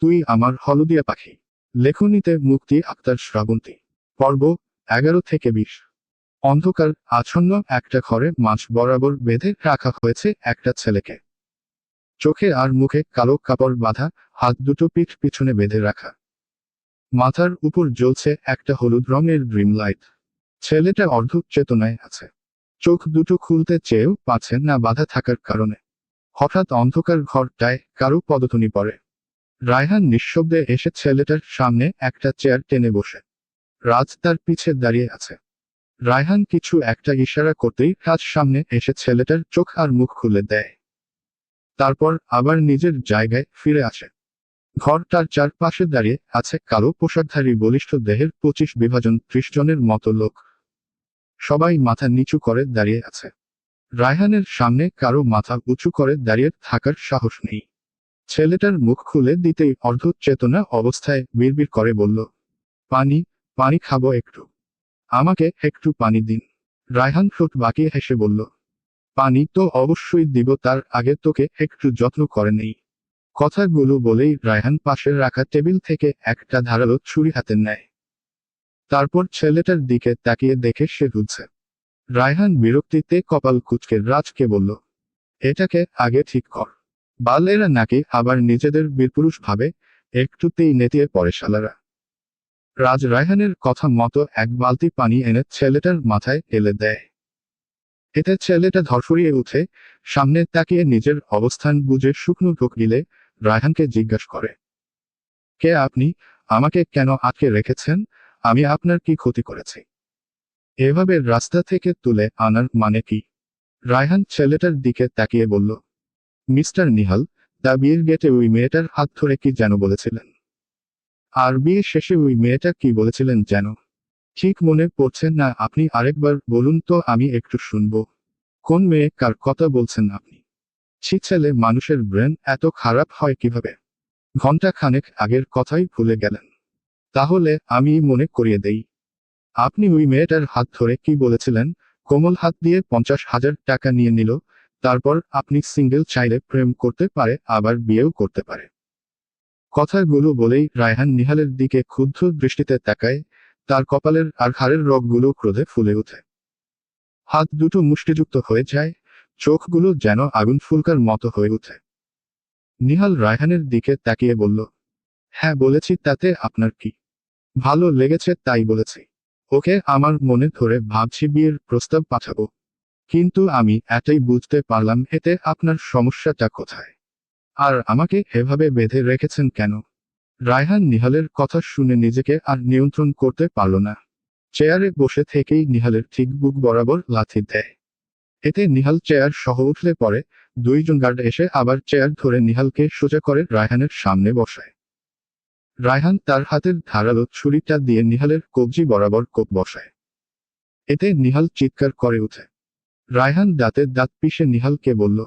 তুই আমার হলদিয়া পাখি। লেখনীতে মুক্তি আক্তার শ্রাবন্তী। পর্ব 11 থেকে 20। অন্ধকার আচ্ছন্ন একটা ঘরে মাঝ বরাবর বেঁধে রাখা হয়েছে একটা ছেলেকে। চোখে আর মুখে কালো কাপড় বাঁধা, হাত দুটো পিঠ পিছনে বেঁধে রাখা। মাথার উপর জ্বলছে একটা হলুদ রঙের ড্রিম লাইট। ছেলেটা অর্ধ চেতনায় আছে। চোখ দুটো খুলতে চেয়েও পাচ্ছে না বাধা থাকার কারণে। হঠাৎ অন্ধকার ঘরটায় কারো পদধ্বনি পড়ে। রায়হান নিঃশব্দে এসে ছেলেটার সামনে একটা চেয়ার টেনে বসে। রাজ তার পিছে দাঁড়িয়ে আছে। রায়হান কিছু একটা ইশারা করতেই রাজ সামনে এসে ছেলেটার চোখ আর মুখ খুলে দেয়। তারপর আবার নিজের জায়গায় ফিরে আসে। ঘরটার চারপাশে দাঁড়িয়ে আছে কালো পোশাকধারী বলিষ্ঠ দেহের 25 বিভাজন 30 জনের মতো লোক। সবাই মাথা নিচু করে দাঁড়িয়ে আছে। রায়হানের সামনে কারো মাথা উঁচু করে দাঁড়িয়ে থাকার সাহস নেই। ছেলেটার মুখ খুলে দিতেই অর্ধ চেতনা অবস্থায় বিড়বিড় করে বলল, পানি, পানি খাবো একটু। আমাকে একটু পানি দিন। রায়হান ঠোঁট বাঁকিয়ে হেসে বলল, পানি তো অবশ্যই দিব, তার আগে তোকে একটু যত্ন করে নেই। কথাগুলো বলেই রায়হান পাশের রাখা টেবিল থেকে একটা ধারালো ছুরি হাতে নেয়। তারপর ছেলেটার দিকে তাকিয়ে দেখে সে রুলছে। রায়হান বিরক্তিতে কপাল কুঁচকে রাজকে বলল, এটাকে আগে ঠিক কর। বালেরা নাকি আবার নিজেদের বীরপুরুষ ভাবে, একটুতেই নেতিয়ে পড়ে শালারা। রাজ রায়হানের কথা মতো এক বালতি পানি এনে ছেলেটার মাথায় ঢেলে দেয়। এতে ছেলেটা ধরফরিয়ে উঠে সামনে তাকিয়ে নিজের অবস্থান বুঝে শুকনো ঢোক গিলে রায়হানকে জিজ্ঞাসা করে, কে আপনি? আমাকে কেন আটকে রেখেছেন? আমি আপনার কি ক্ষতি করেছি? এভাবে রাস্তা থেকে তুলে আনার মানে কি? রায়হান ছেলেটার দিকে তাকিয়ে বলল, মিস্টার নিহাল, দা বিয়ের গেটে ওই মেয়েটার হাত ধরে কি যেন বলেছিলেন? আর বিয়ে শেষে ওই মেয়েটা কি বলেছিলেন যেন? ঠিক মনে পড়ছে না, আপনি আরেকবার বলুন তো, আমি একটু শুনবো। কোন মেয়ে, কার কথা বলছেন আপনি? ছি, ছেলে মানুষের ব্রেন এত খারাপ হয় কিভাবে? ঘন্টা খানেক আগের কথাই ভুলে গেলেন? তাহলে আমি মনে করিয়ে দেই। আপনি ওই মেয়েটার হাত ধরে কি বলেছিলেন? কোমল হাত দিয়ে 50,000 টাকা নিয়ে নিল, তারপর আপনি সিঙ্গেল চাইলে প্রেম করতে পারে, আবার বিয়েও করতে পারে। কথাগুলো বলেই রায়হান নিহালের দিকে ক্ষুব্ধ দৃষ্টিতে তাকায়। তার কপালের আর ঘাড়ের রগগুলো ক্রোধে ফুলে ওঠে। হাত দুটো মুষ্টিযুক্ত হয়ে যায়, চোখগুলো যেন আগুন ফুলকার মতো হয়ে ওঠে। নিহাল রায়হানের দিকে তাকিয়ে বলল, হ্যাঁ বলেছি, তাতে আপনার কি? ভালো লেগেছে তাই বলেছি। ওকে আমার মনে ধরে ভাবছি বিয়ের প্রস্তাব পাঠাবো। কিন্তু আমি এটাই বুঝতে পারলাম, এতে আপনার সমস্যাটা কোথায়? আর আমাকে এভাবে বেঁধে রেখেছেন কেন? রায়হান নিহালের কথা শুনে নিজেকে আর নিয়ন্ত্রণ করতে পারল না। চেয়ারে বসে থেকেই নিহালের ঠিক বুক বরাবর লাথি দেয়। এতে নিহাল চেয়ার সহ উঠলে পরে দুইজন গার্ড এসে আবার চেয়ার ধরে নিহালকে সোজা করে রায়হানের সামনে বসায়। রায়হান তার হাতের ধারালো ছুরিটা দিয়ে নিহালের কবজি বরাবর কোপ বসায়। এতে নিহাল চিৎকার করে ওঠে। রায়হান দাঁতে দাঁত পিষে নিহালকে বলল,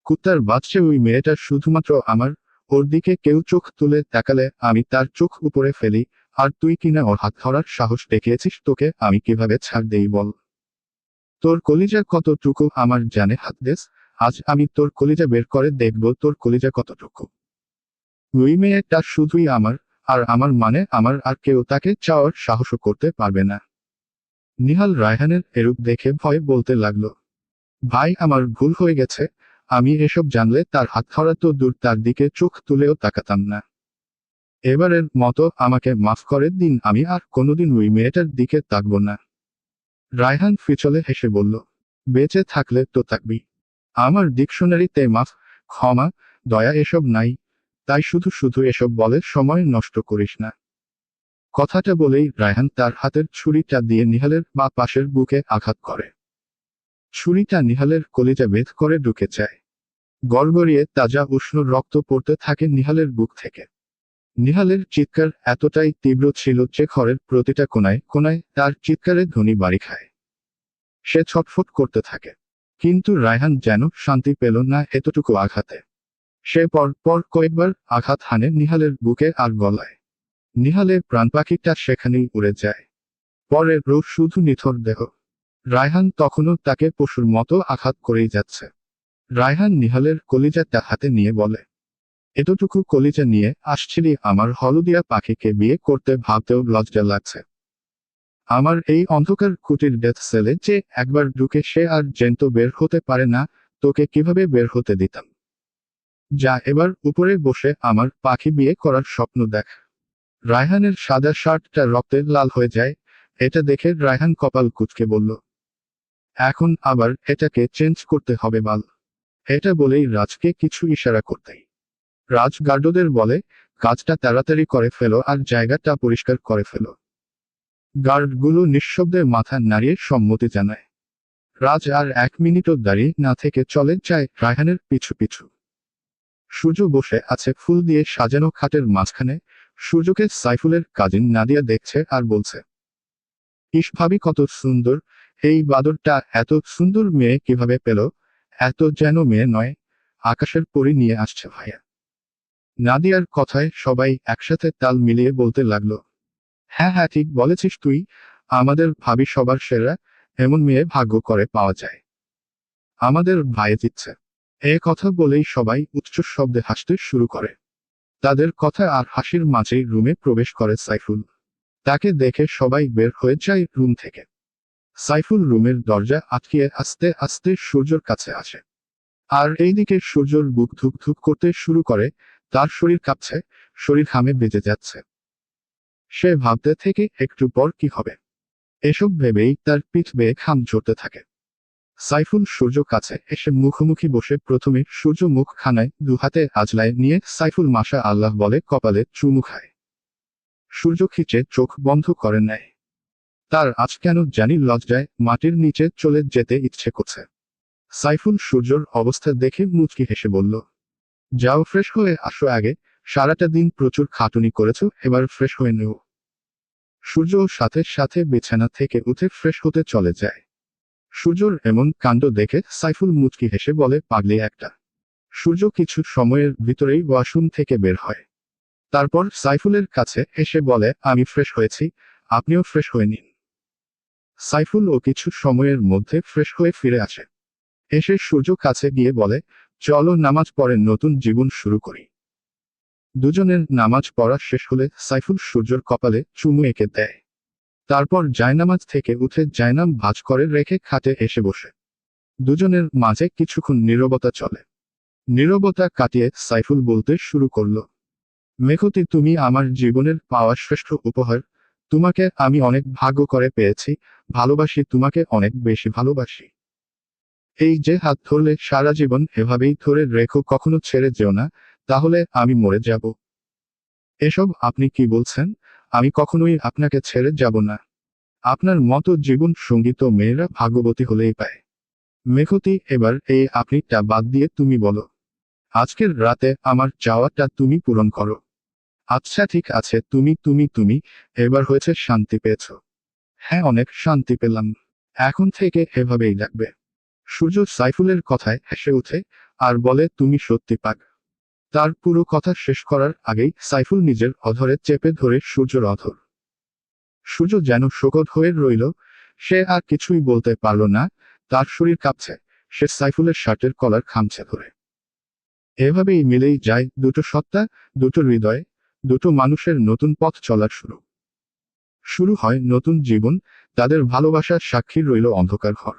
কুত্তার বাচ্চা, ওই মেয়েটা শুধুমাত্র আমার। ওর দিকে কেউ চোখ তুলে তাকালে আমি তার চোখ উপরে ফেলি, আর তুই কিনা ওর হাত ধরার সাহস দেখিয়েছিস, তোকে আমি কিভাবে ছাড় দেই বল? তোর কলিজা কতটুকু আমার জানে হাত দেস, আজ আমি তোর কলিজা বের করে দেখব তোর কলিজা কতটুকু। ওই মেয়েটা শুধুই আমার, আর আমার মানে আমার, আর কেউ তাকে চাওয়ার সাহসও করতে পারবে না। নিহাল রায়হানের এরূপ দেখে ভয়ে বলতে লাগলো, ভাই আমার ভুল হয়ে গেছে, আমি এসব জানলে তার হাত ধরা তো দূর, তার দিকে চোখ তুলেও তাকাতাম না। এবারের মতো আমাকে মাফ করে দিন, আমি আর কোনোদিন ওই মেয়েটার দিকে তাকব না। রায়হান ফিচলে হেসে বলল, বেঁচে থাকলে তো তাকবি। আমার ডিকশনারিতে মাফ, ক্ষমা, দয়া এসব নাই, তাই শুধু শুধু এসব বলে সময় নষ্ট করিস না। কথাটা বলেই রায়হান তার হাতের ছুরিটা দিয়ে নিহালের বা পাশের বুকে আঘাত করে। ছুরিটা নিহালের কলিজা ভেদ করে ঢুকে যায়। গড়গড়িয়ে তাজা উষ্ণ রক্ত পড়তে থাকে নিহালের বুক থেকে। নিহালের চিৎকার এতটাই তীব্র ছিল যে ঘরের প্রতিটা কোনায় কোনায় তার চিৎকারের ধ্বনি বাড়ি খায়। সে ছটফট করতে থাকে। কিন্তু রায়হান যেন শান্তি পেল না এতটুকু আঘাতে। সে পর পর কয়েকবার আঘাত হানে নিহালের বুকে আর গলায়। নিহালের প্রাণ পাখিটা সেখানেই উড়ে যায়। পরে রোজ শুধু নিথর দেহ। রায়হান তখনও তাকে পশুর মতো আঘাত করেই যাচ্ছে। রায়হান নিহালের কলিজাটা হাতে নিয়ে বলে, এতটুকু কলিজা নিয়ে আসছিলি আমার হলদিয়া পাখিকে বিয়ে করতে, ভাবতেও লজ্জা লাগছে। আমার এই অন্ধকার কুটির ডেথ সেলে যে একবার ঢুকে সে আর জ্যান্ত বের হতে পারে না, তোকে কিভাবে বের হতে দিতাম? যা এবার উপরে বসে আমার পাখি বিয়ে করার স্বপ্ন দেখ। রায়হানের সাদা শার্টটা রক্তে লাল হয়ে যায়, এটা দেখে রায়হান কপাল কুঁচকে বলল, এখন আবার এটাকে চেঞ্জ করতে হবে বাল। এটা বলেই রাজকে কিছু ইশারা করতেই রাজ গার্ডদের বলে, কাজটা তাড়াতাড়ি করে ফেলো আর জায়গাটা পরিষ্কার করে ফেলো। গার্ডগুলো নিঃশব্দে মাথা নাড়িয়ে সম্মতি জানায়। রাজ আর 1 মিনিটও দাঁড়িয়ে না থেকে চলে যায় রায়হানের পিছু পিছু। সূর্য বসে আছে ফুল দিয়ে সাজানো খাটের মাঝখানে। সূর্যকে সাইফুলের কাজিন নাদিয়া দেখছে আর বলছে, ইস ভাবি কত সুন্দর, এই বাদরটা এত সুন্দর মেয়ে কিভাবে পেল? এত যেন মেয়ে নয়, আকাশের পরি নিয়ে আসছে ভাইয়া। নাদিয়ার কথায় সবাই একসাথে তাল মিলিয়ে বলতে লাগলো, হ্যাঁ হ্যাঁ ঠিক বলেছিস তুই, আমাদের ভাবি সবার সেরা, এমন মেয়ে ভাগ্য করে পাওয়া যায়। আমাদের ভাইয়ে জিতছে। এ কথা বলেই সবাই উচ্চ শব্দে হাসতে শুরু করে। তাদের কথা আর হাসির মাঝেই রুমে প্রবেশ করে সাইফুল। তাকে দেখে সবাই বের হয়ে যায় রুম থেকে। সাইফুল রুমের দরজা আটকিয়ে আস্তে আস্তে সূর্যর কাছে আসে। আর এইদিকে সূর্যর বুক ধুক ধুক করতে শুরু করে, তার শরীর কাঁপছে, শরীর ঘামে বেজে যাচ্ছে। সে ভাবতে থেকে একটু পর কি হবে, এসব ভেবেই তার পিঠ বেয়ে ঘাম ঝরতে থাকে। সাইফুল সূর্য কাছে এসে মুখোমুখি বসে প্রথমে সূর্য মুখ খানায় দুহাতে আজলায় নিয়ে সাইফুল মাশা আল্লাহ বলে কপালে চুমু খায়। সূর্য খিচে চোখ বন্ধ করে নেয়। তার আজ কেন জানি লজ্জায় মাটির নিচে চলে যেতে ইচ্ছে করছে। সাইফুল সূর্যর অবস্থা দেখে মুচকি হেসে বলল, যাও ফ্রেশ হয়ে আসো আগে, সারাটা দিন প্রচুর খাটুনি করেছো, এবার ফ্রেশ হয়ে নেও। সূর্য সাথে সাথে বিছানা থেকে উঠে ফ্রেশ হতে চলে যায়। সূর্যর এমন কাণ্ড দেখে সাইফুল মুচকি হেসে বলে, পাগলি একটা। সূর্য কিছু সময়ের ভিতরেই ওয়াশরুম থেকে বের হয়। তারপর সাইফুলের কাছে এসে বলে, আমি ফ্রেশ হয়েছি, আপনিও ফ্রেশ হয়ে নিন। সাইফুল ও কিছু সময়ের মধ্যে ফ্রেশ হয়ে ফিরে আসে। এসে সূর্য কাছে গিয়ে বলে, চলো নামাজ পড়ে নতুন জীবন শুরু করি। দুজনের নামাজ পড়া শেষ হলে সাইফুল সূর্যর কপালে চুমু এঁকে দেয়। তারপর জায়নামাজ থেকে উঠে জায়নাম ভাঁজ করে রেখে খাটে এসে বসে। দুজনের মাঝে কিছুক্ষণ নীরবতা চলে। নীরবতা কাটিয়ে সাইফুল বলতে শুরু করল, মেঘতি তুমি আমার জীবনের পাওয়া শ্রেষ্ঠ উপহার, তোমাকে আমি অনেক ভাগ্য করে পেয়েছি, ভালোবাসি তোমাকে অনেক বেশি ভালোবাসি। এই যে হাত ধরলে সারা জীবন এভাবেই ধরে রেখো, কখনো ছেড়ে যেও না, তাহলে আমি মরে যাব। এসব আপনি কি বলছেন? আমি কখনোই আপনাকে ছেড়ে যাব না। আপনার মতো জীবন সঙ্গী তো মেয়েরা ভাগ্যবতী হলেই পায়। মেঘতি এবার এই আপনিটা বাদ দিয়ে তুমি বলো, আজকের রাতে আমার চাওয়াটা তুমি পূরণ করো। আচ্ছা ঠিক আছে, তুমি তুমি তুমি এবার হয়েছে, শান্তি পেয়েছ? হ্যাঁ অনেক শান্তি পেলাম, এখন থেকে এভাবেই ডাকবে। সূর্য সাইফুলের কথায় হেসে উঠে আর বলে, তুমি সত্যি পাক। তার পুরো কথা শেষ করার আগেই সাইফুল নিজের অধরে চেপে ধরে সূর্যর অধর। সূর্য যেন শোকত হয়ে রইল, সে আর কিছুই বলতে পারল না, তার শরীর কাঁপছে, সে সাইফুলের শার্টের কলার খামছে ধরে। এভাবেই মিলেই যায় দুটো সত্তা, দুটো হৃদয়, দুটো মানুষের নতুন পথ চলার শুরু। শুরু হয় নতুন জীবন, তাদের ভালোবাসার সাক্ষী রইল অন্ধকার ঘর।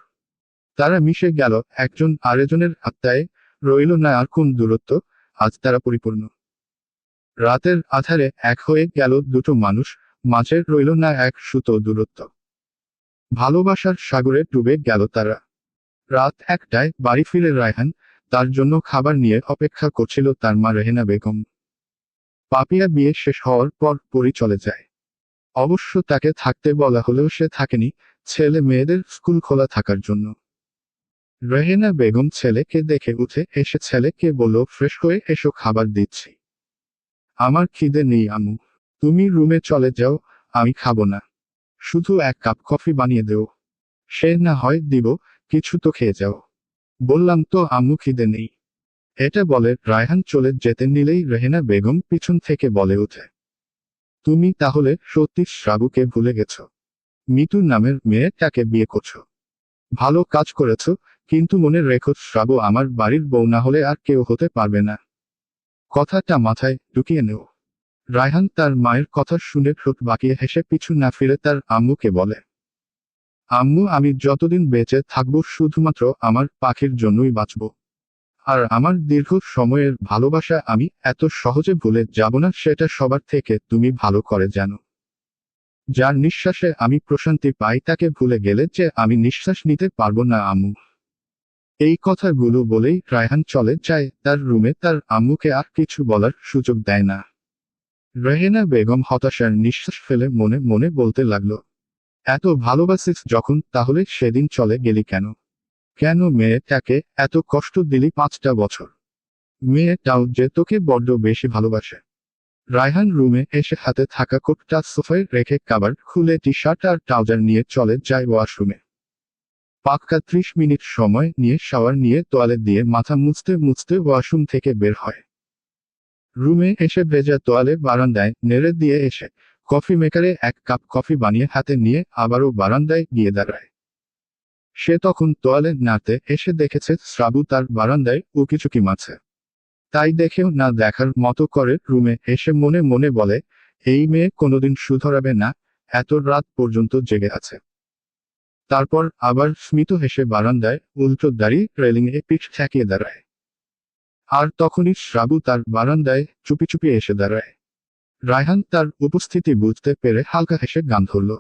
তারা মিশে গেল একজন আরেকজনের আত্মায়, রইল না আর কোন দূরত্ব, আজ তারা পরিপূর্ণ। রাতের আধারে এক হয়ে গেল দুটো মানুষ, মাঝে রইল না এক সুতো দূরত্ব। ভালোবাসার সাগরে ডুবে গেল তারা। রাত 1টায় বাড়ি ফিরে রায়হান, তার জন্য খাবার নিয়ে অপেক্ষা করছিল তার মা রেহেনা বেগম। পাপিয়া বিয়ে শেষ হওয়ার পর পরই চলে যায়। অবশ্য তাকে থাকতে বলা হলেও সে থাকেনি, ছেলে মেয়েদের স্কুল খোলা থাকার জন্য। রেহেনা বেগম ছেলেকে দেখে উঠে এসে ছেলেকে বলল, ফ্রেশ হয়ে এসো, খাবার দিচ্ছি। আমার খিদে নেই আম্মু, তুমি রুমে চলে যাও, আমি খাবো না। শুধু 1 কাপ কফি বানিয়ে দেও। সে না হয় দিব, কিছু তো খেয়ে যাও। বললাম তো আম্মু খিদে নেই। এটা বলে রায়হান চলে যেতে নিলেই রেহেনা বেগম পিছন থেকে বলে ওঠে, তুমি তাহলে সত্যি শ্রাবুকে ভুলে গেছো? মিতু নামের মেয়েটাকে বিয়ে করছো। ভালো কাজ করেছো, কিন্তু মনে রেখো শ্রাবু আমার বাড়ির বউ না হলে আর কেউ হতে পারবে না। কথাটা মাথায় ঢুকিয়ে নেও। রায়হান তার মায়ের কথা শুনে ঠোঁট বাঁকিয়ে হেসে পিছু না ফিরে তার আম্মুকে বলে, আম্মু আমি যতদিন বেঁচে থাকবো শুধুমাত্র আমার পাখির জন্যই বাঁচব। আর আমার দীর্ঘ সময়ের ভালোবাসা আমি এত সহজে ভুলে যাব না, সেটা সবার থেকে তুমি ভালো করে জানো। যার নিঃশ্বাসে আমি প্রশান্তি পাই তাকে ভুলে গেলে যে আমি নিঃশ্বাস নিতে পারবো না আম্মু। এই কথাগুলো বলেই রায়হান চলে যায় তার রুমে, তার আম্মুকে আর কিছু বলার সুযোগ দেয় না। রেহেনা বেগম হতাশার নিঃশ্বাস ফেলে মনে মনে বলতে লাগলো, এত ভালোবাসিস যখন তাহলে সেদিন চলে গেলি কেন? কেন মেয়েটাকে এত কষ্ট দিলি 5টা বছর? মেয়েটাও যে তোকে বড্ড বেশি ভালোবাসে। রায়হান রুমে এসে হাতে থাকা কোটটা সোফায় রেখে কাভার খুলে টি শার্ট আর ট্রাউজার নিয়ে চলে যায় ওয়াশরুমে। পাক্কা 30 মিনিট সময় নিয়ে শাওয়ার নিয়ে তোয়ালে দিয়ে মাথা মুছতে মুছতে ওয়াশরুম থেকে বের হয়। রুমে এসে ভেজা তোয়ালে বারান্দায় নেড়ে দিয়ে এসে কফি মেকারে 1 কাপ কফি বানিয়ে হাতে নিয়ে আবারও বারান্দায় গিয়ে দাঁড়ায়। সে তখন তোয়ালে নাড়তে এসে দেখেছে শ্রাবু তার বারান্দায় উকিঝুঁকি মারছে। তাই দেখেও না দেখার মতো করে রুমে এসে মনে মনে বলে, এই মেয়ে কোনোদিন শুধরাবে না, এত রাত পর্যন্ত জেগে আছে। তারপর আবার স্মিত হেসে বারান্দায় উল্টো দাঁড়িয়ে রেলিংয়ে পিঠ ঠেকিয়ে দাঁড়ায়। আর তখনই শ্রাবু তার বারান্দায় চুপি চুপি এসে দাঁড়ায়। রায়হান তার উপস্থিতি বুঝতে পেরে হালকা হেসে গান ধরল।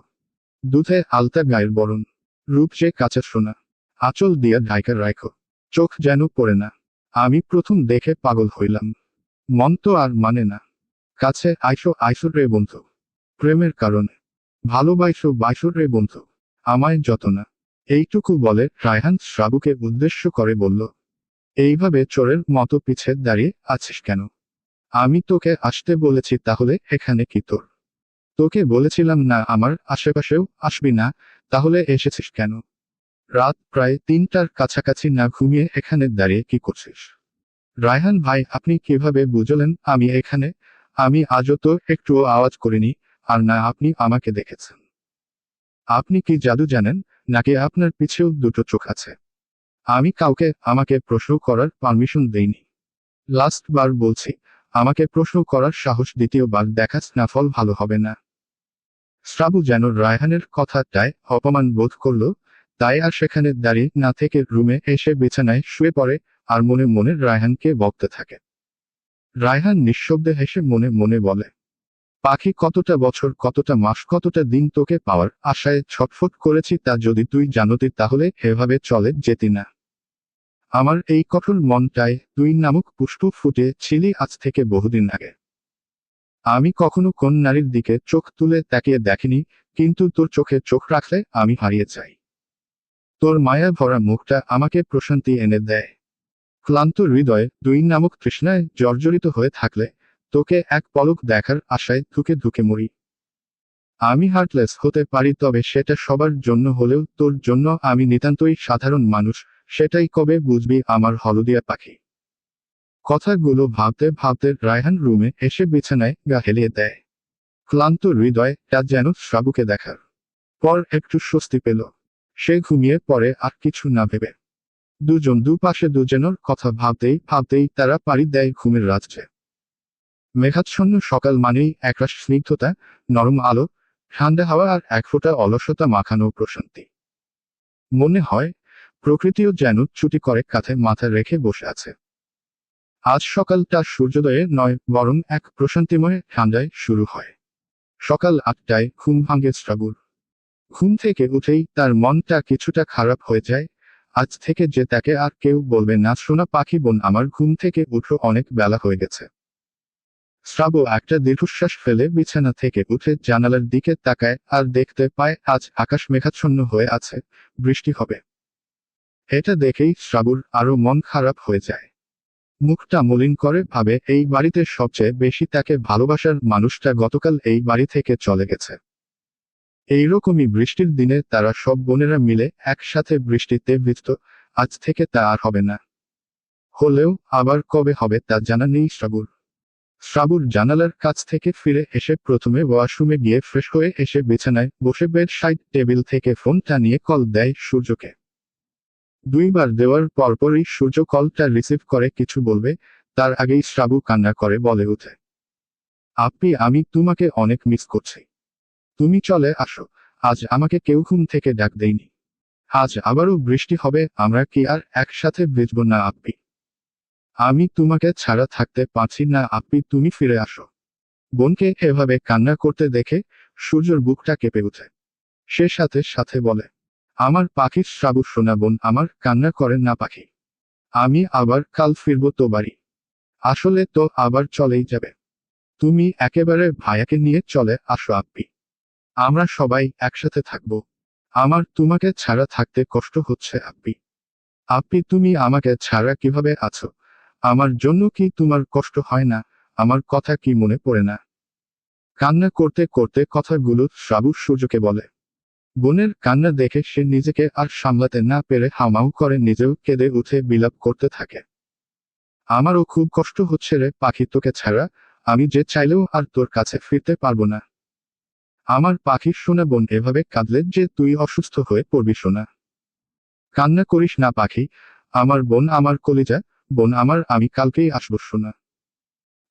দুধে আলতা গায়ের বরণ, রূপ যে কাঁচা সোনা, আঁচল দিয়া ঢাইকা রাখো, চোখ যেন পড়ে না। আমি প্রথম দেখে পাগল হইলাম, মন তো আর মানে না। কাছে আইসো আইসো রে বন্ধু, প্রেমের কারণে ভালোবাইসো বাইসো রে বন্ধু, আমায় যত না। এইটুকু বলে রায়হান শ্রাবুকে উদ্দেশ্য করে বলল, এইভাবে চোরের মতো পিছে দাঁড়িয়ে আছিস কেন? আমি তোকে আসতে বলেছি, তাহলে এখানে কি তোর? তোকে বলেছিলাম না আমার আশেপাশেও আসবি না, তাহলে এসেছিস কেন? রাত প্রায় 3টার কাছাকাছি না ঘুমিয়ে এখানে দাঁড়িয়ে কি করছিস? রায়হান ভাই আপনি কিভাবে বুঝলেন আমি এখানে? আমি আজও তো একটুও আওয়াজ করিনি, আর না আপনি আমাকে দেখেছেন। আপনি কি জাদু জানেন, নাকি আপনার পিছেও দুটো চোখ আছে? আমি কাউকে আমাকে প্রশ্ন করার পারমিশন দেইনি। লাস্ট বার বলছি, আমাকে প্রশ্ন করার সাহস দ্বিতীয়বার দেখাস না, ফল ভালো হবে না। শ্রাবু যেন রায়হানের কথাটায় অপমান বোধ করল, তাই আর সেখানে দাঁড়িয়ে না থেকে রুমে এসে বিছানায় শুয়ে পড়ে আর মনে মনে রায়হানকে বকতে থাকে। রায়হান নিঃশব্দে হেসে মনে মনে বলে, পাখি কতটা বছর কতটা মাস কতটা দিন তোকে পাওয়ার আশায় ছটফট করেছি, তা যদি তুই জানতি তাহলে এভাবে চলে যেতি না। আমার এই কঠোর মনটায় তুই নামক পুষ্প ফুটে ছিলি আজ থেকে বহুদিন আগে। আমি কখনো কোন নারীর দিকে চোখ তুলে তাকিয়ে দেখিনি, কিন্তু তোর চোখে চোখ রাখলে আমি হারিয়ে যাই। তোর মায়া ভরা মুখটা আমাকে প্রশান্তি এনে দেয়। ক্লান্ত হৃদয়ে তুই নামক তৃষ্ণায় জর্জরিত হয়ে থাকলে তোকে এক পলক দেখার আশায় ধুকে ধুকে মরি। আমি হার্টলেস হতে পারি, তবে সেটা সবার জন্য হলেও তোর জন্য আমি নিতান্তই সাধারণ মানুষ, সেটাই কবে বুঝবি আমার হলদিয়া পাখি। কথাগুলো ভাবতে ভাবতে রায়হান রুমে এসে বিছানায় গা হেলিয়ে দেয়। ক্লান্ত হৃদয়টা যেন শ্রাবুকে দেখার পর একটু স্বস্তি পেল। সে ঘুমিয়ে পড়ে আর কিছু না ভেবে। দুজন দুপাশে দুজনের কথা ভাবতেই ভাবতেই তারা পাড়ি দেয় ঘুমের রাজ্যে। মেঘাচ্ছন্ন সকাল মানেই একরাশ স্নিগ্ধতা, নরম আলো, ঠান্ডা হাওয়া আর এক ফোঁটা অলসতা মাখানো প্রশান্তি। মনে হয় প্রকৃতিও যেন চুটি করে কাঁধে মাথা রেখে বসে আছে। আজ সকালটা সূর্যোদয়ে নয়, বরং এক প্রশান্তিময় ঠান্ডায় শুরু হয়। সকাল 8টায় ঘুম ভাঙে শ্রাবুর। ঘুম থেকে উঠেই তার মনটা কিছুটা খারাপ হয়ে যায়। আজ থেকে যে তাকে আর কেউ বলবে না, সোনা পাখি বোন আমার ঘুম থেকে উঠো, অনেক বেলা হয়ে গেছে। শ্রাবু একটা দীর্ঘশ্বাস ফেলে বিছানা থেকে উঠে জানালার দিকে তাকায় আর দেখতে পায় আজ আকাশ মেঘাচ্ছন্ন হয়ে আছে, বৃষ্টি হবে। এটা দেখেই শ্রাবুর আরো মন খারাপ হয়ে যায়। মুখটা মলিন করে ভাবে এই বাড়িতে সবচেয়ে বেশি তাকে ভালোবাসার মানুষটা গতকাল এই বাড়ি থেকে চলে গেছে। এইরকমই বৃষ্টির দিনে তারা সব বোনেরা মিলে একসাথে বৃষ্টিতে ভিজত, আজ থেকে তা আর হবে না। হলেও আবার কবে হবে তা জানা নেই শ্রাবুর। শ্রাবুর জানালার কাছ থেকে ফিরে এসে প্রথমে ওয়াশরুমে গিয়ে ফ্রেশ হয়ে এসে বিছানায় বসে বেড সাইড টেবিল থেকে ফোনটা নিয়ে কল দেয় সূর্যকে। 2বার দেওয়ার পরপরই সূর্য কলটা রিসিভ করে কিছু বলবে, তার আগেই শ্রাবু কান্না করে বলে ওঠে, আপি আমি তোমাকে অনেক মিস করছি। তুমি চলে আসো, আজ আমাকে কেউ ঘুম থেকে ডাক দেয়নি। আজ আবারও বৃষ্টি হবে, আমরা কি আর একসাথে ভিজব না আপি? আমি তোমাকে ছাড়া থাকতে পারছি না আপি, তুমি ফিরে আসো। বোনকে এভাবে কান্না করতে দেখে সূর্যর বুকটা কেঁপে ওঠে। সে সাথে সাথে বলে, আমার পাখির শ্রাবু সোনা বোন আমার, কান্না করে না পাখি। আমি আবার কাল ফিরবো তো বাড়ি। আসলে তো আবার চলেই যাবে। তুমি একেবারে ভাইয়াকে নিয়ে চলে আসো আপি, আমরা সবাই একসাথে থাকবো। আমার তোমাকে ছাড়া থাকতে কষ্ট হচ্ছে আপি। আপি তুমি আমাকে ছাড়া কিভাবে আছো? আমার জন্য কি তোমার কষ্ট হয় না? আমার কথা কি মনে পড়ে না? কান্না করতে করতে কথাগুলো শ্রাবু সূর্যকে বলে। বোনের কান্না দেখে সে নিজেকে আর সামলাতে না পেরে হামাউ করে নিজেও কেঁদে উঠে বিলাপ করতে থাকে। আমারও খুব কষ্ট হচ্ছে রে পাখি তোকে ছাড়া, আমি যে চাইলেও আর তোর কাছে ফিরতে পারবো না। আমার পাখির সোনা বোন এভাবে কাঁদলে যে তুই অসুস্থ হয়ে পড়বি সোনা। কান্না করিস না পাখি, আমার বোন আমার কলিজা, বোন আমার আমি কালকেই আসবো সোনা।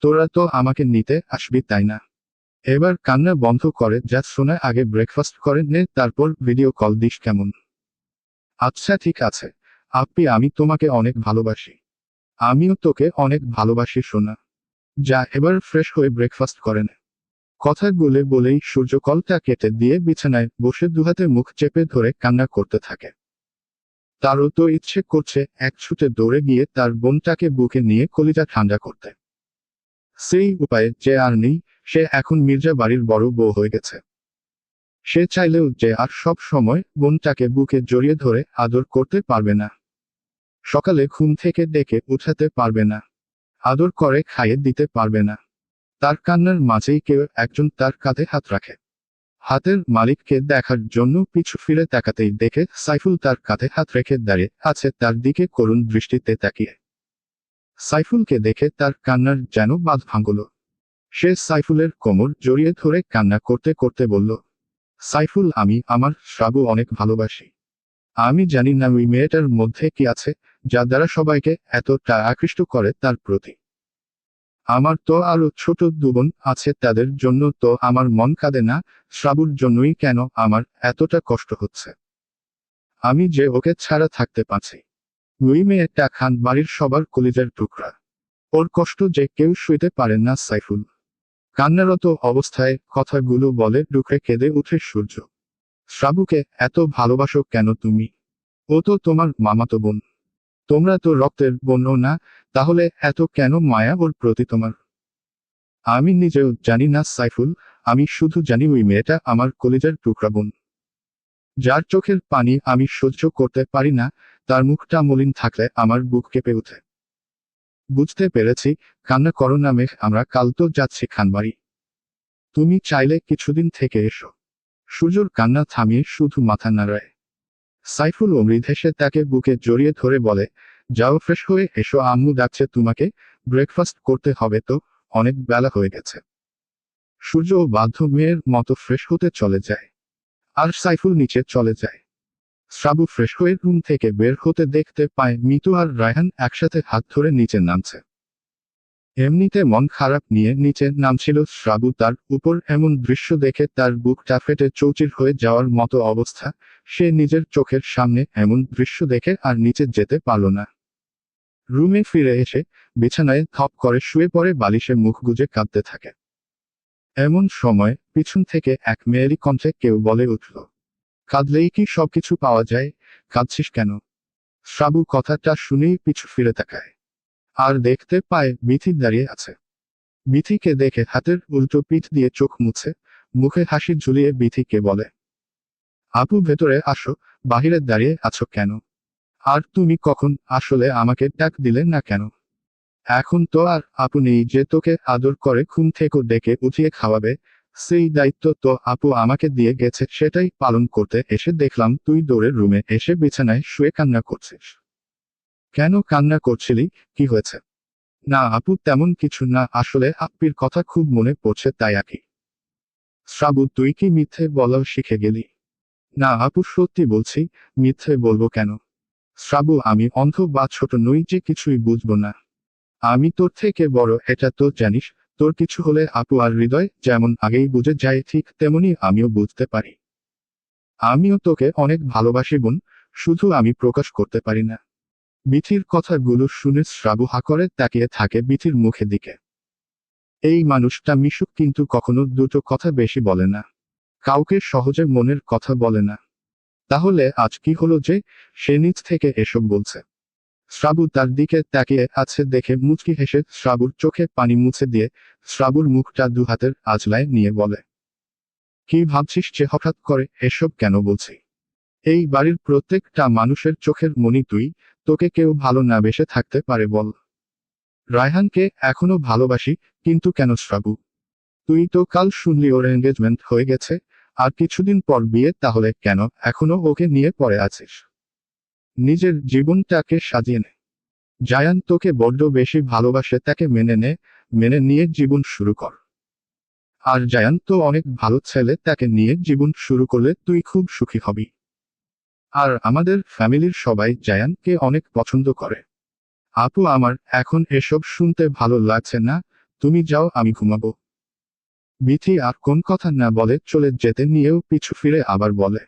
তোরা তো আমাকে নিতে আসবি তাই না? এবার কান্না বন্ধ করে যা সোনা, আগে ব্রেকফাস্ট করে নে তারপর ভিডিও কল দিস কেমন? আচ্ছা ঠিক আছে আপি, আমি তোমাকে অনেক ভালোবাসি। আমিও তোকে অনেক ভালোবাসি সোনা। যা এবার ফ্রেশ হয়ে ব্রেকফাস্ট করে নে। কথাগুলো বলেই সূর্য কলটা কেটে দিয়ে বিছানায় বসে দুহাতে মুখ চেপে ধরে কান্না করতে থাকে। তারও তো ইচ্ছে করছে এক ছুটে দৌড়ে গিয়ে তার বোনটাকে বুকে নিয়ে কলিজা ঠান্ডা করতে। সেই উপায়ে যে আর নেই, সে এখন মির্জা বাড়ির বড় বউ হয়ে গেছে। সে চাইলেও যে আর সব সময় বোনটাকে বুকে জড়িয়ে ধরে আদর করতে পারবে না। সকালে ঘুম থেকে ডেকে উঠাতে পারবে না। আদর করে খাইয়ে দিতে পারবে না। তার কান্নার মাঝেই কেউ একজন তার কাঁধে হাত রাখে। হাতের মালিককে দেখার জন্য পিছু ফিরে তাকাতেই দেখে সাইফুল তার কাঁধে হাত রেখে দাঁড়িয়ে আছে তার দিকে করুণ দৃষ্টিতে তাকিয়ে। সাইফুলকে দেখে তার কান্নার যেন বাঁধ ভাঙল। সে সাইফুলের কোমর জড়িয়ে ধরে কান্না করতে করতে বলল, সাইফুল আমি আমার শ্রাবু অনেক ভালোবাসি। আমি জানি না ওই মেয়েটার মধ্যে কি আছে, যা দ্বারা সবাইকে এতটা আকৃষ্ট করে তার প্রতি। আমার তো আরো ছোট দুবোন আছে, তাদের জন্য তো আমার মন কাঁদে না, শ্রাবুর জন্যই কেন আমার এতটা কষ্ট হচ্ছে। আমি যে ওকে ছাড়া থাকতে পারছি। ওই মেয়েটা খান বাড়ির সবার কলিজার টুকরা। ওর কষ্ট যে কেউ সইতে পারে না সাইফুল। কান্নারত অবস্থায় কথাগুলো বলে ডুকরে কেঁদে উঠে সূর্য। শ্রাবুকে এত ভালোবাসো কেন তুমি? ও তো তোমার মামাতো বোন। তোমরা তো রক্তের বোনও না, তাহলে এত কেন মায়া ওর প্রতি তোমার? আমি নিজেও জানি না সাইফুল, আমি শুধু জানি ওই মেয়েটা আমার কলিজার টুকরা বোন। যার চোখের পানি আমি সহ্য করতে পারি না, তার মুখটা মলিন থাকলে আমার বুক কেঁপে ওঠে। বুঝতে পেরেছি, কান্না করো না মেঘ, আমরা কাল তো যাচ্ছি খানবাড়ি। তুমি চাইলে কিছুদিন থেকে এসো। সূর্যর কান্না থামিয়ে শুধু মাথা নাড়ায়। সাইফুল অমৃত হেসে তাকে বুকে জড়িয়ে ধরে বলে, যাও ফ্রেশ হয়ে এসো, আম্মু ডাকছে তোমাকে, ব্রেকফাস্ট করতে হবে তো, অনেক বেলা হয়ে গেছে। সূর্য বাধ্য মেয়ের মতো ফ্রেশ হতে চলে যায়। আর সাইফুল নিচে চলে যায়। শ্রাবু ফ্রেশ হয়ে রুম থেকে বের হতে দেখতে পায় মিতু আর রায়হান একসাথে হাত ধরে নিচে নামছে। এমনিতে মন খারাপ নিয়ে নিচে নামছিল শ্রাবু, তার উপর এমন দৃশ্য দেখে তার বুকটা ফেটে চৌচির হয়ে যাওয়ার মতো অবস্থা। সে নিজের চোখের সামনে এমন দৃশ্য দেখে আর নিচে যেতে পারল না। রুমে ফিরে এসে বিছানায় ধপ করে শুয়ে পড়ে বালিশে মুখ গুজে কাঁদতে থাকে। এমন সময় পিছন থেকে এক মেয়েরি কণ্ঠে কেউ বলে উঠল, কাঁদলেই কি সবকিছু পাওয়া যায়? কাঁদছিস কেন? শ্রাবু কথাটা শুনেই পিছু ফিরে তাকায়। আর দেখতে পায় বিথি দাঁড়িয়ে আছে। বিথিকে দেখে হাতের উল্টো পিঠ দিয়ে চোখ মুছে মুখে হাসি ঝুলিয়ে বিথিকে বলে, আপু ভেতরে আসো, বাহিরে দাঁড়িয়ে আছো কেন? আর তুমি কখন আসলে আমাকে ডাক দিলে না কেন? এখন তো আর আপু নেই যে তোকে আদর করে ঘুম থেকে ডেকে উঠিয়ে খাওয়াবে। সেই দায়িত্ব তো আপু আমাকে দিয়ে গেছে, সেটাই পালন করতে এসে দেখলাম তুই দৌড়ে রুমে এসে বিছানায় শুয়ে কান্না করছিস। কেন কান্না করছিলি? কি হয়েছে? না আপু তেমন কিছু না, আসলে আপ্পির কথা খুব মনে পড়ছে তাই আকি। শ্রাবু তুই কি মিথ্যে বলাও শিখে গেলি? না আপু সত্যি বলছি, মিথ্যে বলবো কেন? শ্রাবু আমি অন্ধ বা ছোট নই যে কিছুই বুঝবো না। আমি তোর থেকে বড় এটা তো জানিস, তোর কিছু হলে আপু আর হৃদয় যেমন আগেই বুঝে যায় ঠিক তেমনি আমিও বুঝতে পারি। আমিও তোকে অনেক ভালোবাসি বোন, শুধু আমি প্রকাশ করতে পারি না। বিথির কথাগুলো শুনে শ্রাবু হা করে তাকিয়ে থাকে বিথির মুখের দিকে। এই মানুষটা মিশুক কিন্তু কখনো দুটো কথা বেশি বলে না, কাউকে সহজে মনের কথা বলে না। তাহলে আজ কি হলো যে সে নিজ থেকে এসব বলছে? শ্রাবু তার দিকে তাকিয়ে আছে দেখে মুচকি হেসে শ্রাবুর চোখে পানি মুছে দিয়ে শ্রাবুর মুখটা দুহাতের আঁচলায় নিয়ে বলে, কি ভাবছিস যে হঠাৎ করে এসব কেন বলছি? এই বাড়ির প্রত্যেকটা মানুষের চোখের মনি তুই, তোকে কেউ ভালো না বেসে থাকতে পারে বল? রায়হানকে এখনো ভালোবাসি, কিন্তু কেন শ্রাবু? তুই তো কাল শুনলি ওর এঙ্গেজমেন্ট হয়ে গেছে, আর কিছুদিন পর বিয়ে, তাহলে কেন এখনো ওকে নিয়ে পড়ে আছিস? নিজের জীবনটাকে সাজিয়ে নে। জায়ান তোকে বড্ড বেশি ভালোবাসে, তাকে মেনে নে, মেনে নিয়ে জীবন শুরু কর। আর জায়ান তো অনেক ভালো ছেলে, তাকে নিয়ে জীবন শুরু করলে তুই খুব সুখী হবি। আর আমাদের ফ্যামিলির সবাই জায়ানকে অনেক পছন্দ করে। আপু আমার এখন এসব শুনতে ভালো লাগছে না, তুমি যাও, আমি ঘুমাবো। বিথি আর কোন কথা না বলে চলে যেতে নিয়েও পিছু ফিরে আবার বলে,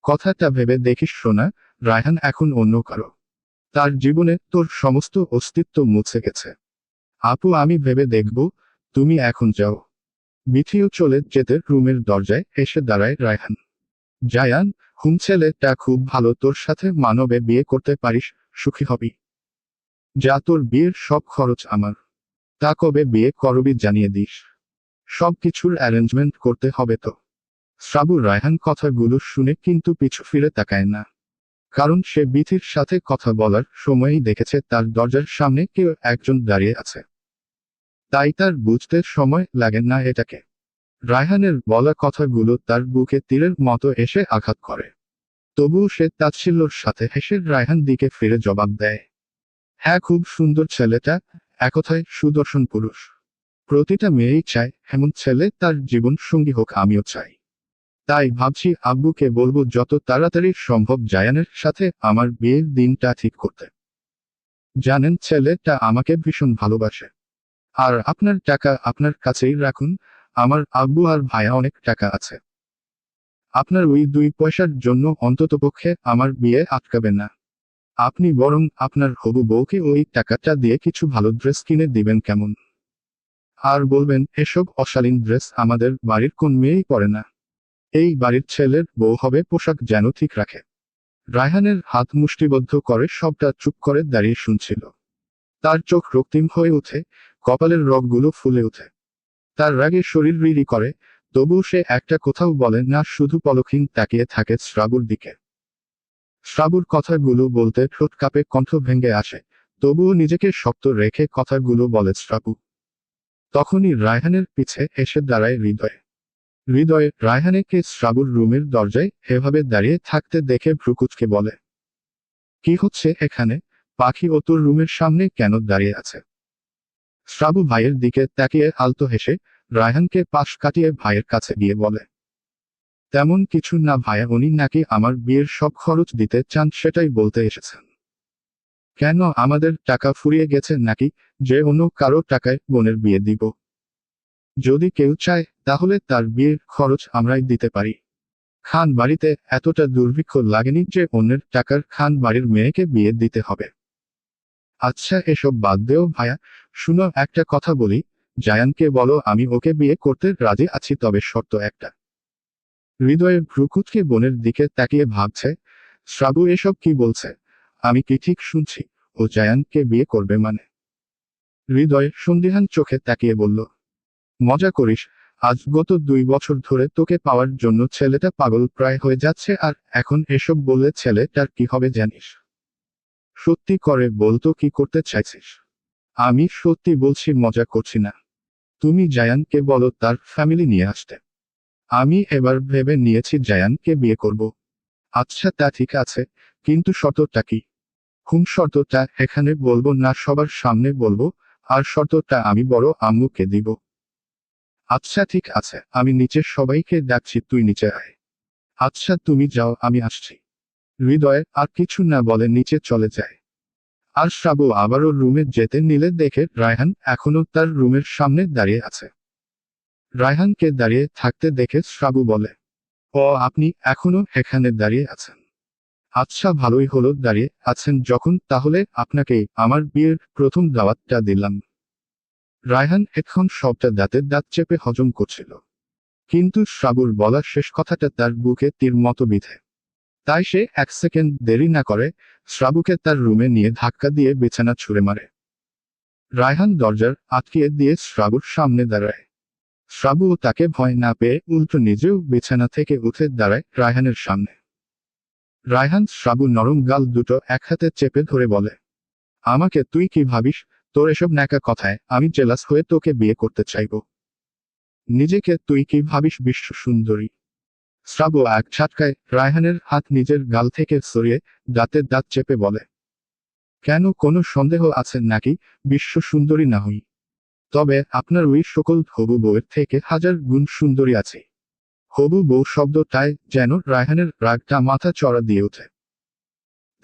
কথাটা ভেবে দেখিস সোনা, রায়হান এখন অন্য কারো। তার জীবনে তোর সমস্ত অস্তিত্ব মুছে গেছে। আপু আমি ভেবে দেখব, তুমি এখন যাও। বিথিও চলে যেতে রুমের দরজায় এসে দাঁড়ায় রায়হান। জায়ান, ছেলেটা খুব ভালো, তোর সাথে মানবে বিয়ে করতে পারিস, সুখী হবি। যা, তোর বিয়ের সব খরচ আমার। তা কবে বিয়ে করবি জানিয়ে দিস। সব কিছুর অ্যারেঞ্জমেন্ট করতে হবে তো। শ্রাবু রায়হান কথাগুলো শুনে কিন্তু পিছু ফিরে তাকায় না, কারণ সে বিথির সাথে কথা বলার সময়ই দেখেছে তার দরজার সামনে কেউ একজন দাঁড়িয়ে আছে। তাই তার বুঝতে সময় লাগে না এটাকে। রায়হানের বলা কথাগুলো তার বুকে তীরের মতো এসে আঘাত করে। তবুও সে তাচ্ছিল্যর সাথে হেসে রায়হান দিকে ফিরে জবাব দেয়, হ্যাঁ খুব সুন্দর ছেলেটা, একথায় সুদর্শন পুরুষ। প্রতিটা মেয়েই চায় এমন ছেলে তার জীবন সঙ্গী হোক, আমিও চাই। তাই ভাবছি আব্বুকে বলবো যত তাড়াতাড়ি সম্ভব জায়ানের সাথে আমার বিয়ের দিনটা ঠিক করতে। জানেন ছেলেটা আমাকে ভীষণ ভালোবাসে। আর আপনার টাকা আপনার কাছেই রাখুন, আমার আব্বু আর ভাইয়া অনেক টাকা আছে। আপনার ওই 2 পয়সার জন্য অন্ততপক্ষে আমার বিয়ে আটকাবে না। আপনি বরং আপনার হবু বউকে ওই টাকাটা দিয়ে কিছু ভালো ড্রেস কিনে দিবেন কেমন? আর বলবেন এসব অশালীন ড্রেস আমাদের বাড়ির কোন মেয়েই পরে না। এই বাড়ির ছেলের বউ হবে পোশাক যেন ঠিক রাখে। রায়হানের হাত মুষ্টিবদ্ধ করে সবটা চুপ করে দাঁড়িয়ে শুনছিল। তার চোখ রক্তিম হয়ে ওঠে, কপালের রগগুলো ফুলে ওঠে। তার রাগে শরীর রিরি করে, তবুও সে একটা কোথাও বলে না, শুধু পলকহীন তাকিয়ে থাকে শ্রাবুর দিকে। শ্রাবুর কথাগুলো বলতে ঠোঁট কাঁপে, কণ্ঠ ভেঙে আসে, তবুও নিজেকে শক্ত রেখে কথাগুলো বলে শ্রাবু। তখনই রায়হানের পিছে এসে দাঁড়ায় হৃদয়। হৃদয় রায়হানকে শ্রাবুর রুমের দরজায় এভাবে দাঁড়িয়ে থাকতে দেখে ভ্রুকুচকে বলে, কি হচ্ছে এখানে? পাখি ও তোর রুমের সামনে কেন দাঁড়িয়ে আছে? শ্রাবু ভাইয়ের দিকে তাকিয়ে আলতো হেসে রায়হানকে পাশ কাটিয়ে ভাইয়ের কাছে গিয়ে বলে, তেমন কিছু না ভাইয়া, উনি নাকি আমার বিয়ের সব খরচ দিতে চান, সেটাই বলতে এসেছেন। কেন, আমাদের টাকা ফুরিয়ে গেছে নাকি যে অন্য কারো টাকায় বোনের বিয়ে দিব? যদি কেউ চায় তাহলে তার বিয়ের খরচ আমরাই দিতে পারি। খান বাড়িতে এতটা দুর্ভিক্ষ লাগেনি যে অন্যের টাকার খান বাড়ির মেয়েকে বিয়ে দিতে হবে। আচ্ছা এসব বাদ দেও ভাইয়া, শুনো একটা কথা বলি, জায়ানকে বলো আমি ওকে বিয়ে করতে রাজি আছি, তবে শর্ত একটা। হৃদয়ের ভ্রুকুচকে বোনের দিকে তাকিয়ে ভাবছে, শ্রাবু এসব কি বলছে? আমি কি ঠিক শুনছি? ও জায়ানকে বিয়ে করবে মানে? হৃদয় সন্দিহান চোখে তাকিয়ে বলল, মজা করিস? আজ গত 2 বছর ধরে তোকে পাওয়ার জন্য ছেলেটা পাগল প্রায় হয়ে যাচ্ছে, আর এখন এসব বললে ছেলেটার কি হবে জানিস? সত্যি করে বলতো কি করতে চাইছিস? আমি সত্যি বলছি, মজা করছি না। তুমি জায়ানকে বলো তার ফ্যামিলি নিয়ে আসতে। আমি এবার ভেবে নিয়েছি জায়ানকে বিয়ে করব। আচ্ছা তা ঠিক আছে, কিন্তু শর্তটা কি? শর্তটা এখানে বলবো না, সবার সামনে বলবো, আর শর্তটা আমি বড় আম্মুকে দিব। আচ্ছা ঠিক আছে, আমি নিচে সবাইকে ডাকছি, তুই নিচে আয়। আচ্ছা তুমি যাও, আমি আসছি। হৃদয় আর কিছু না বলে নিচে চলে যায়। আর শ্রাবু আবারও রুমে যেতে নিলে দেখে রায়হান এখনো তার রুমের সামনে দাঁড়িয়ে আছে। রায়হানকে দাঁড়িয়ে থাকতে দেখে শ্রাবু বলে, ও আপনি এখনো এখানে দাঁড়িয়ে আছেন? আচ্ছা, ভালোই হলো দাঁড়িয়ে আছেন যখন, তাহলে আপনাকেই আমার বিয়ের প্রথম দাওয়াতটা দিলাম। রায়হান এখন সবটা দাঁতে দাঁত চেপে হজম করছিল, কিন্তু শ্রাবুর বলা শেষ কথাটা তার বুকে তীর মতো বিঁধে। তাই সে এক সেকেন্ড দেরি না করে শ্রাবুকে তার রুমে নিয়ে ধাক্কা দিয়ে বিছানা ছুঁড়ে মারে। রায়হান দরজার আটকিয়ে দিয়ে শ্রাবুর সামনে দাঁড়ায়। শ্রাবুও তাকে ভয় না পেয়ে উল্টো নিজেও বিছানা থেকে উঠে দাঁড়ায় রায়হানের সামনে। রায়হান শ্রাবু নরম গাল দুটো এক হাতে চেপে ধরে বলে, আমাকে তুই কি ভাবিস? তোর এসব ন্যাকা কথায় আমি জেলাস হয়ে তোকে বিয়ে করতে চাইব? নিজেকে তুই কি ভাবিস বিশ্ব সুন্দরী? শ্রাবু এক ঝাটকায় রায়হানের হাত নিজের গাল থেকে সরিয়ে দাঁতে দাঁত চেপে বলে, কেন, কোনো সন্দেহ আছে নাকি বিশ্ব সুন্দরী না হই? তবে আপনার ওই সকল হবু বউয়ের থেকে হাজার গুণ সুন্দরী আছে। হবু বউ শব্দটায় যেন রায়হানের রাগটা মাথা চড়া দিয়ে ওঠে।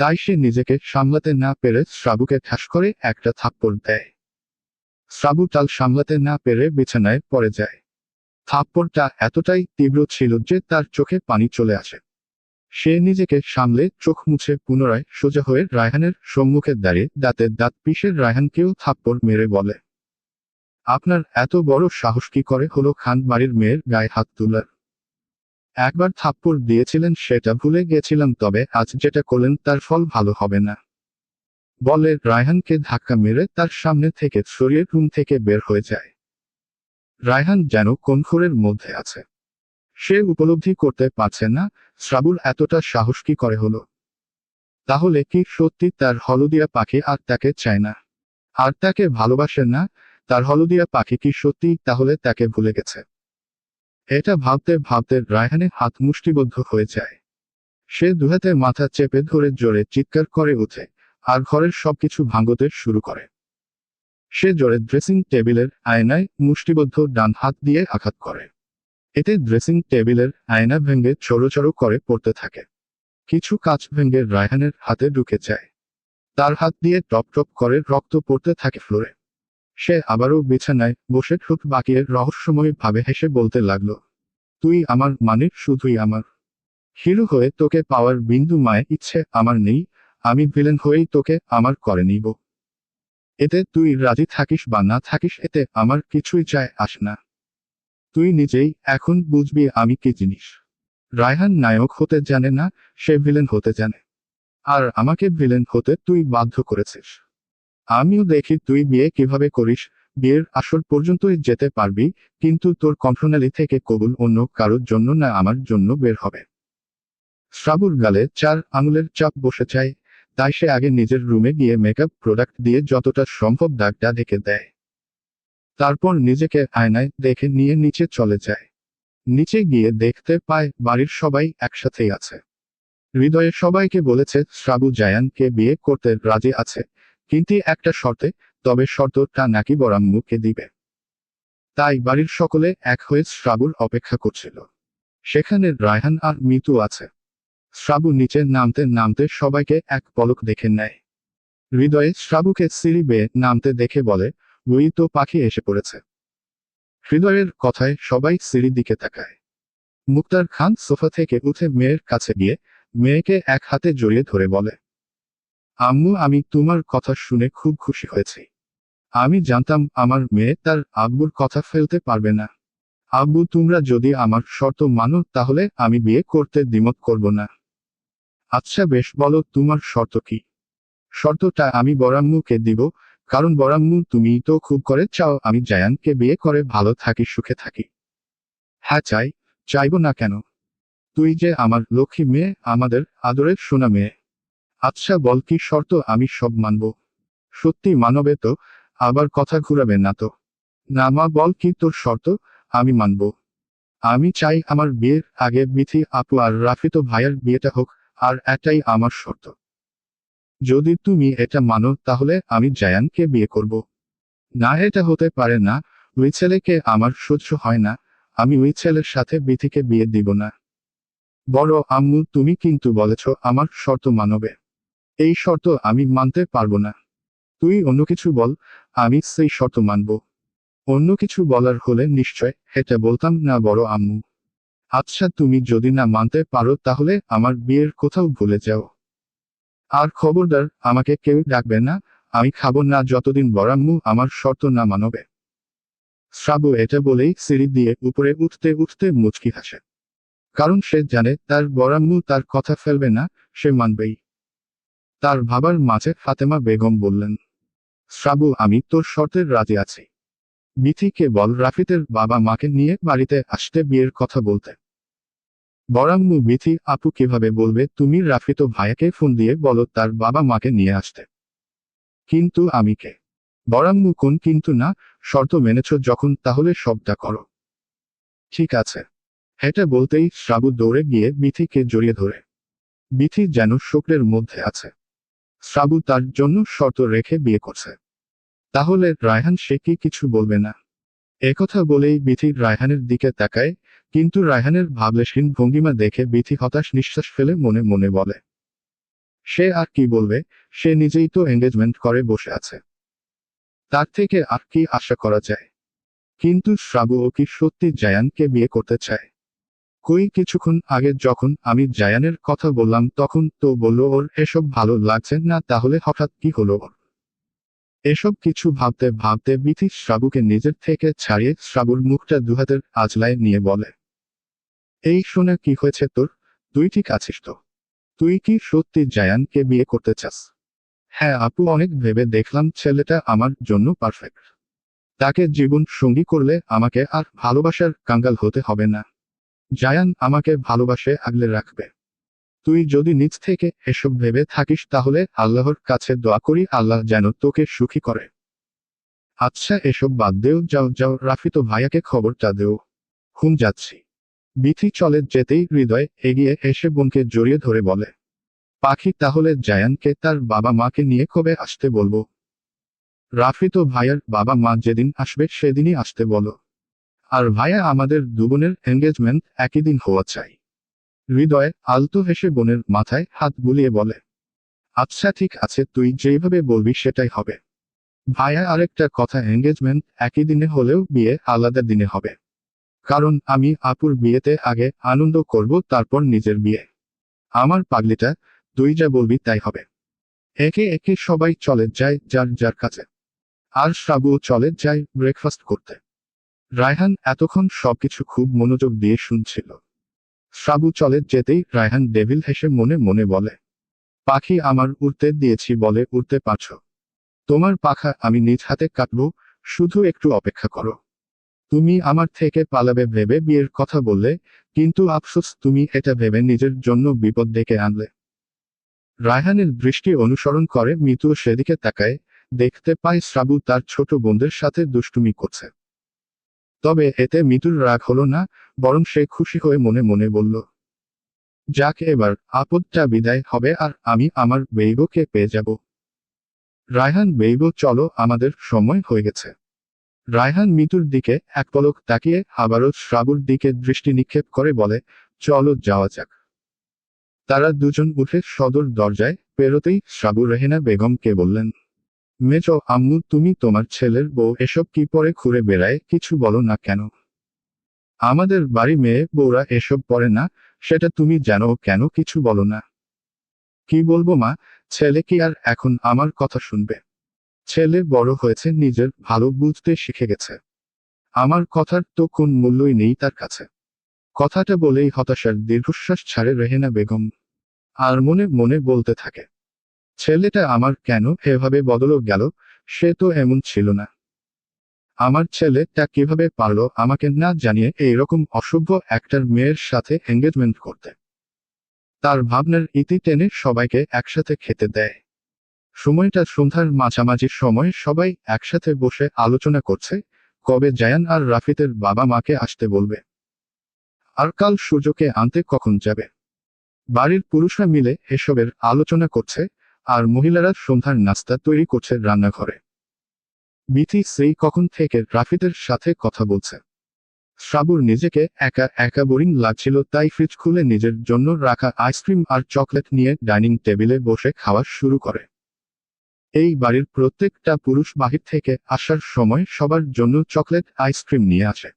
তাই সে নিজেকে সামলাতে না পেরে শ্রাবুকে ঠাস করে একটা থাপ্পড় দেয়। শ্রাবু তাল সামলাতে না পেরে বিছানায় পড়ে যায়। থাপ্পড়টা এতটাই তীব্র ছিল যে তার চোখে পানি চলে আসে। সে নিজেকে সামলে চোখ মুছে পুনরায় সোজা হয়ে রায়হানের সম্মুখে দাঁড়িয়ে দাঁতে দাঁত পিষে রায়হানকেও থাপ্পড় মেরে বলে, আপনার এত বড় সাহস কি করে হলো খান বাড়ির মেয়ের গায়ে হাত তোলার? একবার থাপ্পড় দিয়েছিলেন সেটা ভুলে গেছিলাম, তবে আজ যেটা করলেন তার ফল ভালো হবে না, বলে রায়হানকে ধাক্কা মেরে তার সামনে থেকে সরিয়ে রুম থেকে বের হয়ে যায়। রায়হান যেন কোন ঘোরের মধ্যে আছে। সে উপলব্ধি করতে পারছে না শ্রাবুর এতটা সাহস কি করে হলো। তাহলে কি সত্যি তার হলদিয়া পাখি আর তাকে চায় না, আর তাকে ভালোবাসে না? তার হলদিয়া পাখি কি সত্যি তাহলে তাকে ভুলে গেছে? এটা ভাবতে ভাবতে রায়হানের হাত মুষ্টিবদ্ধ হয়ে যায়। সে দুহাতে মাথা চেপে ধরে জোরে চিৎকার করে ওঠে আর ঘরের সবকিছু ভাঙতে শুরু করে। সে জোরে ড্রেসিং টেবিলের আয়নায় মুষ্টিবদ্ধ ডান হাত দিয়ে আঘাত করে। এতে ড্রেসিং টেবিলের আয়না ভেঙে চড়ো করে পড়তে থাকে। কিছু কাঁচ ভেঙে রায়হানের হাতে ঢুকে যায়। তার হাত দিয়ে টপ টপ করে রক্ত পড়তে থাকে ফ্লোরে। সে আবারও বিছানায় বসে ঠোঁট বাঁকিয়ে রহস্যময় ভাবে হেসে বলতে লাগলো, তুই আমার, মানে শুধুই আমার। হিরো হয়ে তোকে পাওয়ার বিন্দু মায় ইচ্ছে আমার নেই, আমি ভিলেন হয়েই তোকে আমার করে নিব। এতে তুই রাজি থাকিস বা না থাকিস এতে আমার কিছুই যায় আসে না। তুই নিজেই এখন বুঝবি আমি কি জিনিস। রায়হান নায়ক হতে জানে না, সে ভিলেন হতে জানে। আর আমাকে ভিলেন হতে তুই বাধ্য করেছিস। আমিও দেখি তুই বিয়ে কিভাবে করিস। বিয়ের আসর পর্যন্তই যেতে পারবি, কিন্তু তোর কণ্ঠনালী থেকে কবুল অন্য কারোর জন্য না আমার জন্য বের হবে। শ্রাবুর গালে 4 আঙুলের চাপ বসে যায়, তাই সে আগে নিজের রুমে গিয়ে মেকআপ প্রোডাক্ট দিয়ে যতটা সম্ভব দাগটা ঢেকে দেয়। তারপর নিজেকে আয়নায় দেখে নিয়ে নিচে চলে যায়। নিচে গিয়ে দেখতে পায় বাড়ির সবাই একসাথেই আছে। হৃদয়ে সবাইকে বলেছে শ্রাবু জায়ানকে বিয়ে করতে রাজি আছে, কিন্তু একটা শর্তে, তবে শর্তটা নাকি বরাম্মুকে দিবে। তাই বাড়ির সকলে এক হয়ে শ্রাবুর অপেক্ষা করছিল। সেখানে রায়হান আর মিতু আছে। শ্রাবু নিচে নামতে নামতে সবাইকে এক পলক দেখে নেয়। হৃদয়ে শ্রাবুকে সিঁড়ি বেয়ে নামতে দেখে বলে, ওই তো পাখি এসে পড়েছে। হৃদয়ের কথায় সবাই সিঁড়ির দিকে তাকায়। মুক্তার খান সোফা থেকে উঠে মেয়ের কাছে গিয়ে মেয়েকে এক হাতে জড়িয়ে ধরে বলে, আম্মু, আমি তোমার কথা শুনে খুব খুশি হয়েছি। আমি জানতাম আমার মেয়ে তার আব্বুর কথা ফেলতে পারবে না। আব্বু, তোমরা যদি আমার শর্ত মানো তাহলে আমি বিয়ে করতে দ্বিমত করব না। আচ্ছা বেশ, বলো তোমার শর্ত কি? শর্তটা আমি বরাম্মুকে দিব, কারণ বরাম্মু তুমি তো খুব করে চাও আমি জায়ানকে বিয়ে করে ভালো থাকি, সুখে থাকি। হ্যাঁ চাই, চাইবো না কেন? তুই যে আমার লক্ষ্মী মেয়ে, আমাদের আদরের সোনা মেয়ে। আচ্ছা বল কি শর্ত, আমি সব মানব। সত্যি মানবে তো? আবার কথা ঘুরাবে না তো? না মা, বল কি তোর শর্ত, আমি মানব। আমি চাই আমার বিয়ের আগে বিথি আপু আর রাফিতো ভাইয়ের বিয়েটা হোক, আর এটাই আমার শর্ত। যদি তুমি এটা মানো তাহলে আমি জায়ানকে বিয়ে করব। না, এটা হতে পারে না, ওই ছেলেকে আমার সহ্য হয় না, আমি ওই ছেলের সাথে বিথিকে বিয়ে দিব না। বড় আম্মু, তুমি কিন্তু বলেছ আমার শর্ত মানবে। এই শর্ত আমি মানতে পারবো না। তুই অন্য কিছু বল, আমি সেই শর্ত মানব। অন্য কিছু বলার হলে নিশ্চয় এটা বলতাম না বড় আম্মু। আচ্ছা, তুমি যদি না মানতে পারো তাহলে আমার বিয়ের কোথাও ভুলে যাও। আর খবরদার আমাকে কেউ ডাকবে না, আমি খাবো না যতদিন বড়াম্মু আমার শর্ত না মানবে। শ্রাবু এটা বলেই সিঁড়ি দিয়ে উপরে উঠতে উঠতে মুচকি হাসে। কারণ সে জানে তার বড়াম্মু তার কথা ফেলবে না, সে মানবেই। তার ভাবার মাঝে ফাতেমা বেগম বললেন, শ্রাবু আমি তোর শর্তের রাজি আছি। বিথিকে বল রাফিদের বাবা মাকে নিয়ে বাড়িতে আসতে বিয়ের কথা বলতে। বড়াম্মু বিথি আপু কিভাবে বলবে, তুমি রাফিদ ভাইয়াকে ফোন দিয়ে বলো তার বাবা মাকে নিয়ে আসতে। কিন্তু আমি কে? বড়াম্মু কোন কিন্তু না, শর্ত মেনেছ যখন তাহলে সবটা করো। ঠিক আছে। এটা বলতেই শ্রাবু দৌড়ে গিয়ে বিথিকে জড়িয়ে ধরে। বিথি যেন শোকের মধ্যে আছে। শ্রাবু তার জন্য শর্ত রেখে বিয়ে করছে। তাহলে রায়হান সে কি কিছু বলবে না? একথা বলেই বিথি রায়হানের দিকে তাকায়, কিন্তু রায়হানের ভাবলেশহীন ভঙ্গিমা দেখে বিথি হতাশ নিঃশ্বাস ফেলে মনে মনে বলে, সে আর কি বলবে, সে নিজেই তো এঙ্গেজমেন্ট করে বসে আছে। তার থেকে আর কি আশা করা যায়? কিন্তু শ্রাবুও কি সত্যি জায়ানকে বিয়ে করতে চায়? কই কিছুক্ষণ আগে যখন আমি জায়ানের কথা বললাম তখন তো বলল ওর এসব ভালো লাগছে না, তাহলে হঠাৎ কি হলো ওর? এসব কিছু ভাবতে ভাবতে বিথি শ্রাবুকে নিজের থেকে ছাড়িয়ে শ্রাবুর মুখটা দুহাতের আজলায় নিয়ে বলে, এই শোনা কি হয়েছে তোর? তুই ঠিক আছিস তো? তুই কি সত্যি জায়ানকে বিয়ে করতে চাস? হ্যাঁ আপু, অনেক ভেবে দেখলাম ছেলেটা আমার জন্য পারফেক্ট। তাকে জীবন সঙ্গী করলে আমাকে আর ভালোবাসার কাঙ্গাল হতে হবে না। জায়ান আমাকে ভালোবাসে, আগলে রাখবে। তুই যদি নিজ থেকে এসব ভেবে থাকিস তাহলে আল্লাহর কাছে দোয়া করি আল্লাহ যেন তোকে সুখী করে। আচ্ছা এসব বাদ দেও, যাও যাও রাফিদ ভাইয়াকে খবরটা দেও। যাচ্ছি। বিথি চলে যেতেই হৃদয় এগিয়ে এসে বোনকে জড়িয়ে ধরে বলে, পাখি তাহলে জায়ানকে তার বাবা মাকে নিয়ে কবে আসতে বলবো? রাফিদ ভাইয়ার বাবা মা যেদিন আসবে সেদিনই আসতে বলো। আর ভাইয়া আমাদের দুবোনের এঙ্গেজমেন্ট একই দিন হওয়া চাই। হৃদয় আলতো হেসে বোনের মাথায় হাত বুলিয়ে বলে, আচ্ছা ঠিক আছে, তুই যেভাবে বলবি সেটাই হবে। ভাইয়া আরেকটা কথা, এঙ্গেজমেন্ট একই দিনে হলেও বিয়ে আলাদা দিনে হবে। কারণ আমি আপুর বিয়েতে আগে আনন্দ করব, তারপর নিজের বিয়ে। আমার পাগলিটা, তুই যা বলবি তাই হবে। একে একে সবাই চলে যায় যার যার কাছে। আর শ্রাবু চলে যায় ব্রেকফাস্ট করতে। রায়হান এতক্ষণ সবকিছু খুব মনোযোগ দিয়ে শুনছিল। শ্রাবু চলে যেতেই রায়হান ডেভিল হেসে মনে মনে বলে, পাখি আমার উড়তে দিয়েছি বলে উড়তে পারছো। তোমার পাখা আমি নিজ হাতে কাটবো, শুধু একটু অপেক্ষা করো। তুমি আমার থেকে পালাবে ভেবে বিয়ের কথা বললে, কিন্তু আফসোস তুমি এটা ভেবে নিজের জন্য বিপদ ডেকে আনলে। রায়হানের দৃষ্টি অনুসরণ করে মিতু সেদিকে তাকায়, দেখতে পায় শ্রাবু তার ছোট বোনদের সাথে দুষ্টুমি করছে। তবে এতে মিতুর রাগ হলো না, বরং সে খুশি হয়ে মনে মনে বলল, যাক এবার আপদটা বিদায় হবে আর আমি আমার বেইবকে পেয়ে যাব। রায়হান বেইব চলো আমাদের সময় হয়ে গেছে। রায়হান মিতুর দিকে এক পলক তাকিয়ে আবারও শ্রাবুর দিকে দৃষ্টি নিক্ষেপ করে বলে, চলো যাওয়া যাক। তারা দুজন উঠে সদর দরজায় পেরোতেই শ্রাবু রেহেনা বেগমকে বললেন, মেজো আম্মু তুমি তোমার ছেলের বউ এসব কি পরে ঘুরে বেড়ায়, কিছু বলো না কেন? আমাদের বাড়ি মেয়ে বউরা এসব পরে না, সেটা তুমি জানো, কেন কিছু বলো না? কি বলবো মা, ছেলে কি আর এখন আমার কথা শুনবে? ছেলে বড় হয়েছে, নিজের ভালো বুঝতে শিখে গেছে। আমার কথার তো কোন মূল্যই নেই তার কাছে। কথাটা বলেই হতাশার দীর্ঘশ্বাস ছাড়ে রেহেনা বেগম। আর মনে মনে বলতে থাকে, ছেলেটা আমার কেন এভাবে বদল গেল, সে তো এমন ছিল না। আমার ছেলেটা কিভাবে পারলো আমাকে না জানিয়ে এইরকম অসভ্য একটার মেয়ের সাথে এঙ্গেজমেন্ট করতে? তার ভাবনার ইতি টেনে সবাইকে একসাথে খেতে দেয়। সময়টা সন্ধ্যার মাঝামাঝি সময়, সবাই একসাথে বসে আলোচনা করছে কবে জায়ান আর রাফিদের বাবা মাকে আসতে বলবে, আর কাল সূর্যকে আনতে কখন যাবে। বাড়ির পুরুষরা মিলে এসবের আলোচনা করছে, আর মহিলারা সন্ধ্যার নাস্তা তৈরি করছে রান্নাঘরে। বিথি সেই কখন থেকে রাফিদের সাথে কথা বলছে। শ্রাবুর নিজেকে একা একা বোরিং লাগছিল, তাই ফ্রিজ খুলে নিজের জন্য রাখা আইসক্রিম আর চকলেট নিয়ে ডাইনিং টেবিলে বসে খাওয়া শুরু করে। এই বাড়ির প্রত্যেকটা পুরুষ বাহির থেকে আসার সময় সবার জন্য চকলেট আইসক্রিম নিয়ে আসে,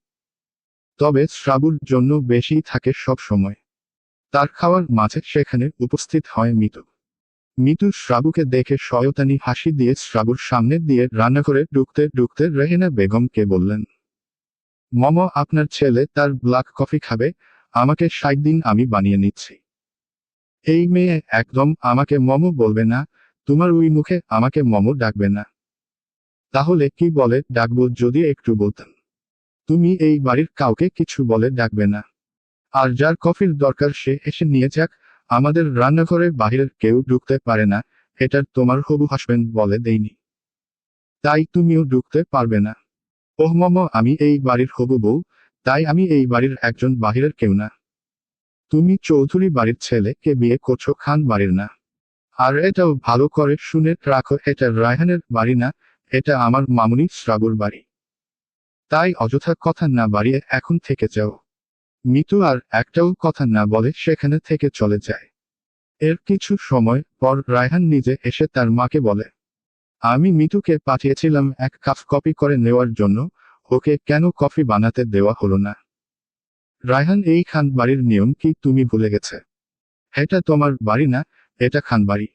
তবে শ্রাবুর জন্য বেশি থাকে সব সময়। তার খাওয়ার মাঝে সেখানে উপস্থিত হয় মিতু। মিতু শ্রাবুকে দেখে শয়তানি হাসি দিয়ে শ্রাবুর সামনে দিয়ে রান্নাঘরে ঢুকতে ঢুকতে রেহেনা বেগমকে বললেন, মম, আপনার ছেলে তার ব্ল্যাক কফি খাবে, আমাকে 60 দিন, আমি বানিয়ে নিচ্ছি। এই মেয়ে একদম আমাকে মম বলবে না, তোমার ওই মুখে আমাকে মম ডাকবে না। তাহলে কি বলে ডাকবো যদি একটু বলতেন? তুমি এই বাড়ির কাউকে কিছু বলে ডাকবে না, আর যার কফির দরকার সে এসে নিয়ে যাক, আমাদের রান্নাঘরে বাহিরের কেউ ঢুকতে পারে না, এটা তোমার হবু হাসবেন্ড বলে দেয়নি, তাই তুমিও ঢুকতে পারবে না। ওহ মম, আমি এই বাড়ির হবু বউ, তাই আমি এই বাড়ির একজন, বাহিরের কেউ না। তুমি চৌধুরী বাড়ির ছেলেকে বিয়ে করছো, খান বাড়ির না। আর এটাও ভালো করে শুনে রাখো, এটা রায়হানের বাড়ি না, এটা আমার মামুনি শ্রাবুর বাড়ি। তাই অযথা কথা না বাড়িয়ে এখন থেকে যাও। মিতু আর একটাও কথা না বলে সেখানে থেকে চলে যায়। এর কিছু সময় পর রায়হান নিজে এসে তার মাকে বলে, আমি মিতুকে পাঠিয়েছিলাম এক কাপ কফি করে নেওয়ার জন্য, ওকে কেন কফি বানাতে দেওয়া হলো না? রায়হান, এই খান বাড়ির নিয়ম কি তুমি ভুলে গেছে? এটা তোমার বাড়ি না, এটা খান বাড়ি।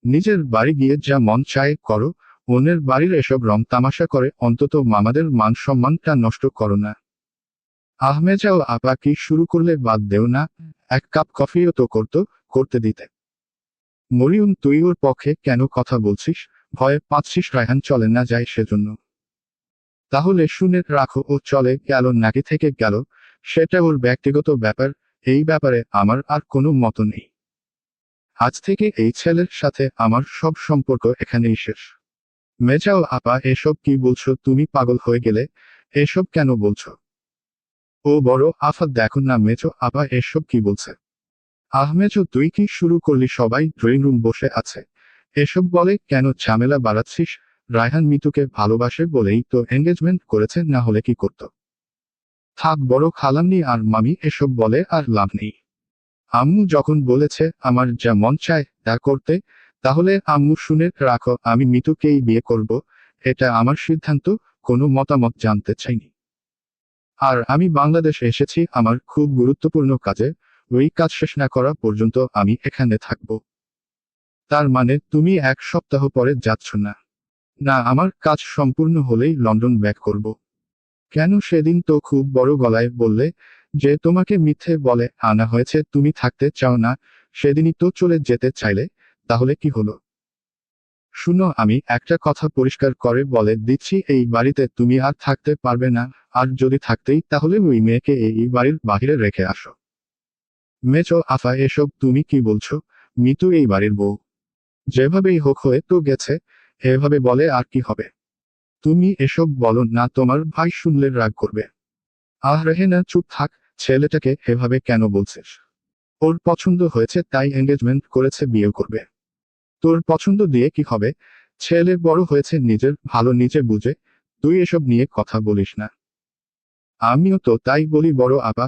নিজের বাড়ি গিয়ে যা মন চায় করো, অন্যের বাড়ির এসব রং তামাশা করে অন্তত মামাদের মান সম্মানটা নষ্ট করো না। আহমেজাও আপা কি শুরু করলে বাদ দেও না, এক কাপ কফিও তো করতে দিতে। মরিয়ম, তুই ওর পক্ষে কেন কথা বলছিস? ভয়ে পাচ্ছিস রায়হান চলে না যায় সেজন্য? তাহলে শুনে রাখো, ও চলে গেল নাকি থেকে গেল সেটা ওর ব্যক্তিগত ব্যাপার, এই ব্যাপারে আমার আর কোনো মত নেই। আজ থেকে এই ছেলের সাথে আমার সব সম্পর্ক এখানেই শেষ। মেজাও আপা, এসব কি বলছো তুমি? পাগল হয়ে গেলে? এসব কেন বলছো? ও বড় আফা, দেখো না মেজো আপা এসব কি বলছে। আহমেজো, তুই কি শুরু করলি? সবাই ড্রয়িং রুম বসে আছে, এসব বলে কেন ঝামেলা বাড়াচ্ছিস? রায়হান মিতুকে ভালোবাসে বলেই তো এঙ্গেজমেন্ট করেছে, না হলে কি করত? থাক বড় খালাম্নি আর মামি, এসব বলে আর লাভ নেই। আম্মু যখন বলেছে আমার যা মন চায় তা করতে, তাহলে আম্মু শুনে রাখো, আমি মিতুকেই বিয়ে করব, এটা আমার সিদ্ধান্ত, কোনো মতামত জানতে চাইনি। আর আমি বাংলাদেশ এসেছি আমার খুব গুরুত্বপূর্ণ কাজে, ওই কাজ শেষ না করা পর্যন্ত আমি এখানে থাকব। তার মানে তুমি 1 সপ্তাহ পরে যাচ্ছ না? না, আমার কাজ সম্পূর্ণ হলেই লন্ডন ব্যাক করব। কেন? সেদিন তো খুব বড় গলায় বললে যে তোমাকে মিথ্যে বলে আনা হয়েছে, তুমি থাকতে চাও না, সেদিনই তো চলে যেতে চাইলে, তাহলে কি হলো? শুনো, আমি একটা কথা পরিষ্কার করে বলে দিচ্ছি, এই বাড়িতে তুমি আর থাকতে পারবে না, আর যদি থাকতেই তাহলে ওই মেয়েকে এই বাড়ির বাহিরে রেখে আসো। মেজো আফা, এসব তুমি কি বলছো? মিতু এই বাড়ির বউ, যেভাবেই হোক হয়ে তো গেছে, এভাবে বলে আর কি হবে? তুমি এসব বলো না, তোমার ভাই শুনলে রাগ করবে। আহ রেহেনা, চুপ থাক, ছেলেটাকে এভাবে কেন বলছিস? ওর পছন্দ হয়েছে তাই এঙ্গেজমেন্ট করেছে, বিয়ে করবে। তোর পছন্দ দিয়ে কি হবে? ছেলে বড় হয়েছে, নিজের ভালো নিজে বুঝে, তুই এসব নিয়ে কথা বলিস না। আমিও তো তাই বলি বড় আপা,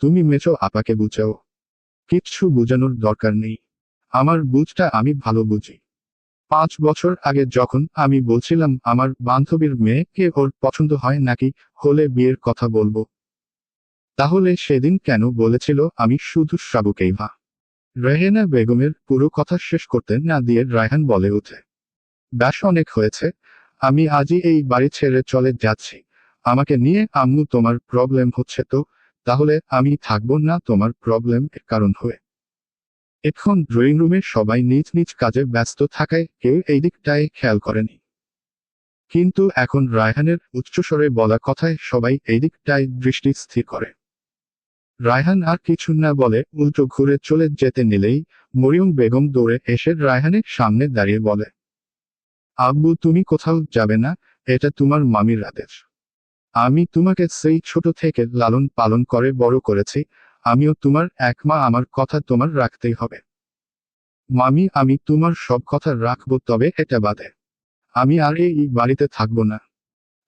তুমি মেজো আপাকে বুঝাও। কিচ্ছু বুঝানোর দরকার নেই, আমার বুঝটা আমি ভালো বুঝি। 5 বছর আগে যখন আমি বলছিলাম আমার বান্ধবীর মেয়েকে ওর পছন্দ হয় নাকি, হলে বিয়ের কথা বলবো, তাহলে সেদিন কেন বলেছিল আমি শুধু শ্রাবুকেই ভা? রেহেনা বেগমের পুরো কথা শেষ করতে না দিয়ে রায়হান বলে ওঠে, ব্যাস অনেক হয়েছে, আমি আজই এই বাড়ি ছেড়ে চলে যাচ্ছি। আমাকে নিয়ে আম্মু তোমার প্রবলেম হচ্ছে তো, তাহলে আমি থাকবো না তোমার প্রবলেম এর কারণ হয়ে। এখন ড্রয়িং রুমে সবাই নিজ নিজ কাজে ব্যস্ত থাকায় কেউ এই দিকটায় খেয়াল করেনি, কিন্তু এখন রায়হানের উচ্চস্বরে বলা কথায় সবাই এই দিকটায় দৃষ্টি স্থির করে। রায়হান আর কিছু না বলে উল্টো ঘুরে চলে যেতে নিলেই মরিয়ম বেগম দৌড়ে এসে রায়হানের সামনে দাঁড়িয়ে বলে, আব্বু তুমি কোথাও যাবে না, এটা তোমার মামির আদেশ। আমি তোমাকে সেই ছোট থেকে লালন পালন করে বড় করেছি, আমিও তোমার এক মা, আমার কথা তোমার রাখতেই হবে। মামি, আমি তোমার সব কথা রাখবো, তবে এটা বাদে আমি আর এই বাড়িতে থাকবো না।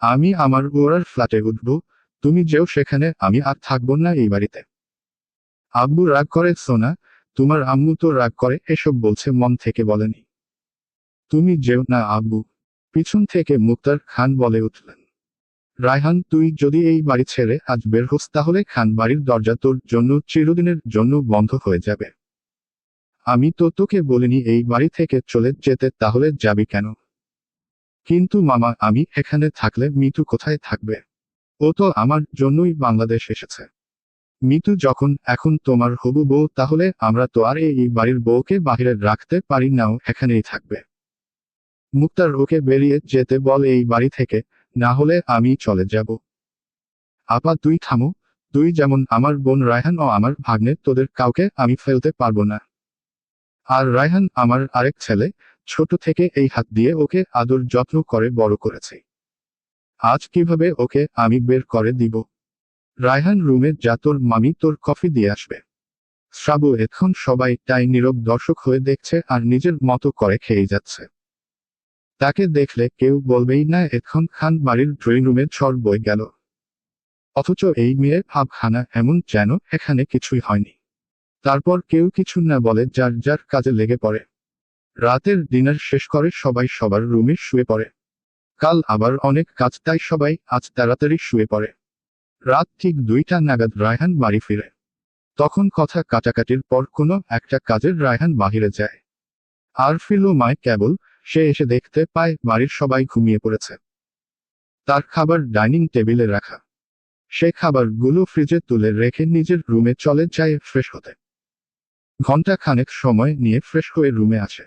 আমি আমার ওরার ফ্ল্যাটে উঠবো, তুমি যেও সেখানে, আমি আর থাকবো না এই বাড়িতে। আব্বু রাগ করে সোনা, তোমার আম্মু তো রাগ করে, এসব বলছে মন থেকে বলেনি। তুমি যেও না আব্বু, পিছন থেকে মুক্তার খান বলে উঠলেন। রায়হান, তুই যদি এই বাড়ি ছেড়ে আজ বের হোস তাহলে খান বাড়ির দরজা তোর জন্য চিরদিনের জন্য বন্ধ হয়ে যাবে। আমি তো তোকে বলিনি এই বাড়ি থেকে চলে যেতে, তাহলে যাবি কেন? কিন্তু মামা, আমি এখানে থাকলে মিতু কোথায় থাকবে? ও তো আমার জন্যই বাংলাদেশ এসেছে। মিতু যখন এখন তোমার হবু বউ, তাহলে আমরা তো আর এই বাড়ির বউকে বাহিরে রাখতে পারি না, ও এখানেই থাকবে। মুক্তার, ওকে বেরিয়ে যেতে বল এই বাড়ি থেকে, না হলে আমি চলে যাব। আপা তুই থামো, তুই যেমন আমার বোন রায়হান ও আমার ভাগ্নে, তোদের কাউকে আমি ফেলতে পারবো না। আর রায়হান আমার আরেক ছেলে, ছোট থেকে এই হাত দিয়ে ওকে আদর যত্ন করে বড় করেছি। আজ কিভাবে ওকে আমি বের করে দিব? রায়হান, রুমে যা, তোর মামি তোর কফি দিয়ে আসবে। শ্রাবু এখন সবাই তাই নীরব দর্শক হয়ে দেখছে আর নিজের মতো করে খেয়ে যাচ্ছে। তাকে দেখলে কেউ বলবেই না এখন খান বাড়ির ড্রয়িং রুমে ঝড় বয়ে গেল। অথচ এই মেয়ের ভাবখানা এমন যেন এখানে কিছুই হয়নি। তারপর কেউ কিছু না বলে যার যার কাজে লেগে পড়ে। রাতের ডিনার শেষ করে সবাই সবার রুমে শুয়ে পড়ে। কাল আবার অনেক কাজ, তাই সবাই আজ তাড়াতাড়ি শুয়ে পড়ে। রাত ঠিক 2টা নাগাদ রায়হান বাড়ি ফিরে। তখন কথা কাটাকাটির পর কোনো একটা কাজের রায়হান বাহিরে যায়। আর ফিরল মায় কেবল, সে এসে দেখতে পায় বাড়ির সবাই ঘুমিয়ে পড়েছে। তার খাবার ডাইনিং টেবিলে রাখা। সে খাবারগুলো ফ্রিজে তুলে রেখে নিজের রুমে চলে যায় ফ্রেশ হতে। ঘন্টা খানেক সময় নিয়ে ফ্রেশ হয়ে রুমে আসে।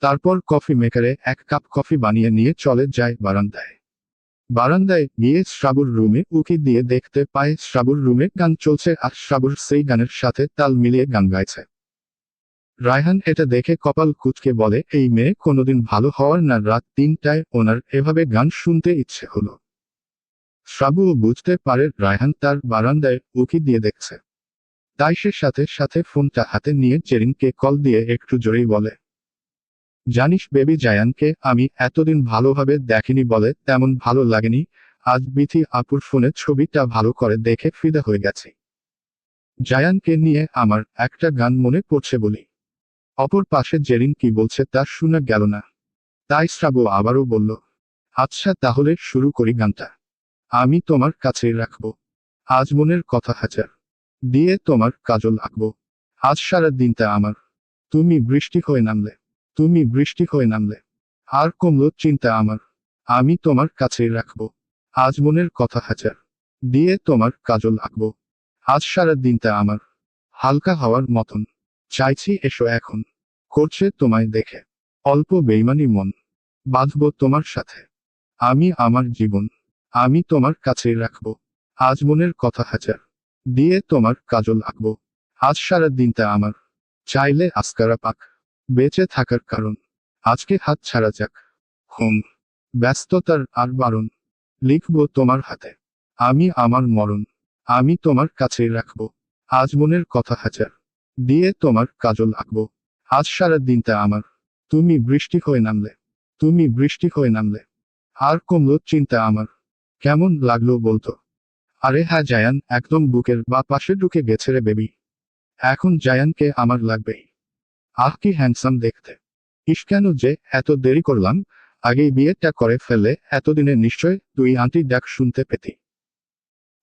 তারপর কফি মেকারে 1 কাপ কফি বানিয়ে নিয়ে চলে যায় বারান্দায়। বারান্দায় গিয়ে শ্রাবুর রুমে উকি দিয়ে দেখতে পায় শ্রাবুর রুমে গান চলছে আর শ্রাবুর সেই গানের সাথে তাল মিলিয়ে গান গাইছে। রায়হান এটা দেখে কপাল কুঁচকে বলে, এই মেয়ে কোনোদিন ভালো হওয়ার না। রাত 3টায় ওনার এভাবে গান শুনতে ইচ্ছে হলো। শ্রাবুও বুঝতে পারে রায়হান তার বারান্দায় উকি দিয়ে দেখছে। তাই সে সাথে সাথে ফোনটা হাতে নিয়ে জেরিনকে কল দিয়ে একটু জোরেই বলে, জানিস বেবি, জায়ানকে আমি এতদিন ভালোভাবে দেখিনি, বলে তেমন ভালো লাগেনি। আজ বিথি আপুর ফোনে ছবিটা ভালো করে দেখে ফিদা হয়ে গেছে। জায়ানকে নিয়ে আমার একটা গান মনে পড়ছে বলি। অপর পাশে জেরিন কি বলছে তা শোনা গেল না। তাই শ্রাবু আবারও বলল, আচ্ছা তাহলে শুরু করি গানটা। আমি তোমার কাছেই রাখবো আজ মনের কথা হাজার, দিয়ে তোমার কাজল আঁকবো আজ সারা দিনটা আমার। তুমি বৃষ্টি হয়ে নামলে, তুমি বৃষ্টি হয়ে নামলে, আর কমলো চিন্তা আমার। আমি তোমার কাছেই রাখবো আজ মনের কথা হাজার, দিয়ে তোমার কাজল আঁকবো আজ সারা দিনটা আমার। হালকা হাওয়ার মতন চাইছি এসো এখন, করছে তোমায় দেখে অল্প বেইমানি মন। বাঁধবো তোমার সাথে আমি আমার জীবন, আমি তোমার কাছেই রাখবো আজ মনের কথা হাজার, দিয়ে তোমার কাজল আঁকবো আজ সারা দিনটা আমার। চাইলে আস্কারা পাক বেঁচে থাকার কারণ, আজকে হাত ছাড়া যাক। হুম, ব্যস্ততার আর বারণ, লিখবো তোমার হাতে আমি আমার মরণ। আমি তোমার কাছেই রাখবো আজ মনের কথা হাজার, দিয়ে তোমার কাজল আঁকবো আজ সারা দিনটা আমার। তুমি বৃষ্টি হয়ে নামলে, তুমি বৃষ্টি হয়ে নামলে, আর কমলো চিন্তা আমার। কেমন লাগলো বলতো? আরে হ্যাঁ জায়ান, একদম বুকের বা পাশে ঢুকে গেছে রে বেবি। এখন জায়ানকে আমার লাগবেই। আহ কি হ্যান্ডসাম দেখতে। ইস কেন যে এত দেরি করলাম, আগেই বিয়েটা করে ফেললে এতদিনে নিশ্চয় তুই আন্টি ডাক শুনতে পেতি।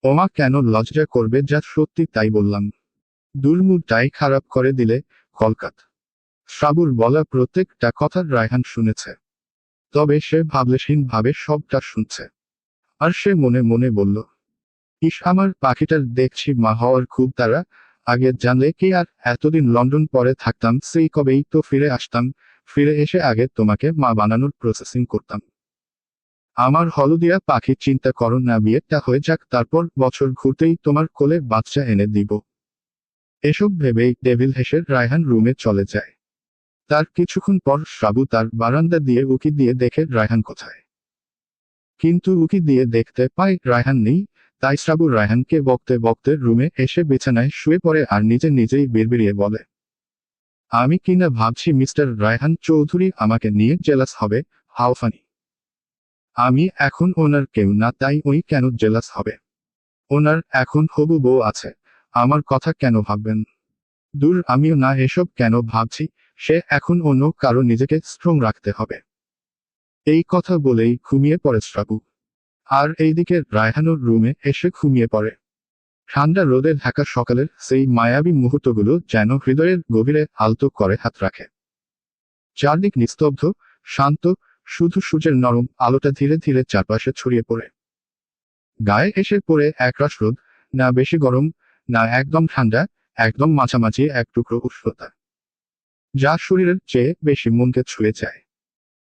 ওমা কেন লজ্জা করবে, যা সত্যি তাই বললাম। দুর্মুডটাই খারাপ করে দিলে কলকাত। শ্রাবুর বলা প্রত্যেকটা কথা রায়হান শুনেছে। তবে সে ভাবলেশহীন ভাবে সবটা শুনছে। আর সে মনে মনে বলল, ইস আমার পাখিটার দেখছি মা হওয়ার খুব তাড়া। আগে জানলে কি আর এতদিন লন্ডন পরে থাকতাম, সেই কবেই তো ফিরে আসতাম। ফিরে এসে আগে তোমাকে মা বানানোর প্রসেসিং করতাম। আমার হলদিয়া পাখি, চিন্তা করো না, বিয়েটা হয়ে যাক, তারপর বছর ঘুরতেই তোমার কোলে বাচ্চা এনে দিব। এসব ভেবেই ডেভিল হেসে রায়হান রুমে চলে যায়। তার কিছুক্ষণ পর শ্রাবু তার বারান্দা দিয়ে উকি দিয়ে দেখে রায়হান কোথায়। কিন্তু উকি দিয়ে দেখতে পায় রায়হান নেই। তাই শ্রাবু রায়হানকে বকতে বকতে রুমে এসে বিছানায় শুয়ে পড়ে আর নিজে নিজেই বিড়বিড়িয়ে বলে, আমি কিনা ভাবছি মিস্টার রায়হান চৌধুরী আমাকে নিয়ে জেলাস হবে। How funny. আমি এখন ওনার কেউ না, তাই ওই কেন জেলাস হবে? ওনার এখন হবু বউ আছে, আমার কথা কেন ভাববেন? দূর, আমিও না এসব কেন ভাবছি, সে এখন অন্য কারো নিজেকে স্ট্রং রাখতে হবে। এই কথা বলেই ঘুমিয়ে পড়ে শ্রাবু। আর এইদিকে রায়হানুর রুমে এসে ঘুমিয়ে পড়ে। ঠান্ডা রোদে ঢাকা সকালের সেই মায়াবী মুহূর্তগুলো যেন হৃদয়ের গভীরে আলতো করে হাত রাখে। চারদিক নিস্তব্ধ, শান্ত, শুধু সূর্যের নরম আলোটা ধীরে ধীরে চারপাশে ছড়িয়ে পড়ে। গায়ে এসে পড়ে একরাশ রোদ, না বেশি গরম, না একদম ঠান্ডা, একদম মাঝামাঝি এক টুকরো উষ্ণতা, যা শরীরের চেয়ে বেশি মনকে ছুঁয়ে যায়।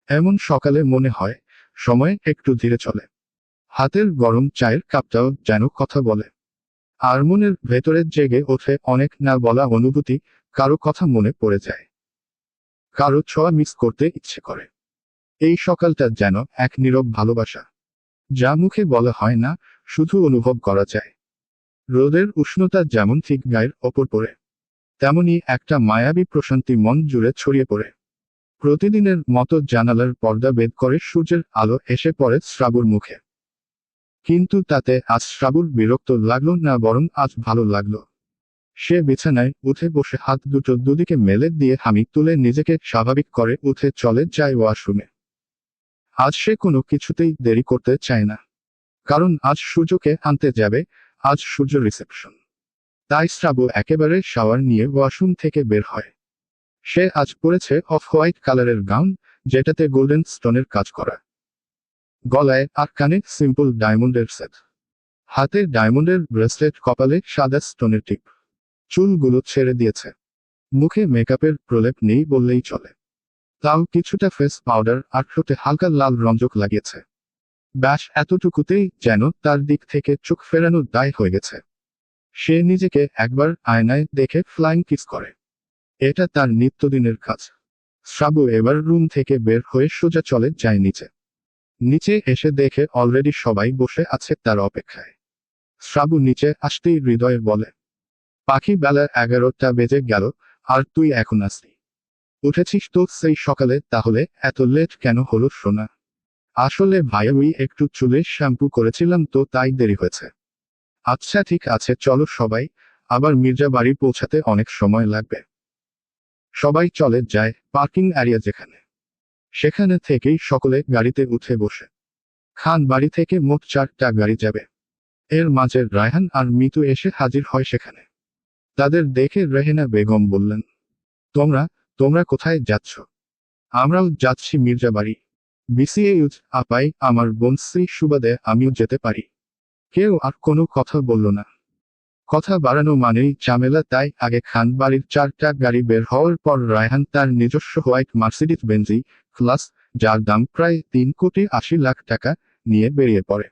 এমন সকালে মনে হয় সময় একটু ধীরে চলে। হাতের গরম চায়ের কাপটাও যেন কথা বলে। আর মনের ভেতরে জেগে ওঠে অনেক না বলা অনুভূতি, কারো কথা মনে পড়ে যায়, কারো ছোঁয়া মিস করতে ইচ্ছে করে। এই সকালটা যেন এক নীরব ভালোবাসা, যা মুখে বলা হয় না, শুধু অনুভব করা যায়। রোদের উষ্ণতা যেমন ঠিক গায়ের ওপর পড়ে, তেমনি একটা মায়াবী প্রশান্তি মন জুড়ে ছড়িয়ে পড়ে। প্রতিদিনের মতো জানালার পর্দা ভেদ করে সূর্যের আলো এসে পড়ে শ্রাবুর মুখে। কিন্তু তাতে আজ শ্রাবুর বিরক্ত লাগলো না, বরং আজ ভালো লাগলো। সে বিছানায় উঠে বসে হাত দুটো দুদিকে মেলে দিয়ে হামি তুলে নিজেকে স্বাভাবিক করে উঠে চলে যায় ওয়াশরুমে। আজ সে কোনো কিছুতেই দেরি করতে চায় না, কারণ আজ সূর্যকে আনতে যাবে, আজ সূর্য রিসেপশন। তাই শ্রাবু একেবারে শাওয়ার নিয়ে ওয়াশরুম থেকে বের হয়। সে আজ পরেছে অফ হোয়াইট কালারের গাউন, যেটাতে গোল্ডেন স্টোনের কাজ করা। গলায় আর কানে সিম্পল ডায়মন্ডের সেট, হাতে ডায়মন্ডের ব্রেসলেট, কপালে সাদা স্টোনের টিপ। চুলগুলো ছেড়ে দিয়েছে, মুখে মেকআপের প্রলেপ নেই বললেই চলে। তাও কিছুটা ফেস পাউডার আর ঠোঁটে হালকা লাল রঞ্জক লাগিয়েছে। ব্যাস এতটুকুতেই যেন তার দিক থেকে চোখ ফেরানো দায় হয়ে গেছে। সে নিজেকে একবার আয়নায় দেখে ফ্লাইং কিস করে। এটা তার নিত্যদিনের কাজ। শ্রাবু এবার রুম থেকে বের হয়ে সোজা চলে যায় নিচে। নিচে এসে দেখে অলরেডি সবাই বসে আছে তার অপেক্ষায়। শ্রাবু নিচে আসতেই হৃদয় বলে, পাখি, বেলা 11টা বেজে গেল, আর তুই এখন আসলি? উঠেছিস তো সেই সকালে, তাহলে এত লেট কেন হলো সোনা? আসলে ভাই, ওই একটু চুলে শ্যাম্পু করেছিলাম তো তাই দেরি হয়েছে। আচ্ছা ঠিক আছে, চলো সবাই, আবার মির্জা বাড়ি পৌঁছাতে অনেক সময় লাগবে। সবাই চলে যায় পার্কিং এরিয়া যেখানে। সেখানে থেকেই সকলে গাড়িতে উঠে বসে। খান বাড়ি থেকে মোট 4টা গাড়ি যাবে। এর মাঝে রায়হান আর মিতু এসে হাজির হয় সেখানে। তাদের দেখে রেহেনা বেগম বললেন, তোমরা তোমরা কোথায় যাচ্ছ? আমরাও যাচ্ছি মির্জা বাড়ি। বিসিএইচ আপাই, আমার বোন শ্রী সুবাদে আমিও যেতে পারি। কেউ আর কোনো কথা বলল না। কথা বাড়ানো মানেই ঝামেলা, তাই আগে খান বাড়ির 4টা গাড়ি বের হওয়ার পর রায়হান তার নিজস্ব হোয়াইট মার্সিডিজ বেঞ্জি ক্লাস, যার দাম প্রায় 3,80,00,000 টাকা, নিয়ে বেরিয়ে পড়ে।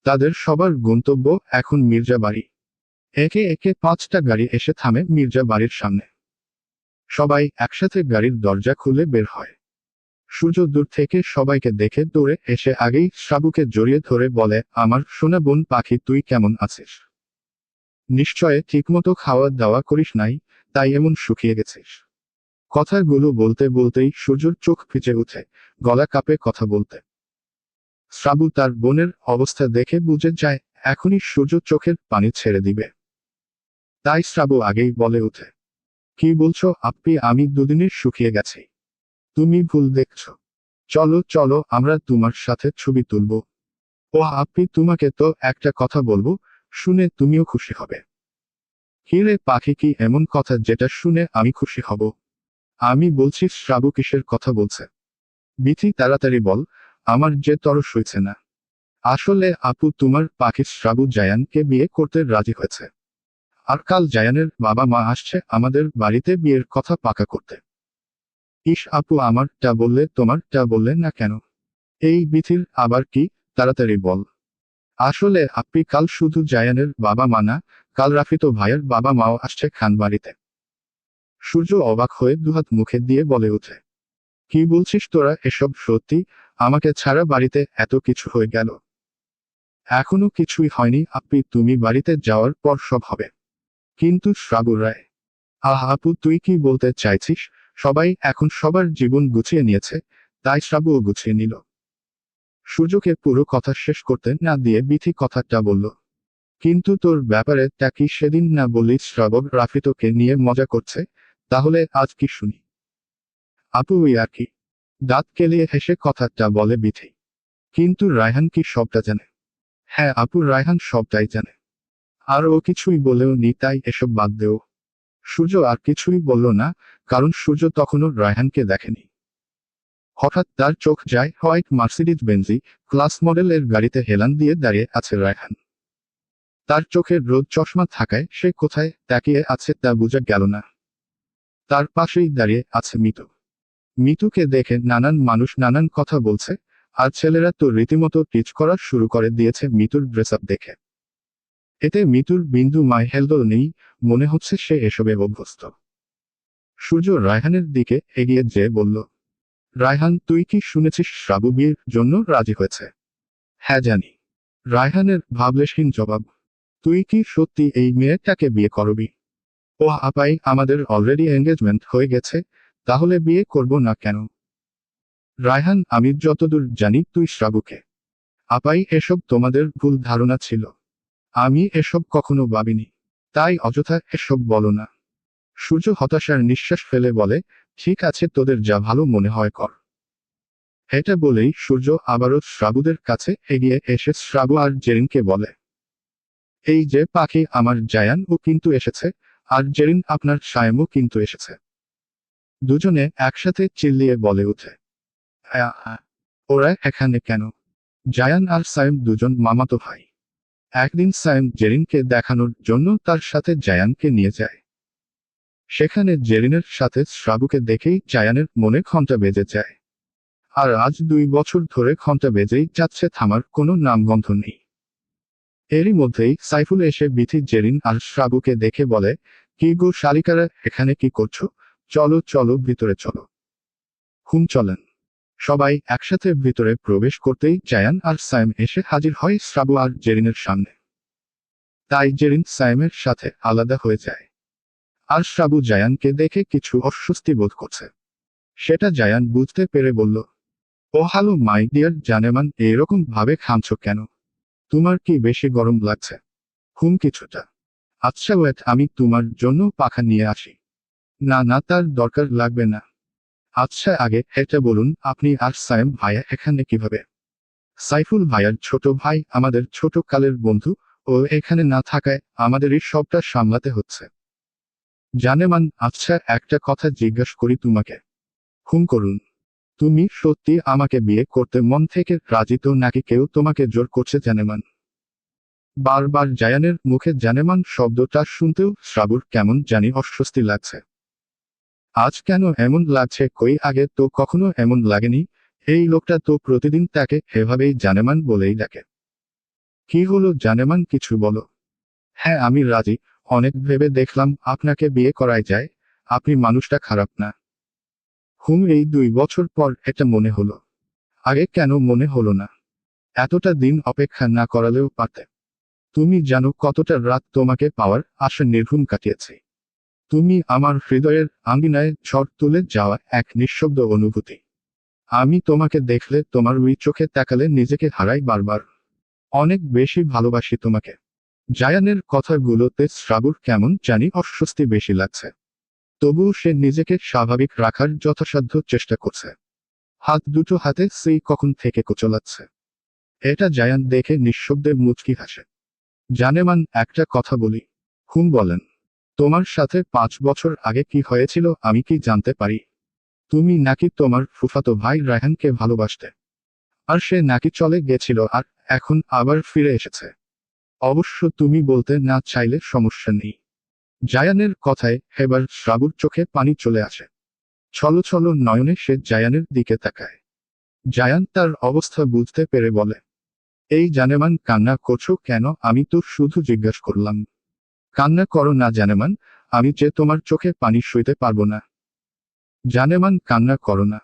তাদের সবার গন্তব্য এখন মির্জা বাড়ি। একে একে 5টা গাড়ি এসে থামে মির্জা বাড়ির সামনে। সবাই একসাথে গাড়ির দরজা খুলে বের হয়। সূর্য দূর থেকে সবাইকে দেখে দৌড়ে এসে আগেই শ্রাবুকে জড়িয়ে ধরে বলে, আমার সোনা বোন পাখি, তুই কেমন আছিস? নিশ্চয় ঠিকমতো খাওয়া দাওয়া করিস নাই, তাই এমন শুকিয়ে গেছিস। কথাগুলো বলতে বলতেই সূর্যর চোখ ভিজে উঠে, গলা কাঁপে কথা বলতে। শ্রাবু তার বোনের অবস্থা দেখে বুঝে যায় এখনই সূর্য চোখের পানি ছেড়ে দিবে। তাই শ্রাবু আগেই বলে উঠে, কি বলছো আপ্পি, আমি দুদিনের শুকিয়ে গেছি। তুমি ভুল দেখছো। চলো চলো, আমরা তোমার সাথে ছবি তুলবো। ও আপ্পি, তোমাকে তো একটা কথা বলবো, শুনে তুমিও খুশি হবে। হিরে পাখি, কি এমন কথা যেটা শুনে আমি খুশি হব? আমি বলছি শ্রাবু কিসের কথা বলছে? বিথি, তাড়াতাড়ি বল, আমার যে তরস হইছে না। আসলে আপু, তোমার পাখি শ্রাবু জায়ানকে বিয়ে করতে রাজি হয়েছে। আর কাল জায়ানের বাবা মা আসছে আমাদের বাড়িতে বিয়ের কথা পাকা করতে। ইস আপু, আমারটা বললে তোমারটা বললে না কেন? এই বিথির আবার কি, তাড়াতাড়ি বল। আসলে আপ্পি, কাল শুধু জায়ানের বাবা মা না, কাল রাফিতো ভাইয়ের বাবা মাও আসছে খান বাড়িতে। সূর্য অবাক হয়ে দুহাত মুখে দিয়ে বলে উঠে, কি বলছিস তোরা এসব সত্যি? আমাকে ছাড়া বাড়িতে এত কিছু হয়ে গেল। এখনো কিছুই হয়নি আপ্পি, তুমি বাড়িতে যাওয়ার পর সব হবে। কিন্তু শ্রাবু রায়, আপু, তুই কি বলতে চাইছিস? সবাই এখন সবার জীবন গুছিয়ে নিয়েছে, তাই শ্রাবুও গুছিয়ে নিল। সূর্যকে পুরো কথা শেষ করতে না দিয়ে বিথি কথাটা বলল, কিন্তু তোর ব্যাপারে তা কি সেদিন না বললি শ্রাবক রাফি তোকে নিয়ে মজা করছে, তাহলে আজ কি শুনি? আপু ওই আর কি, দাঁত কেলিয়ে হেসে কথাটা বলে বিথি। কিন্তু রায়হান কি সবটা জানে? হ্যাঁ আপু, রায়হান সবটাই জানে। আর ও কিছুই বলেও নি, তাই এসব বাদ দেও। সূর্য আর কিছুই বলল না, কারণ সূর্য তখনও রায়হানকে দেখেনি। হঠাৎ তার চোখ যায় হোয়াইট মার্সিডিজ বেনজি ক্লাস মডেলের গাড়িতে হেলান দিয়ে দাঁড়িয়ে আছে রায়হান। তার চোখের রোদ চশমা থাকায় সে কোথায় তাকিয়ে আছে তা বোঝা গেল না। তার পাশেই দাঁড়িয়ে আছে মিতু। মিতুকে দেখে নানান মানুষ নানান কথা বলছে, আর ছেলেরা তো রীতিমতো টিচ করা শুরু করে দিয়েছে মিতুর ড্রেস আপ দেখে। এতে মিতুর বিন্দু মাই হেলদোল নেই, মনে হচ্ছে সে এসবে অভ্যস্ত। সূর্য রায়হানের দিকে এগিয়ে যেয়ে বলল, রায়হান তুই কি শুনেছিস শ্রাবু বিয়ের জন্য রাজি হয়েছে? হ্যাঁ জানি। রায়হানের ভাবলেশহীন জবাব। তুই কি সত্যি এই মেয়েটাকে বিয়ে করবি? ও আপাই, আমাদের অলরেডি এঙ্গেজমেন্ট হয়ে গেছে, তাহলে বিয়ে করব না কেন? রায়হান, আমি যতদূর জানি তুই শ্রাবুকে। আপাই, এসব তোমাদের ভুল ধারণা ছিল। আমি এসব কখনো ভাবিনি, তাই অযথা এসব বলো না। সূর্য হতাশার নিঃশ্বাস ফেলে বলে, ঠিক আছে, তোদের যা ভালো মনে হয় কর। এটা বলেই সূর্য আবারও শ্রাবুদের কাছে এগিয়ে এসে শ্রাবু আর জেরিনকে বলে, এই যে পাখি আমার জায়ান ও কিন্তু এসেছে, আর জেরিন আপনার সায়েমও কিন্তু এসেছে। দুজনে একসাথে চিল্লিয়ে বলে উঠে, আ, ওরা এখানে কেন? জায়ান আর সায়েম দুজন মামাতো ভাই। একদিন সায়েম জেরিনকে দেখানোর জন্য তার সাথে জায়ানকে নিয়ে যায়। সেখানে জেরিনের সাথে শ্রাবুকে দেখেই জায়ানের মনে ঘন্টা বেজে যায়। আর আজ 2 বছর ধরে ঘন্টা বেজেই যাচ্ছে, থামার কোনো নামগন্ধ নেই। এরই মধ্যেই সাইফুল এসে বিথি, জেরিন আর শ্রাবুকে দেখে বলে, কি গো শালিকারা, এখানে কি করছো? চলো চলো ভিতরে চলো। চলেন। সবাই একসাথে ভিতরে প্রবেশ করতেই জায়ান আর সায়েম এসে হাজির হয় শ্রাবু আর জেরিনের সামনে। তাই জেরিন সায়েমের সাথে আলাদা হয়ে যায়। আর শ্রাবু জায়ানকে দেখে কিছু অস্বস্তি বোধ করছে। সেটা জায়ান বুঝতে পেরে বলল, ও হ্যালো মাই ডিয়ার জানেমান, এরকম ভাবে খামছো কেন? তোমার কি বেশি গরম লাগছে? কিছুটা। আচ্ছা ওয়েট, আমি তোমার জন্য পাখা নিয়ে আসি। না না, তার দরকার লাগবে না। আচ্ছা আগে এটা বলুন, আপনি আর সায়েম ভাইয়া এখানে কিভাবে? সাইফুল ভাইয়ার ছোট ভাই, আমাদের ছোট কালের বন্ধু। ও এখানে না থাকায় আমাদেরই সবটা সামলাতে হচ্ছে। জানেমান, আচ্ছা একটা কথা জিজ্ঞাস করি তোমাকে। করুন। তুমি সত্যি আমাকে বিয়ে করতে মন থেকে রাজি তো, নাকি কেউ তোমাকে জোর করছে জানেমান? বারবার জায়ানের মুখে জানেমান শব্দটা শুনতেও শ্রাবুর কেমন জানি অস্বস্তি লাগছে। আজ কেন এমন লাগছে, কই আগে তো কখনো এমন লাগেনি। এই লোকটা তো প্রতিদিন তাকে এভাবেই জানেমান বলেই ডাকে। কি হলো জানেমান, কিছু বলো। হ্যাঁ আমি রাজি, অনেক ভেবে দেখলাম আপনাকে বিয়ে করাই যায়। আপনি মানুষটা খারাপ না। এই 2 বছর পর এটা মনে হলো। আগে কেন মনে হলো না? এতটা দিন অপেক্ষা না করালেও পারতে। তুমি জানো কতটা রাত তোমাকে পাওয়ার আশা নির্ঘুম কাটিয়েছি। তুমি আমার হৃদয়ের আঙ্গিনায় ঝড় তুলে যাওয়া এক নিঃশব্দ অনুভূতি। আমি তোমাকে দেখলে, তোমার ওই চোখে তাকালে নিজেকে হারাই বারবার। অনেক বেশি ভালোবাসি তোমাকে। জায়ানের কথাগুলোতে শ্রাবুর কেমন জানি অস্বস্তি বেশি লাগছে। তবুও সে নিজেকে স্বাভাবিক রাখার যথাসাধ্য চেষ্টা করছে। হাত দুটো হাতে সেই কখন থেকে কোচলাচ্ছে। এটা জায়ান দেখে নিঃশব্দে মুচকি হাসে। জানেমান, একটা কথা বলি। বলেন। তোমার সাথে 5 বছর আগে কি হয়েছিল আমি কি জানতে পারি? তুমি নাকি তোমার ফুফাতো ভাই রায়হানকে ভালোবাসতে। আর সে নাকি চলে গেছিল, আর এখন আবার ফিরে এসেছে। অবশ্য তুমি বলতে না চাইলে সমস্যা নেই। জায়ানের কথায় এবার শ্রাবুর চোখে পানি চলে আসে। ছলো ছলো নয়নে সে জায়ানের দিকে তাকায়। জায়ান তার অবস্থা বুঝতে পেরে বলে, এই জানেমান, কান্না করছো কেন? আমি তো শুধু জিজ্ঞাসা করলাম। কান্না করো না জানেমান, আমি যে তোমার চোখে পানি সইতে পারবো না। জানেমান, কান্না করো না।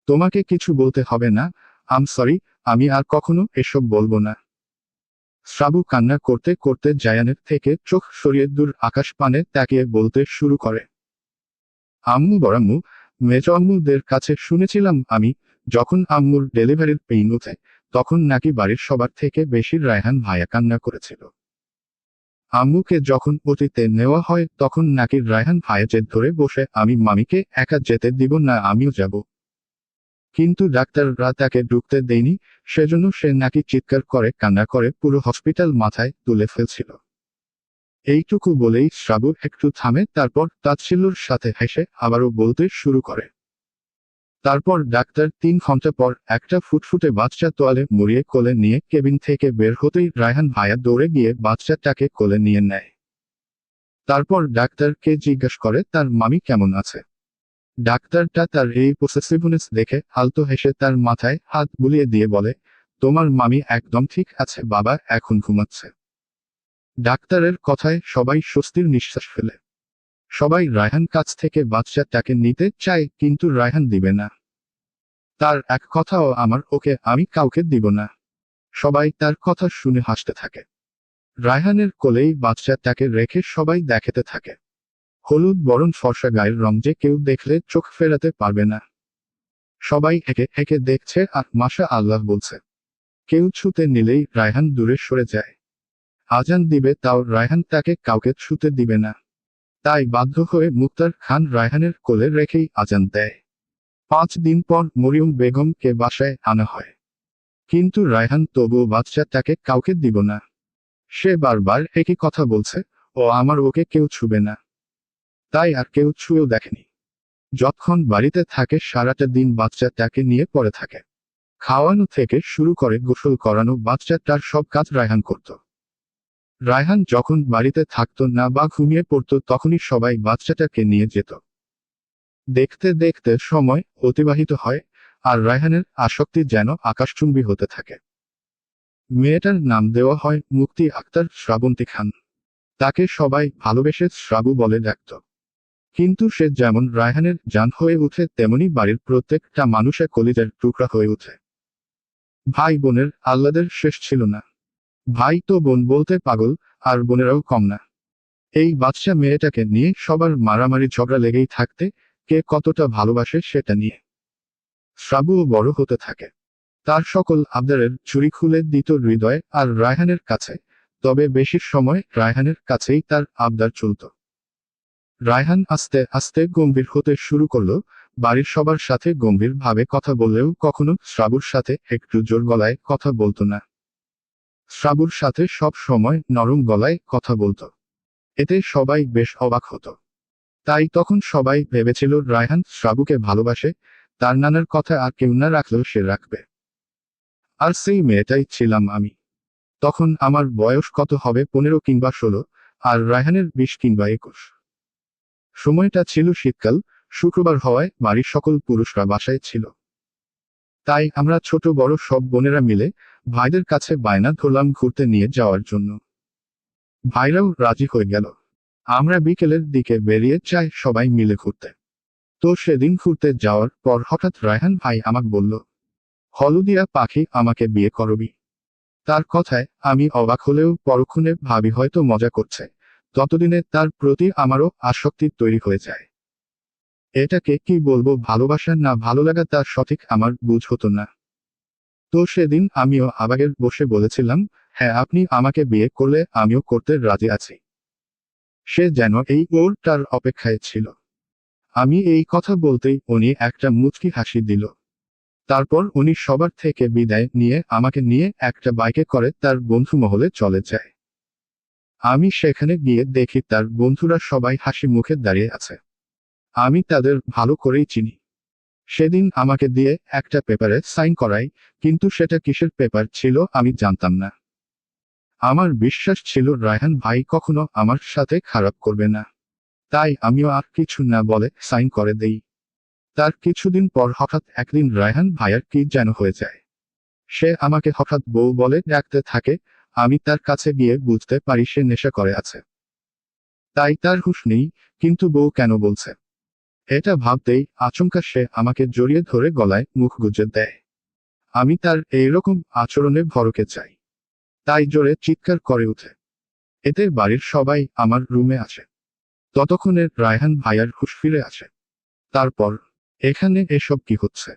তোমাকে কিছু বলতে হবে না। সরি, আমি আর কখনো এসব বলবো না। শ্রাবু কান্না করতে করতে জায়ানের থেকে চোখ সরিয়ে দূর আকাশ পানে তাকিয়ে বলতে শুরু করে, আম্মু বড়াম্মু, মেজ আম্মুদের কাছে শুনেছিলাম আমি, যখন আম্মুর ডেলিভারির পেইন উঠে, তখন নাকি বাড়ির সবার থেকে বেশি রায়হান ভাইয়া কান্না করেছিল। আম্মুকে যখন অতীতে নেওয়া হয় তখন নাকি রায়হান ভাইয়া জেদ ধরে বসে আমি মামিকে একা যেতে দিব না, আমিও যাব। কিন্তু ডাক্তাররা তাকে ঢুকতে দেয়নি, সেজন্য সে নাকি চিৎকার করে কান্না করে পুরো হসপিটাল মাথায় তুলে ফেলছিল। এইটুকু বলেই শ্রাবু একটু থামে, তারপর তাচ্ছিল্যের সাথে হেসে আবারও বলতে শুরু করে। তারপর ডাক্তার 3 ঘন্টা পর একটা ফুটফুটে বাচ্চা তোয়ালে মুড়িয়ে কোলে নিয়ে কেবিন থেকে বের হতেই রায়হান ভাইয়া দৌড়ে গিয়ে বাচ্চাটাকে কোলে নিয়ে নেয়। তারপর ডাক্তারকে জিজ্ঞেস করে তার মামি কেমন আছে। ডাক্তারটা তার এই পসেসিভনেস দেখে আলতো হেসে তার মাথায় হাত বুলিয়ে দিয়ে বলে, তোমার মামি একদম ঠিক আছে বাবা, এখন ঘুমাচ্ছে। ডাক্তারের কথায় সবাই স্বস্তির নিঃশ্বাস ফেলে। সবাই রায়হান কাছ থেকে বাচ্চাটাকে নিতে চায়, কিন্তু রায়হান দিবে না। তার এক কথাও আমার ওকে আমি কাউকে দিব না। সবাই তার কথা শুনে হাসতে থাকে। রায়হানের কোলেই বাচ্চাটাকে রেখে সবাই দেখাতে থাকে। হলুদ বরণ ফর্সা গায়ের রং যে কেউ দেখলে চোখ ফেরাতে পারবে না। সবাই একে একে দেখছে আর মাশা আল্লাহ বলছে। কেউ ছুতে নিলেই রায়হান দূরে সরে যায়। আজান দিবে তাও রায়হান তাকে কাউকে ছুতে দিবে না। তাই বাধ্য হয়ে মুক্তার খান রায়হানের কোলে রেখেই আজান দেয়। 5 দিন পর মরিয়ম বেগমকে বাসায় আনা হয়। কিন্তু রায়হান তবুও বাচ্চাটাকে কাউকে দিব না। সে বারবার একই কথা বলছে, ও আমার ওকে কেউ ছুবে না। তাই আর কেউ ছুঁয়েও দেখেনি। যতক্ষণ বাড়িতে থাকে সারাটা দিন বাচ্চাটাকে নিয়ে পড়ে থাকে। খাওয়ানো থেকে শুরু করে গোসল করানো, বাচ্চাটার সব কাজ রায়হান করত। রায়হান যখন বাড়িতে থাকতো না বা ঘুমিয়ে পড়তো তখনই সবাই বাচ্চাটাকে নিয়ে যেত। দেখতে দেখতে সময় অতিবাহিত হয়, আর রায়হানের আসক্তি যেন আকাশচুম্বী হতে থাকে। মেয়েটার নাম দেওয়া হয় মুক্তি আক্তার শ্রাবন্তী খান। তাকে সবাই ভালোবেসে শ্রাবু বলে ডাকত। কিন্তু সে যেমন রায়হানের জান হয়ে উঠে তেমনি বাড়ির প্রত্যেকটা মানুষের কলিজার টুকরা হয়ে ওঠে। ভাই বোনের আহ্লাদের শেষ ছিল না। ভাই তো বোন বলতে পাগল, আর বোনেরাও কম না। এই বাচ্চা মেয়েটাকে নিয়ে সবার মারামারি ঝগড়া লেগেই থাকতে, কে কতটা ভালোবাসে সেটা নিয়ে। শ্রাবুও বড় হতে থাকে। তার সকল আবদারের ঝুড়ি খুলে দিত হৃদয় আর রায়হানের কাছে, তবে বেশি সময় রায়হানের কাছেই তার আবদার চলত। রায়হান আস্তে আস্তে গম্ভীর হতে শুরু করলো। বাড়ির সবার সাথে গম্ভীরভাবে কথা বললেও কখনো শ্রাবুর সাথে একটু জোর গলায় কথা বলতো না। শ্রাবুর সাথে সব সময় নরম গলায় কথা বলতো। এতে সবাই বেশ অবাক হতো। তাই তখন সবাই ভেবেছিল রায়হান শ্রাবুকে ভালোবাসে, তার নানার কথা আর কেউ না রাখলেও সে রাখবে। আর সেই মেয়েটাই ছিলাম আমি। তখন আমার বয়স কত হবে, 15 কিংবা 16, আর রায়হানের 20 কিংবা 21। সময়টা ছিল শীতকাল, শুক্রবার হওয়ায় বাড়ির সকল পুরুষরা বাসায় ছিল। তাই আমরা ছোট বড় সব বোনেরা মিলে ভাইদের কাছে বায়না ধরলাম ঘুরতে নিয়ে যাওয়ার জন্য। ভাইরাও রাজি হয়ে গেল। আমরা বিকেলের দিকে বেরিয়ে যাই সবাই মিলে ঘুরতে। তো সেদিন ঘুরতে যাওয়ার পর হঠাৎ রায়হান ভাই আমাকে বলল, হলুদিয়া পাখি, আমাকে বিয়ে করবি? তার কথায় আমি অবাক হলেও পরক্ষণে ভাবি হয়তো মজা করছে। ততদিনে তার প্রতি আমারও আসক্তি তৈরি হয়ে যায়। এটাকে কি বলবো, ভালোবাসা না ভালো লাগা তা সঠিক আমার বুঝ হতো না। তো সেদিন আমিও আবেগে বসে বলেছিলাম, হ্যাঁ আপনি আমাকে বিয়ে করলে আমিও করতে রাজি আছি। সে যেন এই ওরটার অপেক্ষায় ছিল। আমি এই কথা বলতেই উনি একটা মুচকি হাসি দিল। তারপর উনি সবার থেকে বিদায় নিয়ে আমাকে নিয়ে একটা বাইকে করে তার বন্ধু মহলে চলে যায়। আমি সেখানে গিয়ে দেখি তার বন্ধুরা সবাই হাসি মুখে দাঁড়িয়ে আছে। আমি তাদের ভালো করেই চিনি। সেদিন আমাকে দিয়ে একটা পেপারে সাইন করাই, কিন্তু সেটা কিসের পেপার ছিল আমি জানতাম না। আমার বিশ্বাস ছিল রায়হান ভাই কখনো আমার সাথে খারাপ করবে না। তাই আমিও আর কিছু না বলে সাইন করে দেই। তার কিছুদিন পর হঠাৎ একদিন রায়হান ভাইয়ার কি যেন হয়ে যায়। সে আমাকে হঠাৎ বউ বলে ডাকতে থাকে। আমি তার কাছে গিয়ে বুঝতে পারি সে নেশা করে আছে। তাই তার হুঁশ নেই, কিন্তু বউ কেন বলছে এটা ভাবতেই আচমকা সে আমাকে জড়িয়ে ধরে গলায় মুখ গুজে দেয়। আমি তার এইরকম আচরণে ভড়কে যাই। তাই জোরে চিৎকার করে উঠে। এতে বাড়ির সবাই আমার রুমে আসে। ততক্ষণে রায়হান ভাইয়ার হুঁশ ফিরে আসে। তারপর, এখানে এসব কি হচ্ছে?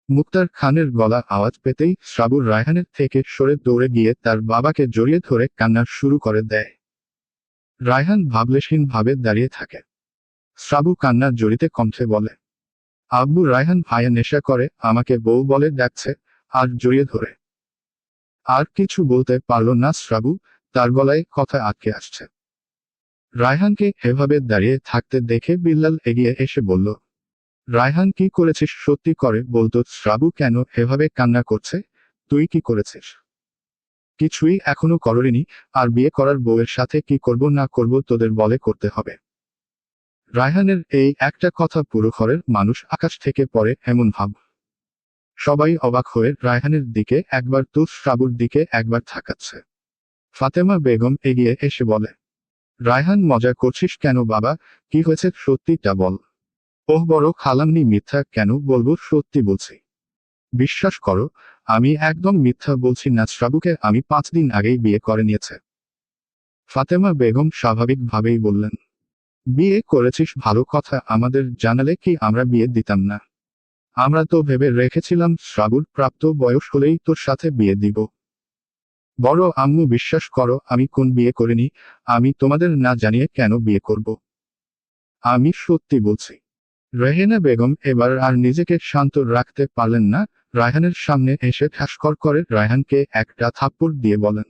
মুক্তার খানের গলা আওয়াজ পেতেই শ্রাবুর রায়হানের থেকে সরে দৌড়ে গিয়ে তার বাবাকে জড়িয়ে ধরে কান্না শুরু করে দেয়। রায়হান ভাবলেশহীনভাবে দাঁড়িয়ে থাকে। শ্রাবু কান্নার জড়িতে কণ্ঠে বলে, আব্বু। রায়হান ভাইয়া নেশা করে, আমাকে বউ বলে ডাকছে, আর জড়িয়ে ধরে। আর কিছু বলতে পারল না শ্রাবু, তার গলায় কথা আটকে আসছে। রায়হানকে এভাবে দাঁড়িয়ে থাকতে দেখে বিল্লাল এগিয়ে এসে বলল, রায়হান কি করেছিস? সত্যি করে বলতো। শ্রাবু কেন এভাবে কান্না করছে? তুই কি করেছিস? কিছুই এখনো করোনি। আর বিয়ে করার বউয়ের সাথে কি করব না করব তোদের বলে করতে হবে। রায়হানের এই একটা কথা পুরো ঘরের মানুষ আকাশ থেকে পড়ে এমন ভাব। সবাই অবাক হয়ে রায়হানের দিকে একবার তো শ্রাবুর দিকে একবার তাকাচ্ছে। ফাতেমা বেগম এগিয়ে এসে বলে, রায়হান মজা করছিস কেন বাবা? কি হয়েছে সত্যিটা বল। ওহ বড় খালামনি, মিথ্যা কেন বলবো, সত্যি বলছি। বিশ্বাস করো, আমি একদম মিথ্যা বলছি না। শ্রাবুকে আমি 5 দিন আগেই বিয়ে করে নিয়েছে। ফাতেমা বেগম স্বাভাবিকভাবেই বললেন, বিয়ে করেছিস ভালো কথা, আমাদের জানালে কি আমরা বিয়ে দিতাম না? আমরা তো ভেবে রেখেছিলাম শ্রাবুর প্রাপ্ত বয়স হলেই তোর সাথে বিয়ে দিব। বড় আম্মু বিশ্বাস করো, আমি কোন বিয়ে করিনি। আমি তোমাদের না জানিয়ে কেন বিয়ে করব? আমি সত্যি বলছি। রেহেনা বেগম এবার আর নিজেকে শান্ত রাখতে পারলেন না। রায়হানের সামনে এসে ঠাসকর করে রায়হানকে একটা থাপ্পড় দিয়ে বলেন,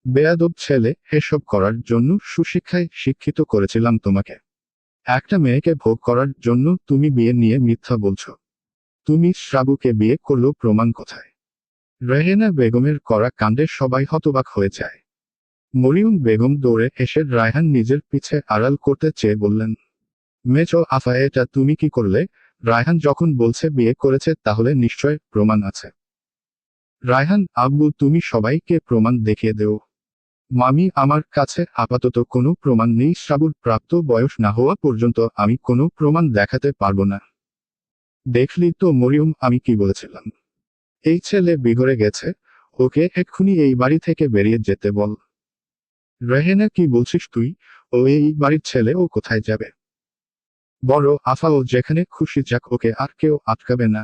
বেয়াদব ছেলে, এসব করার জন্য সুশিক্ষায় শিক্ষিত করেছিলাম তোমাকে। একটা মেয়েকে ভোগ করার জন্য তুমি বিয়ে নিয়ে মিথ্যা বলছো। তুমি শ্রাবুকে বিয়ে করলো, প্রমাণ কোথায়? রেহেনা বেগমের করা কাণ্ডে সবাই হতবাক হয়ে যায়। মরিয়ম বেগম দৌড়ে এসে রায়হান নিজের পিছে আড়াল করতে চেয়ে বললেন, মেজো আফা, এটা তুমি কি করলে? রায়হান যখন বলছে বিয়ে করেছে তাহলে নিশ্চয় প্রমাণ আছে। রায়হান আব্বু, তুমি সবাইকে প্রমাণ দেখিয়ে দেও। মামি, আমার কাছে আপাতত কোনো প্রমাণ নেই। শ্রাবুর প্রাপ্ত বয়স না হওয়া পর্যন্ত আমি কোনো প্রমাণ দেখাতে পারবো না। দেখলি তো মরিয়ম, আমি কি বলেছিলাম? এই ছেলে বিগড়ে গেছে, ওকে এক্ষুনি এই বাড়ি থেকে বেরিয়ে যেতে বল। রেহেনা, কি বলছিস তুই? ও এই বাড়ির ছেলে, ও কোথায় যাবে? বড় আফা, ও যেখানে খুশি যাক, ওকে আর কেউ আটকাবে না।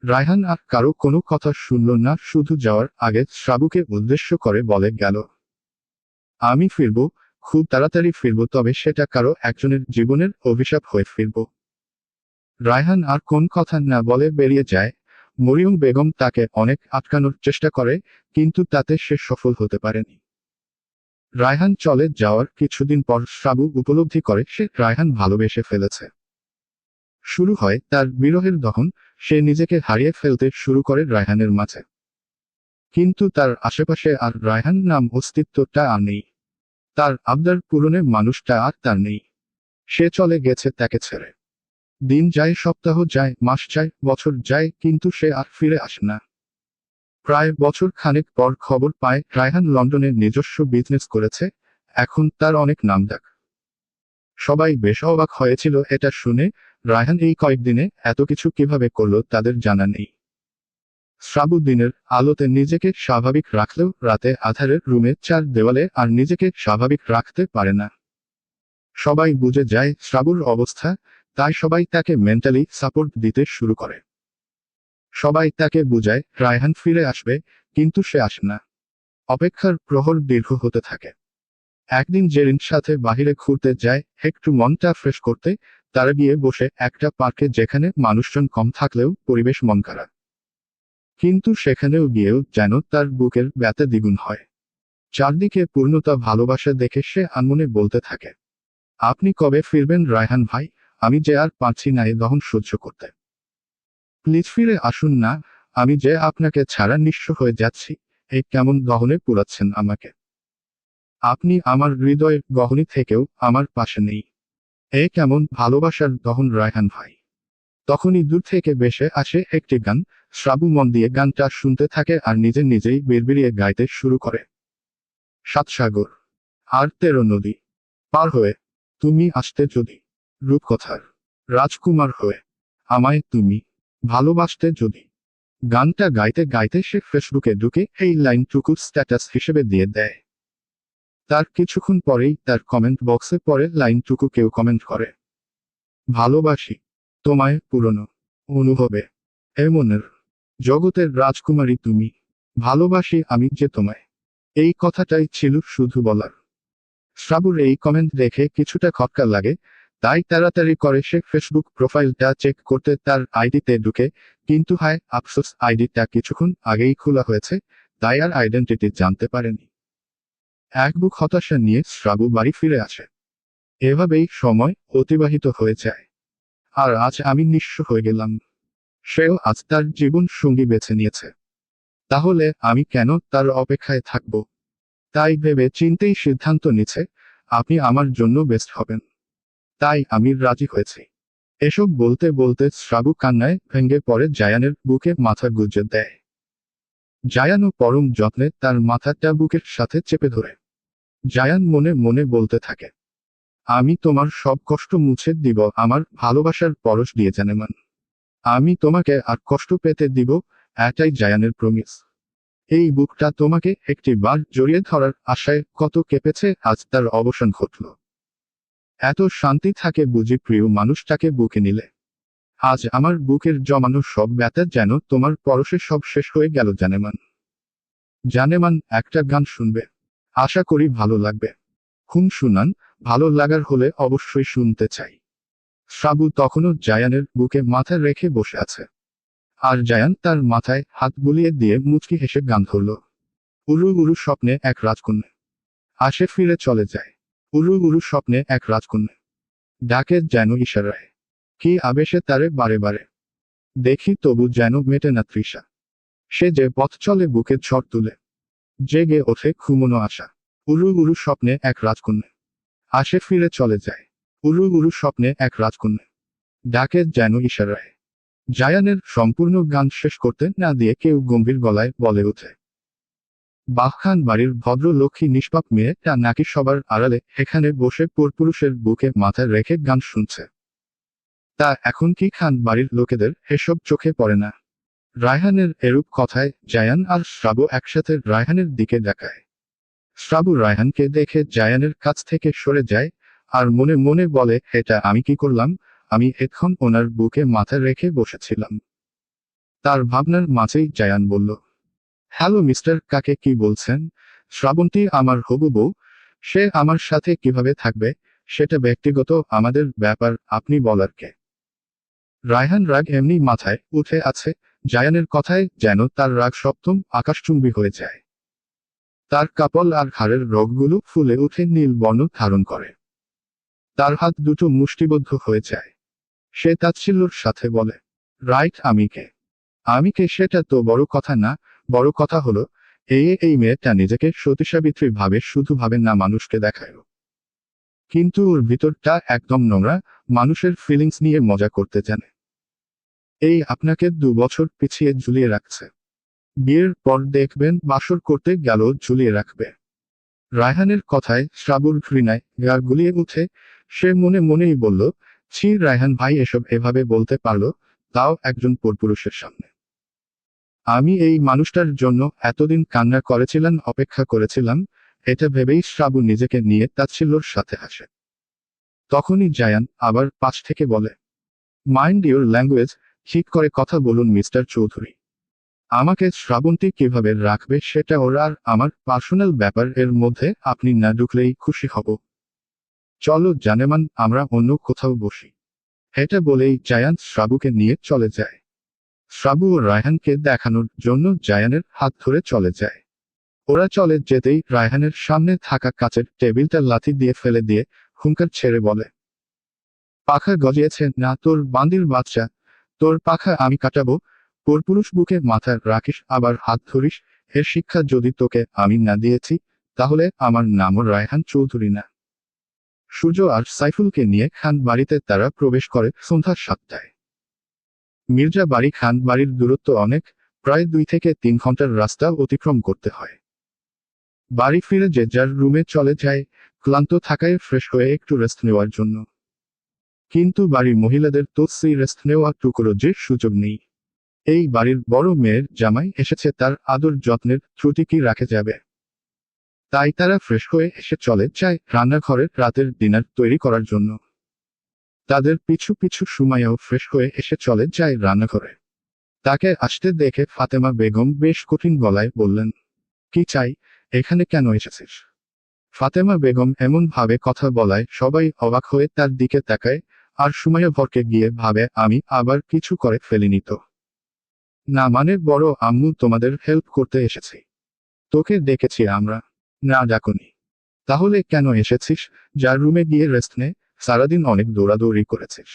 রায়হান আর কারো কোনো কথা শুনল না, শুধু যাওয়ার আগে শ্রাবুকে উদ্দেশ্য করে বলে গেল, আমি ফিরব, খুব তাড়াতাড়ি ফিরব, তবে সেটা কারো একজনের জীবনের অভিশাপ হয়ে ফিরব। রায়হান আর কোন কথা না বলে বেরিয়ে যায়। মরিয়ম বেগম তাকে অনেক আটকানোর চেষ্টা করে, কিন্তু তাতে সে সফল হতে পারেনি। রায়হান চলে যাওয়ার কিছুদিন পর শ্রাবু উপলব্ধি করে সে রায়হান ভালোবেসে ফেলেছে। শুরু হয় তার বিরহের দহন। সে নিজেকে হারিয়ে ফেলতে শুরু করে রায়হানের মাঝে। কিন্তু তার আশেপাশে আর রায়হান নাম অস্তিত্বটা আর নেই। তার আবদার পূরণে মানুষটা আর তার নেই। সে চলে গেছে তাকে ছেড়ে। দিন যায়, সপ্তাহ যায়, মাস যায়, বছর যায়, কিন্তু সে আর ফিরে আসে না। প্রায় বছর খানেক পর খবর পায় রায়হান লন্ডনে নিজস্ব বিজনেস করেছে। এখন তার অনেক নামডাক। সবাই বেশ অবাক হয়েছিল এটা শুনে। রায়হান এই কয়েকদিনে এত কিছু কিভাবে করলো তাদের জানা নেই। শ্রাবু দিনের আলোতে নিজেকে স্বাভাবিক রাখলেও রাতে আধারের রুমে চার দেওয়ালে আর নিজেকে স্বাভাবিক রাখতে পারে না। সবাই বুঝে যায় শ্রাবুর অবস্থা, তাই সবাই তাকে মেন্টালি সাপোর্ট দিতে শুরু করে। সবাই তাকে বুঝায় রায়হান ফিরে আসবে, কিন্তু সে আসে না। অপেক্ষার প্রহর দীর্ঘ হতে থাকে। একদিন জেরিন সাথে বাহিরে ঘুরতে যায় একটু মনটা ফ্রেশ করতে। তারা গিয়ে বসে একটা পার্কে, যেখানে মানুষজন কম থাকলেও পরিবেশ মন খারাপ। কিন্তু সেখানেও গিয়েও যেন তার বুকের ব্যথা দ্বিগুণ হয়। চারদিকে পূর্ণতা ভালোবাসা দেখে সে আনমনে বলতে থাকে, আপনি কবে ফিরবেন রায়হান ভাই? আমি যে আর পারছি না এই দহন সহ্য করতে। প্লিজ ফিরে আসুন না। আমি যে আপনাকে ছাড়া নিঃস্ব হয়ে যাচ্ছি। এই কেমন দহনে পুরাচ্ছেন আমাকে? আপনি আমার হৃদয়ের গহনী থেকেও আমার পাশে নেই। এ কেমন ভালোবাসার দহন রায়হান ভাই? তখনই দূর থেকে ভেসে আসে একটি গান। শ্রাবু মন দিয়ে গানটা শুনতে থাকে আর নিজে নিজেই বিড়বিড়িয়ে গাইতে শুরু করে, 7 সাগর আর 13 নদী পার হয়ে তুমি আসতে যদি, রূপকথার রাজকুমার হয়ে আমায় তুমি ভালোবাসতে যদি। গানটা গাইতে গাইতে সে ফেসবুকে ঢুকে এই লাইনটুকু স্ট্যাটাস হিসেবে দিয়ে দেয়। তার কিছুক্ষণ পরেই তার কমেন্ট বক্সে পরে লাইনটুকু কেউ কমেন্ট করে, ভালোবাসি তোমায় পুরনো অনুভবে, এমনের জগতের রাজকুমারী তুমি, ভালোবাসি আমি যে তোমায়। এই কথাটাই ছিল শুধু বলার। শ্রাবুর এই কমেন্ট দেখে কিছুটা খটকা লাগে, তাই তাড়াতাড়ি করে সে ফেসবুক প্রোফাইলটা চেক করতে তার আইডিতে ঢুকে, কিন্তু হায় আফসোস, আইডিটা কিছুক্ষণ আগেই খোলা হয়েছে, তাই আর আইডেন্টিটি জানতে পারেনি। এক বুক হতাশা নিয়ে শ্রাবু বাড়ি ফিরে আসে। এভাবেই সময় অতিবাহিত হয়ে যায়। আর আজ আমি নিঃস্ব হয়ে গেলাম। সেও আজ তার জীবন সঙ্গী বেছে নিয়েছে। তাহলে আমি কেন তার অপেক্ষায় থাকব? তাই ভেবে চিন্তেই সিদ্ধান্ত নিচ্ছে, আপনি আমার জন্য বেস্ট হবেন। তাই আমি রাজি হয়েছি। এসব বলতে বলতে শ্রাবু কান্নায় ভেঙে পড়ে জায়ানের বুকে মাথা গুজে দেয়। জায়ানও পরম যত্নে তার মাথাটা বুকের সাথে চেপে ধরে। জায়ান মনে মনে বলতে থাকে, আমি তোমার সব কষ্ট মুছে দিব আমার ভালোবাসার পরশ দিয়ে জানেমান। আমি তোমাকে আর কষ্ট পেতে দিব, এটাই জায়ানের প্রমিস। এই বুকটা তোমাকে একটি বার জড়িয়ে ধরার আশায় কত কেঁপেছে, আজ তার অবসান ঘটল। এত শান্তি থাকে বুঝি প্রিয় মানুষটাকে বুকে নিলে। আজ আমার বুকের জমানো সব ব্যথা যেন তোমার পরশে সব শেষ হয়ে গেল জানেমান। জানেমান একটা গান শুনবে, আশা করি ভালো লাগবে। শুনান, ভালো লাগার হলে অবশ্যই শুনতে চাই। শ্রাবু তখনও জায়ানের বুকে মাথা রেখে বসে আছে। আর জায়ান তার মাথায় হাত বুলিয়ে দিয়ে মুচকি হেসে গান ধরল। উরু উরু স্বপ্নে এক রাজকন্যা আসে ফিরে চলে যায়। উরু উরু স্বপ্নে এক কন্যা ডাকে যেন ইশারায়, কি আবেশে তারে বারে বারে দেখি তবু যেন মেটে না তৃষা। সে যে পথ চলে বুকে ঝড় তুলে, জেগে ওঠে ঘুমনো আশা। উরু উরু স্বপ্নে এক রাজকন্যা আসে ফিরে চলে যায়। উরু উরু স্বপ্নে এক রাজকন্যা ডাকে যেন ইশারায়। জায়ানের সম্পূর্ণ গান শেষ করতে না দিয়ে কেউ গম্ভীর গলায় বলে ওঠে, বাহখান বাড়ির ভদ্র লক্ষ্মী নিষ্পাপ মেয়েটা নাকি সবার আড়ালে এখানে বসে পরপুরুষের বুকে মাথা রেখে গান শুনছে। তা এখন কি খান বাড়ির লোকেদের এসব চোখে পড়ে না? রায়হানের এরূপ কথায় জায়ান আর শ্রাবু একসাথে রায়হানের দিকে দেখায়। শ্রাবু রায়হানকে দেখে জায়ানের কাছ থেকে সরে যায়, আর মনে মনে বলে, এটা আমি কি করলাম? আমি এতক্ষণ ওনার বুকে মাথা রেখে বসেছিলাম। তার ভাবনার মাঝেই জায়ান বলল, হ্যালো মিস্টার, কাকে কি বলছেন? শ্রাবন্তী আমার হবু বউ, সে আমার সাথে কিভাবে থাকবে সেটা ব্যক্তিগত আমাদের ব্যাপার, আপনি বলার কে? রায়হান রাগ এমনি মাথায় উঠে আছে, জায়ানের কথায় যেন তার রাগ সপ্তম আকাশচুম্বী হয়ে যায়। তার কাপল আর ঘাড়ের রগগুলো ফুলে উঠে নীল বর্ণ ধারণ করে। তার হাত দুটো মুষ্টিবদ্ধ হয়ে যায়। সে তাচ্ছিল্যর সাথে বলে, রাইট, আমি কে? আমি কে সেটা তো বড় কথা না, বড় কথা হলো এই মেয়েটা নিজেকে সতী সাবিত্রী ভাবে, শুধু ভাবে না মানুষকে দেখায়। কিন্তু ওর ভিতরটা একদম নোংরা, মানুষের ফিলিংস নিয়ে মজা করতে জানে। এই আপনাকে 2 বছর পিছিয়ে ঝুলিয়ে রাখছে। বিয়ের পর দেখবেন বাসর করতে গেল ঝুলিয়ে রাখবে। রায়হানের কথায় শ্রাবুর ঘৃণায় গা গুলিয়ে উঠে। সে মনে মনেই বলল, ছি, রায়হান ভাই এসব এভাবে বলতে পারলো, তাও একজন পরপুরুষের সামনে। আমি এই মানুষটার জন্য এতদিন কান্না করেছিলাম, অপেক্ষা করেছিলাম, এটা ভেবেই শ্রাবু নিজেকে নিয়ে তাচ্ছিল্যর সাথে হাসে। তখনই জায়ান আবার পাশ থেকে বলে, মাইন্ড ইউর ল্যাঙ্গুয়েজ, ঠিক করে কথা বলুন মিস্টার চৌধুরী। আমাকে শ্রাবন্তী কিভাবে রাখবে সেটা ওর আর আমার পার্সোনাল ব্যাপার, এর মধ্যে আপনি না ঢুকলেই খুশি হব। চলো জানেমান, আমরা অন্য কোথাও বসি। এটা বলেই জায়ান শ্রাবুকে নিয়ে চলে যায়। শ্রাবু ও রায়হানকে দেখানোর জন্য জায়ানের হাত ধরে চলে যায়। ওরা চলে যেতেই রায়হানের সামনে থাকা কাচের টেবিলটা লাথি দিয়ে ফেলে দিয়ে হুঙ্কার ছেড়ে বলে, পাখা গজিয়েছে না তোর বান্দির বাচ্চা, তোর পাখা আমি কাটাবো। পরপুরুষ বুকে মাথা রাখিস আবার হাত ধরিস, এর শিক্ষা যদি তোকে আমি না দিয়েছি, তাহলে আমার নামও রায়হান চৌধুরী না। সূর্য আর সাইফুলকে নিয়ে খান বাড়িতে তারা প্রবেশ করে সন্ধ্যা 7টায়। মির্জা বাড়ি খান বাড়ির দূরত্ব অনেক, প্রায় 2 থেকে 3 ঘন্টার রাস্তা অতিক্রম করতে হয়। বাড়ি ফিরে যে যার রুমে চলে যায়, ক্লান্ত থাকায় ফ্রেশ হয়ে একটু রেস্ট নেওয়ার জন্য। কিন্তু বাড়ির মহিলাদের তো সেই রেস্ট নেওয়ার টুকরো যে সুযোগ নেই। এই বাড়ির বড় মেয়ের জামাই এসেছে, তার আদর যত্নের ত্রুটি কি রাখে যাবে? তাই তারা ফ্রেশ হয়ে এসে চলে যায় রান্নাঘরে রাতের ডিনার তৈরি করার জন্য। তাদের পিছু পিছু সুমাইয়াও ফ্রেশ হয়ে এসে চলে যায় রান্নাঘরে। তাকে আসতে দেখে ফাতেমা বেগম বেশ কঠিন গলায় বললেন, কি চাই, এখানে কেন এসেছিস? ফাতেমা বেগম এমন ভাবে কথা বলায় সবাই অবাক হয়ে তার দিকে তাকায়, আর সুমাইয়া ভরকে গিয়ে ভাবে আমি আবার কিছু করে ফেলিনি তো। না মানে বড় আম্মু তোমাদের হেল্প করতে এসেছি। তোকে ডেকেছি আমরা। না ডাকুনি। তাহলে কেন এসেছিস? যার রুমে গিয়ে রেস্ট নে, সারাদিন অনেক দৌড়াদৌড়ি করেছিস।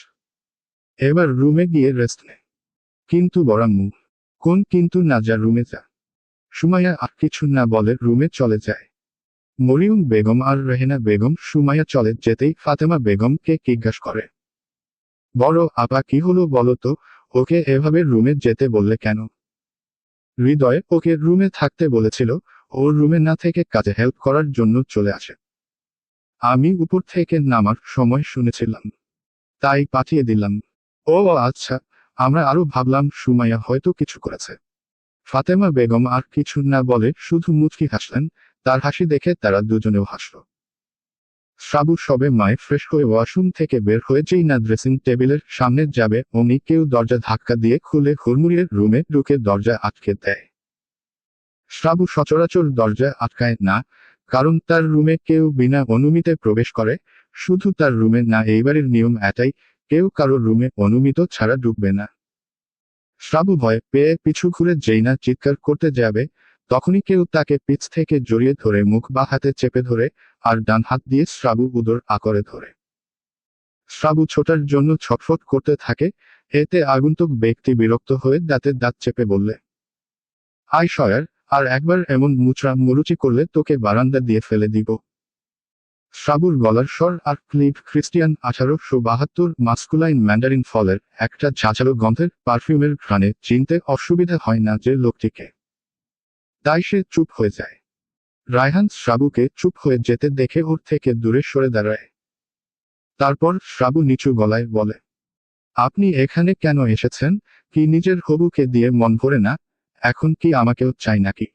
এবার রুমে গিয়ে রেস্ট নে। কিন্তু বড়াম্মু। কোন কিন্তু না, যা রুমে যা। সুমাইয়া আর কিছু না বলে রুমে চলে যায়। মরিয়ম বেগম আর রেহেনা বেগম সুমাইয়া চলে যেতেই ফাতেমা বেগমকে জিজ্ঞাস করে, বড় আপা কি হলো বলো তো, ওকে এভাবে রুমে যেতে বললে কেন? হৃদয় ওকে রুমে থাকতে বলেছিল, ওর রুমে না থেকে কাজে হেল্প করার জন্য চলে আসে। আমি উপর থেকে নামার সময় শুনেছিলাম, তাই পাঠিয়ে দিলাম। ও আচ্ছা। আমরা আরো ভাবলাম সুমাইয়া হয়তো কিছু করেছে। ফাতেমা বেগম আর কিছু না বলে শুধু মুচকি হাসলেন, তার হাসি দেখে তারা দুজনেও হাসল। শ্রাবু সবে মায় ফ্রেশ হয়ে ওয়াশরুম থেকে বের হয়ে যেই না ড্রেসিং টেবিলের সামনে যাবে অমনি কেউ দরজা ধাক্কা দিয়ে খুলে হুড়মুড়িয়ে রুমে ঢুকে দরজা আটকে দেয়। শ্রাবু সচরাচর দরজা আটকায় না, কারণ তার রুমে কেউ বিনা অনুমতিতে প্রবেশ করে, শুধু তার রুমে না, এই বাড়ির নিয়ম এটাই, কেউ কারো রুমে অনুমতি ছাড়া ঢুকবে না। শ্রাবু ভয় পেয়ে পিছু ঘুরে যেই না চিৎকার করতে যাবে, তখনই কেউ তাকে পিছ থেকে জড়িয়ে ধরে মুখ বা হাতে চেপে ধরে, আর ডান হাত দিয়ে শ্রাবু উদর আকরে ধরে। শ্রাবু ছোটার জন্য ছটফট করতে থাকে, এতে আগন্তুক ব্যক্তি বিরক্ত হয়ে দাঁতে দাঁত চেপে বললে, আয় সয়ার, আর একবার এমন মুচড়া মুরুচি করলে তোকে বারান্দা দিয়ে ফেলে দিব। শ্রাবুর গলার স্বর আর ক্লিপ খ্রিস্টিয়ান 1872 মাস্কুলাইন ম্যান্ডারিন ফলের একটা ঝাঁঝালো গন্ধের পারফিউমের ঘ্রাণে চিনতে অসুবিধা হয় না যে লোকটিকে। তাই সে চুপ হয়ে যায়। রায়হান শ্রাবুকে চুপ হয়ে যেতে দেখে ওর থেকে দূরে সরে দাঁড়ায়। তারপর শ্রাবু নিচু গলায় বলে, আপনি এখানে কেন এসেছেন? কি নিজের হবুকে দিয়ে মন ভরে না? এখন কি আমাকেও চাই নাকি?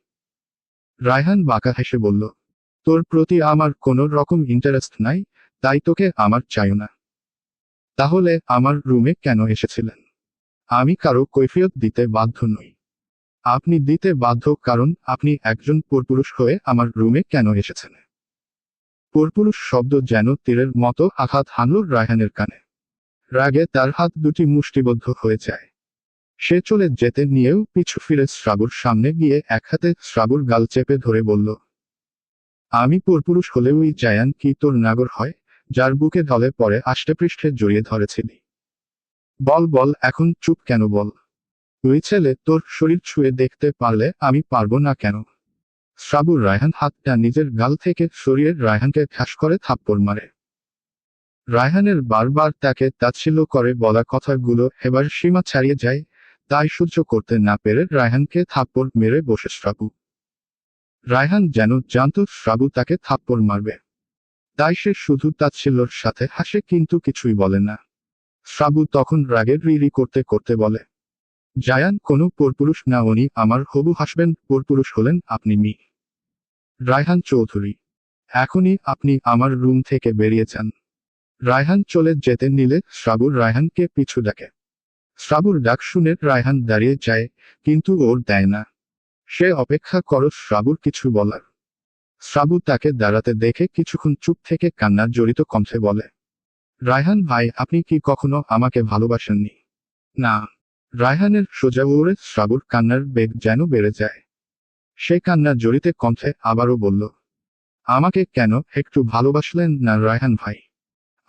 রায়হান বাঁকা হেসে বলল, তোর প্রতি আমার কোনো রকম ইন্টারেস্ট নাই, তাই তোকে আমার চাইও না। তাহলে আমার রুমে কেন এসেছিলেন? আমি কারো কৈফিয়ত দিতে বাধ্য নই। আপনি দিতে বাধ্য, কারণ আপনি একজন পরপুরুষ হয়ে আমার রুমে কেন এসেছেন? পরপুরুষ শব্দ যেন তীরের মতো আঘাত হানল রায়হানের কানে। রাগে তার হাত দুটি মুষ্টিবদ্ধ হয়ে যায়। সে চলে যেতে নিয়েও পিছু ফিরে শ্রাবুর সামনে গিয়ে এক হাতে শ্রাবুর গাল চেপে ধরে বলল, আমি পরপুরুষ হলেওই জায়ান কি তোর নাগর হয়, যার বুকে ঢলে পরে আষ্টেপৃষ্ঠে জড়িয়ে ধরেছিলি? বল বল, এখন চুপ কেন বল? তুই ছেলে, তোর শরীর ছুঁয়ে দেখতে পারলে আমি পারবো না কেন? শ্রাবুর রায়হান হাতটা নিজের গাল থেকে সরিয়ে রায়হানকে ঠাস করে থাপ্পড় মারে। রায়হানের বারবার তাকে তাচ্ছিল্য করে বলা কথাগুলো এবার সীমা ছাড়িয়ে যায়, তাই সহ্য করতে না পেরে রায়হানকে থাপ্পড় মেরে বসে শ্রাবু। রায়হান যেন জানত শ্রাবু তাকে থাপ্পড় মারবে, তাই সে শুধু তাচ্ছিল্যর সাথে হাসে কিন্তু কিছুই বলে না। শ্রাবু তখন রাগে রিরি করতে করতে বলে, জায়ান কোনো পরপুরুষ না, উনি আমার হবু হাসবেন, পরপুরুষ হলেন আপনি মি রায়হান চৌধুরী। এখনই আপনি আমার রুম থেকে বেরিয়ে যান। রায়হান চলে যেতে নিলে শ্রাবুর রায়হানকে পিছু ডাকে। শ্রাবুর ডাক শুনে রায়হান দাঁড়িয়ে যায়, কিন্তু ওর দেয় না। সে অপেক্ষা করো শ্রাবুর কিছু বলার। শ্রাবু তাকে দাঁড়াতে দেখে কিছুক্ষণ চুপ থেকে কান্নার জড়িত কণ্ঠে বলে, রায়হান ভাই, আপনি কি কখনো আমাকে ভালোবাসেননি? না। রায়হানের সোজা উড়ে শ্রাবুর কান্নার বেগ যেন বেড়ে যায়। সে কান্না জড়িতে কণ্ঠে আবারও বলল, আমাকে কেন একটু ভালোবাসলেন না রায়হান ভাই?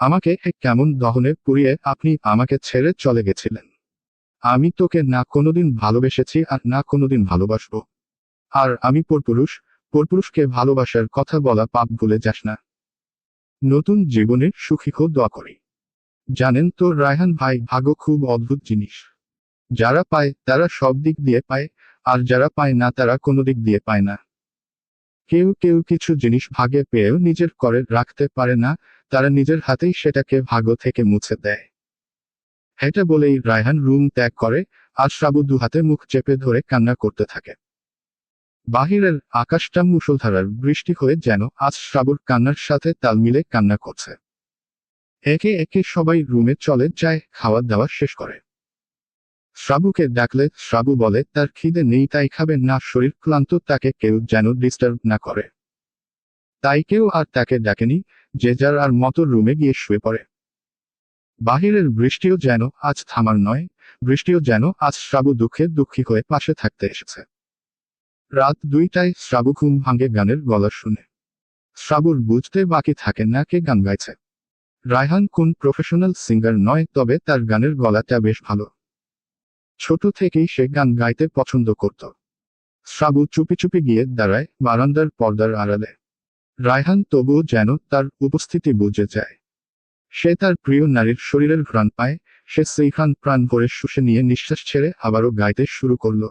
আমাকে কেমন দহনে পুড়িয়ে আপনি আমাকে ছেড়ে চলে গেছিলেন। আমি তোকে না কোনোদিন ভালোবেসেছি আর না কোনোদিন ভালোবাসবো। আর আমি পরপুরুষ, পরপুরুষকে ভালোবাসার কথা বলা পাপ, ভুলে যাস না। নতুন জীবনে সুখী হো দোয়া করি। জানেন তো রায়হান ভাই, ভাগ্য খুব অদ্ভুত জিনিস। যারা পায় তারা সব দিক দিয়ে পায়, আর যারা পায় না তারা কোনো দিক দিয়ে পায় না। কেউ কেউ কিছু জিনিস ভাগে পেয়েও নিজের করে রাখতে পারে না, তারা নিজের হাতেই সেটাকে ভাগ্য থেকে মুছে দেয়। এটা বলেই রায়হান রুম ত্যাগ করে, আর শ্রাবু দুহাতে মুখ চেপে ধরে কান্না করতে থাকে। বাহিরের আকাশটা মুষলধারার বৃষ্টি হয়ে যেন আজ শ্রাবুর কান্নার সাথে তাল মিলে কান্না করছে। একে একে সবাই রুমে চলে যায়, খাওয়া দাওয়া শেষ করে। শ্রাবুকে ডাকলে শ্রাবু বলে তার খিদে নেই, তাই খাবে না, শরীর ক্লান্ত, তাকে কেউ যেন ডিস্টার্ব না করে। তাই কেউ আর তাকে ডাকেনি, যে যার আর মতো রুমে গিয়ে শুয়ে পড়ে। বাহিরের বৃষ্টিও যেন আজ থামার নয়, বৃষ্টিও যেন আজ শ্রাবু দুঃখে দুঃখী হয়ে পাশে থাকতে এসেছে। রাত 2টায় শ্রাবু ঘুম ভাঙে গানের গলা শুনে। শ্রাবুর বুঝতে বাকি থাকে না কে গান গাইছে। রায়হান কোন প্রফেশনাল সিঙ্গার নয়, তবে তার গানের গলাটা বেশ ভালো। ছোট থেকেই সে গান গাইতে পছন্দ করত। শ্রাবু চুপি চুপি গিয়ে দাঁড়ায় বারান্দার পর্দার আড়ালে। রায়হান তবুও যেন তার উপস্থিতি বুঝে যায়। সে তার প্রিয় নারীর শরীরের ঘ্রাণ পায়, সে সেই ঘ্রাণ প্রাণ ভরে শুষে নিয়ে নিঃশ্বাস ছেড়ে আবারও গাইতে শুরু করল।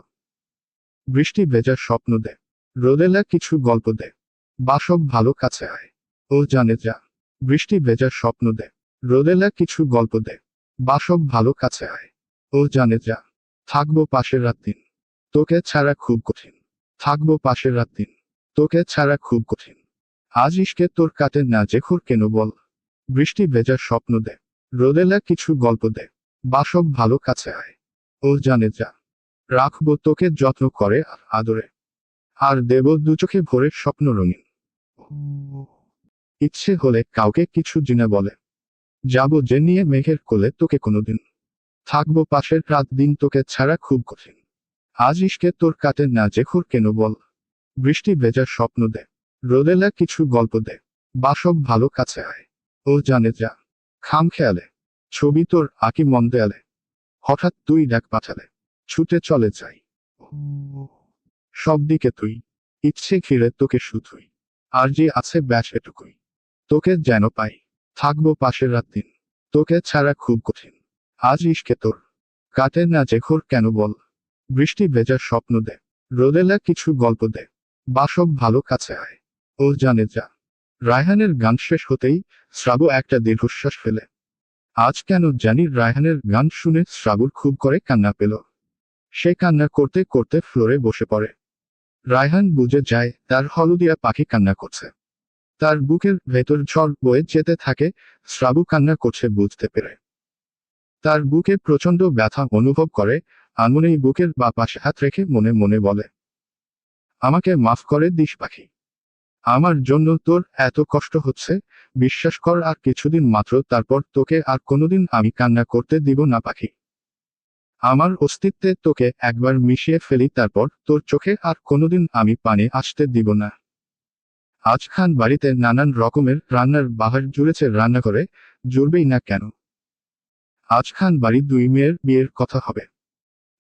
বৃষ্টি ভেজা স্বপ্ন দে, রোদেলা কিছু গল্প দে, বাসব ভালো কাছে আয়, ও জানে যা। বৃষ্টি ভেজা স্বপ্ন দে, রোদেলা কিছু গল্প দে, বাসব ভালো কাছে আয়, ও জানে যা। থাকবো পাশে রাত দিন, তোকে ছাড়া খুব কঠিন। থাকবো পাশে রাত দিন, তোকে ছাড়া খুব কঠিন। আজ ইশকে তোর কাটে না যে খুর কেন বল। বৃষ্টি ভেজা স্বপ্ন দে, রোদেলা কিছু গল্প দে, বাসব ভালো কাছে আয়, ও জানে যা। রাখবো তোকে যত্ন করে আর আদরে, আর দেব দুচোখে ভরে স্বপ্ন রঙিন। ইচ্ছে হলে কাউকে কিছু জিনা বলে, যাবো যে নিয়ে মেঘের কোলে তোকে কোনোদিন। থাকবো পাশের রাত দিন তোকে ছাড়া খুব কঠিন। আজ ইশকে তোর কাটে না যে খুর কেন বল। বৃষ্টি ভেজা স্বপ্ন দে, রোদেলা কিছু গল্প দে, বাসব ভালো কাছে আয়, ও জানে যা। খাম খেয়ালে ছবি তোর আঁকি মন দেয়ালে, হঠাৎ তুই ডাক পাঠালে ছুটে চলে যাই। সব দিকে তুই, ইচ্ছে ঘিরে তোকে শুধুই, আর যে আছে ব্যাস এটুকুই। তোকে যেন পাই, থাকবো পাশের রাত দিন, তোকে ছাড়া খুব কঠিন। আজ ইশকে তোর কাটে না যে ঘোর কেন বল। বৃষ্টি ভেজা স্বপ্ন দে, রোদেলা কিছু গল্প দে, বাসব ভালো কাছে আয়, ও জানে যা। রায়হানের গান শেষ হতেই শ্রাবু একটা দীর্ঘশ্বাস ফেলে। আজ কেন জানি রায়হানের গান শুনে শ্রাবুর খুব করে কান্না পেল। সে কান্না করতে করতে ফ্লোরে বসে পড়ে। রায়হান বুঝে যায় তার হলদিয়া পাখি কান্না করছে। তার বুকের ভেতর ঝড় বয়ে যেতে থাকে, শ্রাবু কান্না করছে বুঝতে পেরে। তার বুকে প্রচণ্ড ব্যথা অনুভব করে, আনমনেই বুকের বা পাশে হাত রেখে মনে মনে বলে, আমাকে মাফ করে দিস পাখি। আমার জন্য তোর এত কষ্ট হচ্ছে, বিশ্বাস কর আর কিছুদিন মাত্র, তারপর তোকে আর কোনোদিন আমি কান্না করতে দিব না পাখি। আমার অস্তিত্বে তোকে একবার মিশিয়ে ফেলি, তারপর তোর চোখে আর কোনোদিন আমি পানি আসতে দিব না। আজ খান বাড়িতে নানান রকমের রান্নার বাহার জুড়েছে, রান্না করে জুড়বেই না কেন। আজ খান বাড়ি 2 মেয়ের বিয়ের কথা হবে।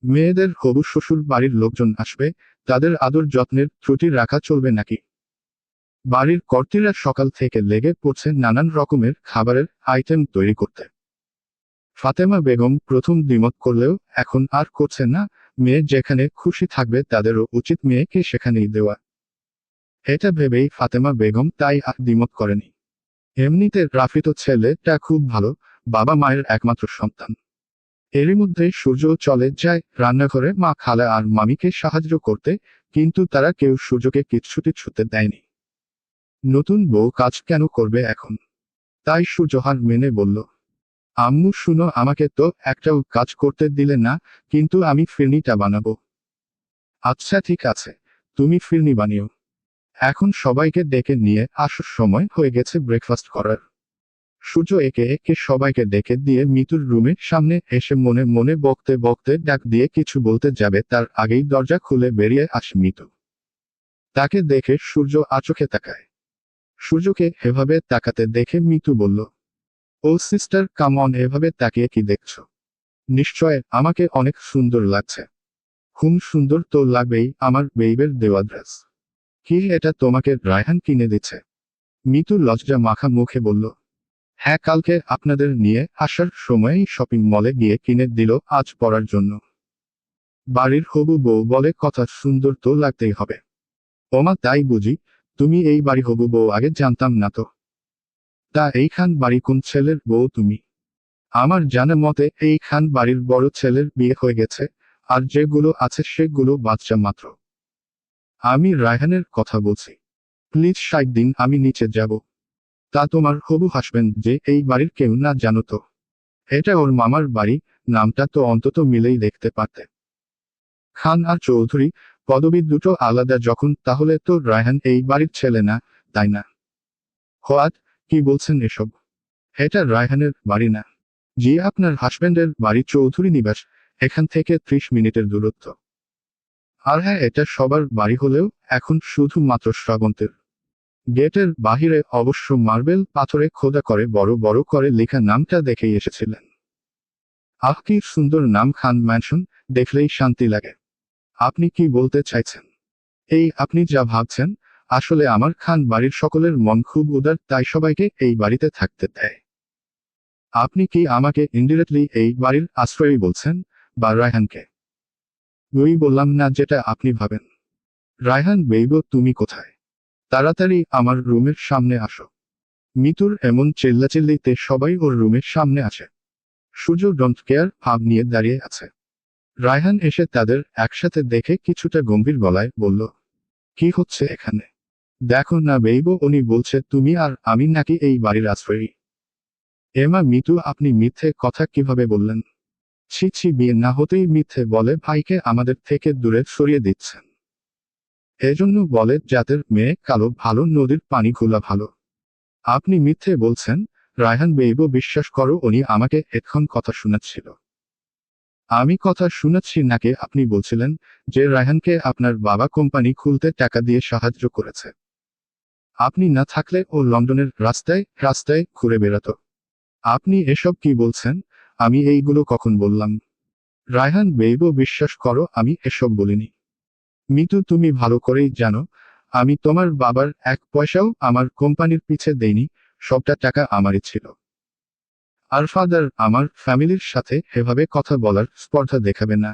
মেয়েদের হবু শ্বশুর বাড়ির লোকজন আসবে, তাদের আদর যত্নের ত্রুটি রাখা চলবে নাকি? বাড়ির কর্ত্রীরা সকাল থেকে লেগে পড়ছে নানান রকমের খাবারের আইটেম তৈরি করতে। ফাতেমা বেগম প্রথম দ্বিমত করলেও এখন আর করছে না, মেয়ে যেখানে খুশি থাকবে তাদেরও উচিত মেয়েকে সেখানেই দেওয়া। এটা ভেবেই ফাতেমা বেগম তাই আর দ্বিমত করেনি। এমনিতে রাফি তো ছেলেটা খুব ভালো, বাবা মায়ের একমাত্র সন্তান। এরই মধ্যে সূর্য চলে যায় রান্নাঘরে মা খালা আর মামিকে সাহায্য করতে, কিন্তু তারা কেউ সূর্যকে কিচ্ছুটি ছুতে দেয়নি। নতুন বউ কাজ কেন করবে এখন? তাই সূর্য হার মেনে বলল, আম্মু শুনো, আমাকে তো একটাও কাজ করতে দিলে না, কিন্তু আমি ফিরনিটা বানাবো। আচ্ছা ঠিক আছে, তুমি ফিরনি বানিও। এখন সবাইকে ডেকে নিয়ে আসার সময় হয়ে গেছে ব্রেকফাস্ট করার। সূর্য একে একে সবাইকে ডেকে দিয়ে মিতুর রুমের সামনে এসে মনে মনে বকতে বকতে ডাক দিয়ে কিছু বলতে যাবে, তার আগেই দরজা খুলে বেরিয়ে আসে মিতু। তাকে দেখে সূর্য আচোখে তাকায়। সূর্যকে এভাবে তাকাতে দেখে মিতু বলল, ও সিস্টার কাম অন, এভাবে তাকিয়ে কি দেখছো? নিশ্চয় আমাকে অনেক সুন্দর লাগছে। খুব সুন্দর তো লাগবেই, আমার বেইবের দেওয়া ড্রেস। কি এটা তোমাকে রায়হান কিনে দিচ্ছে? মিতু লজ্জা মাখা মুখে বলল, হ্যাঁ, কালকে আপনাদের নিয়ে আসার সময়ই শপিং মলে গিয়ে কিনে দিল আজ পরার জন্য। বাড়ির হবু বউ বলে কথা, সুন্দর তো লাগতেই হবে। ওমা তাই বুঝি, তুমি এই বাড়ি হবু বউ আগে জানতাম না তো। তা এই খান বাড়ি কোন ছেলের বউ তুমি? আমার জানা মতে এই খান বাড়ির বড় ছেলের বিয়ে হয়ে গেছে, আর যেগুলো আছে সেগুলো বাচ্চা মাত্র। আমি রায়হানের কথা বলছি। প্লিজ 60 দিন আমি নিচে যাব। তা তোমার হবু হাসবেন যে এই বাড়ির কেউ না জানো তো? এটা ওর মামার বাড়ি, নামটা তো অন্তত মিলেই দেখতে পারতে। খান আর চৌধুরী পদবি দুটো আলাদা যখন, তাহলে তো রায়হান এই বাড়ির ছেলে না, তাই না? হোয়াট, কি বলছেন এসব? এটা রায়হানের বাড়ি না। জি, আপনার হাজবেন্ডের বাড়ি চৌধুরী নিবাস, এখান থেকে 30 মিনিটের দূরত্ব। আর হ্যাঁ, এটা সবার বাড়ি হলেও এখন শুধুমাত্র শ্রাবন্তের। গেটের বাহিরে অবশ্য মার্বেল পাথরে খোদা করে বড় বড় করে লেখা নামটা দেখেই এসেছিলেন। আহ, কি সুন্দর নাম, খান ম্যানশন, দেখলেই শান্তি লাগে। আপনি কি বলতে চাইছেন? এই আপনি যা ভাবছেন, আসলে আমার খান বাড়ির সকলের মন খুব উদার, তাই সবাইকে এই বাড়িতে থাকতে দেয়। আপনি কি আমাকে ইনডিরেক্টলি এই বাড়ির আশ্রয়ী বলছেন, বা রায়হানকে? ওই বললাম না যেটা আপনি ভাবেন। রায়হান বেইব, তুমি কোথায়? তাড়াতাড়ি আমার রুমের সামনে আসো। মিতুর এমন চেল্লাচিল্লিতে সবাই ওর রুমের সামনে আসে। সূর্য ডোন্ট কেয়ার ভাব নিয়ে দাঁড়িয়ে আছে। রায়হান এসে তাদের একসাথে দেখে কিছুটা গম্ভীর গলায় বলল, কি হচ্ছে এখানে? দেখো না বেইব, উনি বলছে তুমি আর আমি নাকি এই বাড়ির আশ্রয়ী। এমা, মিতু, আপনি মিথ্যে কথা কিভাবে বললেন? ছি ছি, বিয়ে না হতেই মিথ্যে বলে ভাইকে আমাদের থেকে দূরে সরিয়ে দিচ্ছেন। এজন্য বলে জাতের মেয়ে কালো ভালো, নদীর পানি খোলা ভালো। আপনি মিথ্যে বলছেন রায়হান বেইব, বিশ্বাস করো উনি আমাকে এতক্ষণ কথা শোনাচ্ছিল। আমি কথা শোনাচ্ছি নাকি আপনি বলছিলেন যে রায়হানকে আপনার বাবা কোম্পানি খুলতে টাকা দিয়ে সাহায্য করেছে? আপনি না থাকলে ও লন্ডনের রাস্তায় রাস্তায় ঘুরে বেড়াতো। আপনি এসব কি বলছেন? আমি এইগুলো কখন বললাম? রায়হান বেইব, বিশ্বাস করো আমি এসব বলিনি। মিতু, তুমি ভালো করেই জানো আমি তোমার বাবার এক পয়সাও আমার কোম্পানির পিছে দেইনি, সবটা টাকা আমারই ছিল। আর ফাদার, আমার ফ্যামিলির সাথে এভাবে কথা বলার স্পর্ধা দেখাবে না।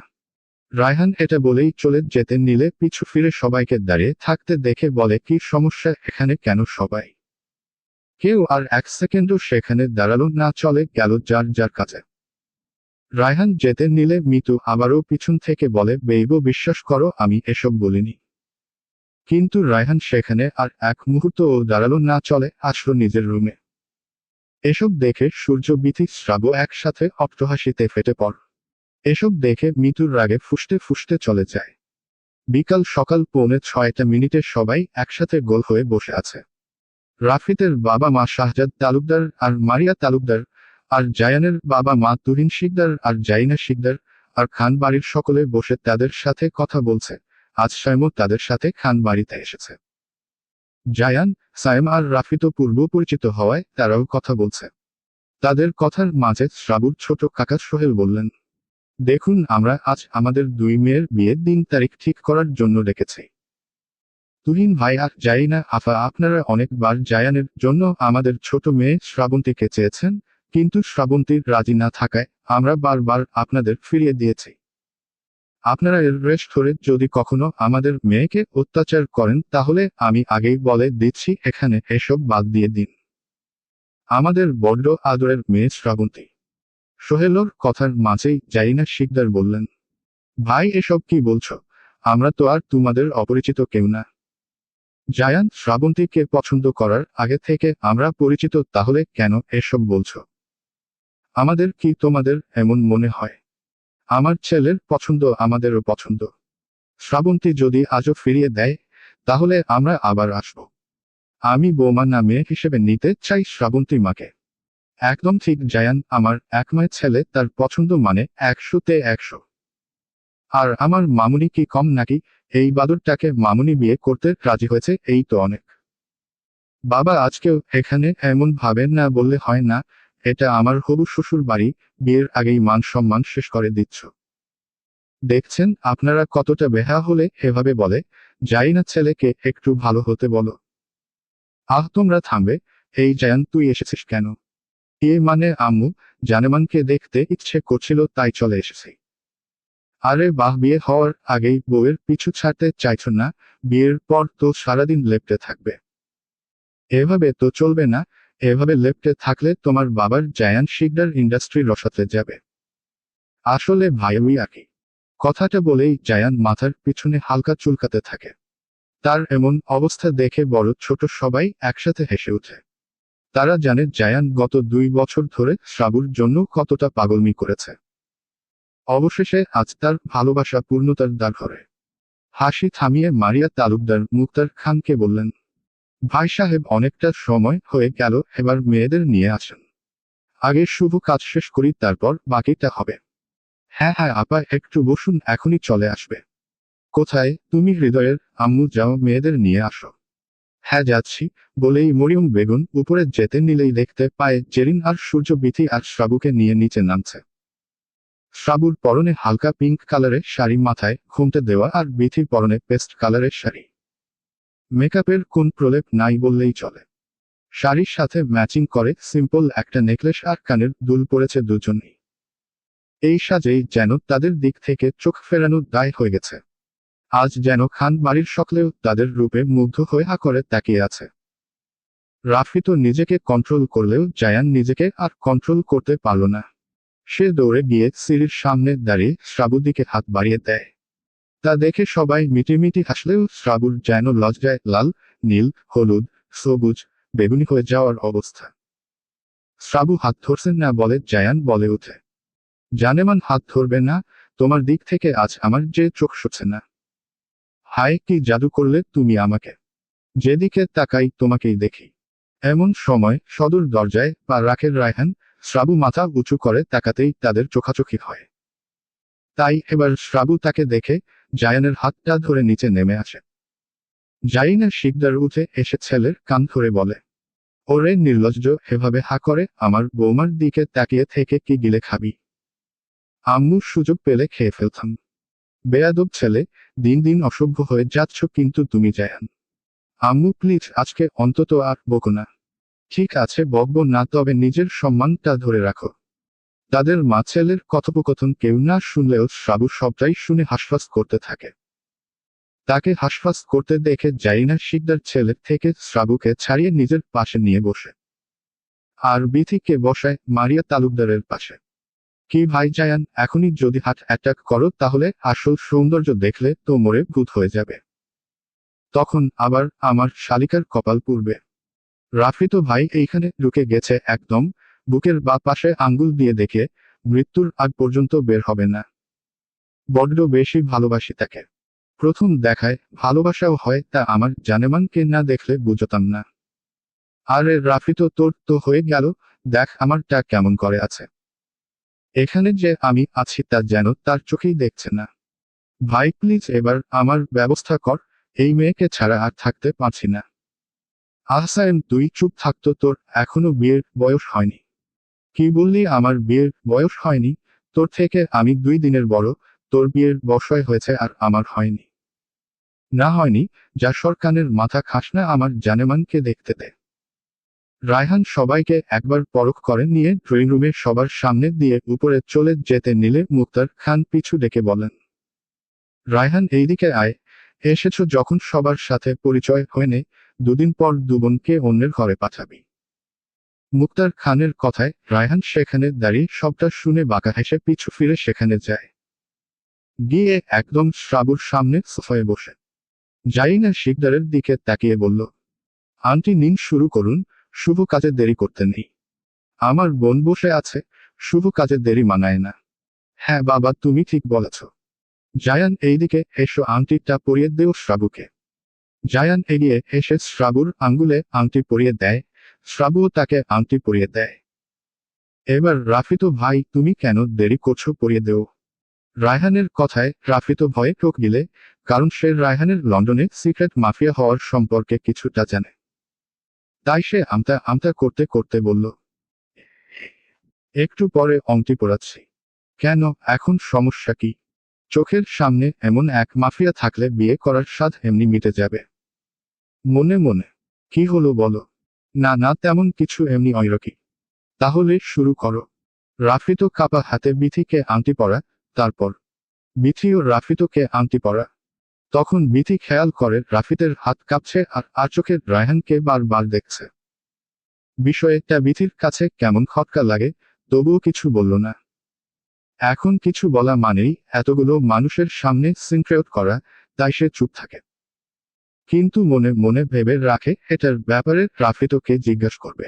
রায়হান এটা বলেই চলে যেতে নিলে পিছু ফিরে সবাইকে দাঁড়িয়ে থাকতে দেখে বলে, কি সমস্যা এখানে, কেন সবাই? কেউ আর এক সেকেন্ডও সেখানে দাঁড়ালো না, চলে গেল যার যার কাছে। রায়হান যেতে নিলে মিতু আবারও পিছন থেকে বলে, বেইব, বিশ্বাস করো আমি এসব বলিনি। কিন্তু রায়হান সেখানে আর এক মুহূর্তও দাঁড়ালো না, চলে আসলো নিজের রুমে। এসব দেখে সূর্য, বিথি, শ্রাবো একসাথে অট্টহাসিতে ফেটে পড়। এসব দেখে মিতুর রাগে ফুঁসতে ফুঁসতে চলে যায়। বিকাল সকাল 6:45 সবাই একসাথে গোল হয়ে বসে আছে। রাফিদের বাবা মা শাহজাদ তালুকদার আর মারিয়া তালুকদার, আর জায়ানের বাবা মা তুহিন শিকদার আর জাইনা শিকদার, আর খান বাড়ির সকলে বসে তাদের সাথে কথা বলছে। আজ সাইমও তাদের সাথে খান বাড়িতে এসেছে। জায়ান, সাইম আর রাফি তো পূর্ব পরিচিত হওয়ায় তারাও কথা বলছে। তাদের কথার মাঝে শ্রাবুর ছোট কাকা সোহেল বললেন, দেখুন, আমরা আজ আমাদের দুই মেয়ের বিয়ের দিন তারিখ ঠিক করার জন্য ডেকেছি। তুহিন ভাই আর জাইনা আফা, আপনারা অনেকবার জায়ানের জন্য আমাদের ছোট মেয়ে শ্রাবন্তীকে চেয়েছেন, কিন্তু শ্রাবন্তীর রাজি না থাকায় আমরা বারবার আপনাদের ফিরিয়ে দিয়েছি। আপনারা এর রেশ ধরে যদি কখনো আমাদের মেয়েকে অত্যাচার করেন তাহলে আমি আগেই বলে দিচ্ছি, এখানে এসব বাদ দিয়ে দিন। আমাদের বড্ড আদরের মেয়ে শ্রাবন্তী। সোহেলর কথার মাঝেই জাইনা শিকদার বললেন, ভাই এসব কি বলছো? আমরা তো আর তোমাদের অপরিচিত কেউ না। জায়ান, শ্রাবন্তীকে পছন্দ করার আগে থেকে আমরা পরিচিত, তাহলে কেন এসব বলছো? আমাদের কি তোমাদের এমন মনে হয়? আমার ছেলের পছন্দ আমাদেরও পছন্দ। শ্রাবন্তী যদি আজও ফিরিয়ে দেয় তাহলে আমরা আবার আসব। আমি বৌমা না মেয়ে হিসেবে নিতে চাই শ্রাবন্তী মাকে। একদম ঠিক জায়ান, আমার একমায় ছেলে, তার পছন্দ মানে 100-তে 100। আর আমার মামুনি কি কম নাকি? এই বাদরটাকে মামুনি বিয়ে করতে রাজি হয়েছে, এই তো অনেক। বাবা, আজকেও এখানে এমন ভাবেন না বললে হয় না। এটা আমার হবু শ্বশুর বাড়ি, বিয়ের আগেই মান সম্মান শেষ করে দিচ্ছ। দেখছেন আপনারা কতটা বেহা হলে এভাবে বলে। যাই না, ছেলেকে একটু ভালো হতে বলো। আহ, তোমরা থামবে। এই জায়ান, তুই এসেছিস কেন? মানে আম্মু, জানেমানকে দেখতে ইচ্ছে করছিল তাই চলে এসেছি। আরে বাহ, বিয়ে হওয়ার আগেই বউয়ের পিছু ছাড়তে চাইছ না? বিয়ের পর তো সারাদিন লেপ্টে থাকবে। এভাবে তো চলবে না। এভাবে লেপ্টে থাকলে তোমার বাবার জায়ান শিকদার ইন্ডাস্ট্রি রসাতে যাবে। আসলে ভাইওই আকি। কথাটা বলেই জায়ান মাথার পিছনে হালকা চুলকাতে থাকে। তার এমন অবস্থা দেখে বড় ছোট সবাই একসাথে হেসে ওঠে। তারা জানে জায়ান গত 2 বছর ধরে শ্রাবুর জন্য কতটা পাগলমি করেছে। অবশেষে আজ তার ভালোবাসা পূর্ণতার দ্বার ধরে। হাসি থামিয়ে মারিয়া তালুকদার মুক্তার খানকে বললেন, ভাই সাহেব অনেকটা সময় হয়ে গেল, এবার মেয়েদের নিয়ে আসেন। আগে শুভ কাজ শেষ করি, তারপর বাকিটা হবে। হ্যাঁ হ্যাঁ আপা, একটু বসুন, এখনই চলে আসবে। কোথায় তুমি? হৃদয়ের আম্মু, যাও মেয়েদের নিয়ে আসো। হ্যাঁ যাচ্ছি, বলেই মরিয়ম বেগম উপরে যেতে নিলেই দেখতে পায় জেরিন আর সূর্য বিথি আর শ্রাবুকে নিয়ে নিচে নামছে। শ্রাবুর পরনে হালকা পিঙ্ক কালারের শাড়ি, মাথায় ঘুমটে দেওয়া, আর বিথির পরনে পেস্ট কালারের শাড়ি। মেকআপের কোন প্রলেপ নাই বললেই চলে। শাড়ির সাথে ম্যাচিং করে সিম্পল একটা নেকলেস আর কানের দুল পরেছে দুজনেই। এই সাজেই যেন তাদের দিক থেকে চোখ ফেরানো দায় হয়ে গেছে। আজ যেন খান বাড়ির সকলেও তাদের রূপে মুগ্ধ হয়ে হা করে তাকিয়ে আছে। রাফি তো নিজেকে কন্ট্রোল করলেও জায়ান নিজেকে আর কন্ট্রোল করতে পারল না। সে দৌড়ে গিয়ে সিঁড়ির সামনে দাঁড়িয়ে শ্রাবুর দিকে হাত বাড়িয়ে দেয়। তা দেখে সবাই মিটিমিটি হাসলেও শ্রাবুর যেন লজ্জায় লাল, নীল, হলুদ, সবুজ, বেগুনি হয়ে যাওয়ার অবস্থা। শ্রাবু হাত ধরছেন না বলে জায়ান বলে উঠে, জানেমান হাত ধরবে না? তোমার দিক থেকে আজ আমার যে চোখ সরছে না। হায়, কি জাদু করলে তুমি আমাকে! যেদিকে তাকাই তোমাকেই দেখি। এমন সময় সদর দরজায় পা রাখে রায়হান। শ্রাবু মাথা উঁচু করে তাকাতেই তাদের চোখাচোখি হয়। তাই এবার শ্রাবু তাকে দেখে জায়ানের হাতটা ধরে নিচে নেমে আসে। জাইনা শিকদার উঠে এসে ছেলের কান ধরে বলে, ওরে নির্লজ্জ, এভাবে হা করে আমার বৌমার দিকে তাকিয়ে থেকে কি গিলে খাবি? আম্মু, সুযোগ পেলে খেয়ে ফেলতাম। বেয়াদব ছেলে, দিন দিন অসভ্য হয়ে যাচ্ছ কিন্তু তুমি জায়ান। আম্মু প্লিজ, আজকে অন্তত আর বকো না। ঠিক আছে বকবো না, তবে নিজের সম্মানটা ধরে রাখো। তাদের মা ছেলের কথোপকথন কেউ না শুনলেও শ্রাবু সবটাই শুনে হাসফাস করতে থাকে। তাকে হাসফাস করতে দেখে জাইনা শিকদার ছেলের থেকে শ্রাবুকে ছাড়িয়ে নিজের পাশে নিয়ে বসে। আর বিথিকে বসায় মারিয়া তালুকদারের পাশে। কি ভাই জায়ান, এখনই যদি হার্ট অ্যাটাক করো তাহলে আসল সৌন্দর্য দেখলে তো মরে ভূত হয়ে যাবে। তখন আবার আমার শালিকার কপাল পুড়বে। রাফি তো ভাই এইখানে ঢুকে গেছে একদম, বুকের বা পাশে আঙ্গুল দিয়ে দেখে মৃত্যুর আগ পর্যন্ত বের হবে না। বড্ড বেশি ভালোবাসি তাকে। প্রথম দেখায় ভালোবাসাও হয়, তা আমার জানেমানকে না দেখলে বুঝতাম না। আরে রাফি, তো তোর তো হয়ে গেল, দেখ আমারটা কেমন করে আছে। এখানে যে আমি আছি তা যেন তার চোখেই দেখছে না। ভাই প্লিজ এবার আমার ব্যবস্থা কর, এই মেয়েকে ছাড়া আর থাকতে পারছি না। আহসান, তুই চুপ থাকতো, তোর এখনো বিয়ের বয়স হয়নি। কি বললি? আমার বিয়ের বয়স হয়নি? তোর থেকে আমি 2 দিনের বড়। তোর বিয়ের বয়স হয়েছে আর আমার হয়নি। না হয়নি, যা সরকারের মাথা খাস না, আমার জানেমানকে দেখতে দে। রায়হান সবাইকে একবার পরখ করে নিয়ে ড্রয়িং রুমে সবার সামনে দিয়ে উপরে চলে যেতে নিলে মুক্তার খান পিছু ডেকে বলেন, রায়হান এইদিকে আয়। এসেছো যখন সবার সাথে পরিচয় হয়ে নে, 2 দিন পর দুবোনকে অন্যের ঘরে পাঠাবি। মুক্তার খানের কথায় রায়হান সেখানে দাঁড়িয়ে সবটা শুনে বাঁকা হেসে পিছু ফিরে সেখানে যায়। গিয়ে একদম শ্রাবুর সামনে সোফায় বসে জাইনা শিকদারের দিকে তাকিয়ে বলল, আন্টি নিন, শুরু করুন, শুভ কাজে দেরি করতে নেই। আমার বোন বসে আছে, শুভ কাজে দেরি মানায় না। হ্যাঁ বাবা, তুমি ঠিক বলেছ। জায়ান এইদিকে এসো, আংটিটা পরিয়ে দেও শ্রাবুকে। জায়ান এগিয়ে এসে শ্রাবুর আঙ্গুলে আংটি পরিয়ে দেয়। শ্রাবুও তাকে আংটি পরিয়ে দেয়। এবার রাফি, তো ভাই তুমি কেন দেরি করছো, পরিয়ে দেও। রায়হানের কথায় রাফি তো ভয়ে ঠোক গিলে, কারণ সে রায়হানের লন্ডনে সিক্রেট মাফিয়া হওয়ার সম্পর্কে কিছুটা জানে। তাই সে আমতা আমতা করতে করতে বলল, একটু পরে অংটি পরাচ্ছি। কেন, এখন সমস্যা কি? চোখের সামনে এমন এক মাফিয়া থাকলে বিয়ে করার স্বাদ এমনি মিটে যাবে। মনে মনে, কি হলো বলো? না না তেমন কিছু, এমনি অইরকি। তাহলে শুরু করো। রাফিতো কাপা হাতে বিথিকে আংটি পরা, তারপর বিথি ও রাফিতোকে আংটি পরা। তখন বিথি খেয়াল করে রাফিতের হাত কাঁপছে আর আর চোখে রায়হানকে বারবার দেখছে। বিষয়টা বিথির কাছে কেমন খটকা লাগে, তবুও কিছু বলল না। এখন কিছু বলা মানেই এতগুলো মানুষের সামনে সিনক্রেট করা, তাই সে চুপ থাকে। কিন্তু মনে মনে ভেবে রাখে এটার ব্যাপারে রাফিতোকে জিজ্ঞাসা করবে।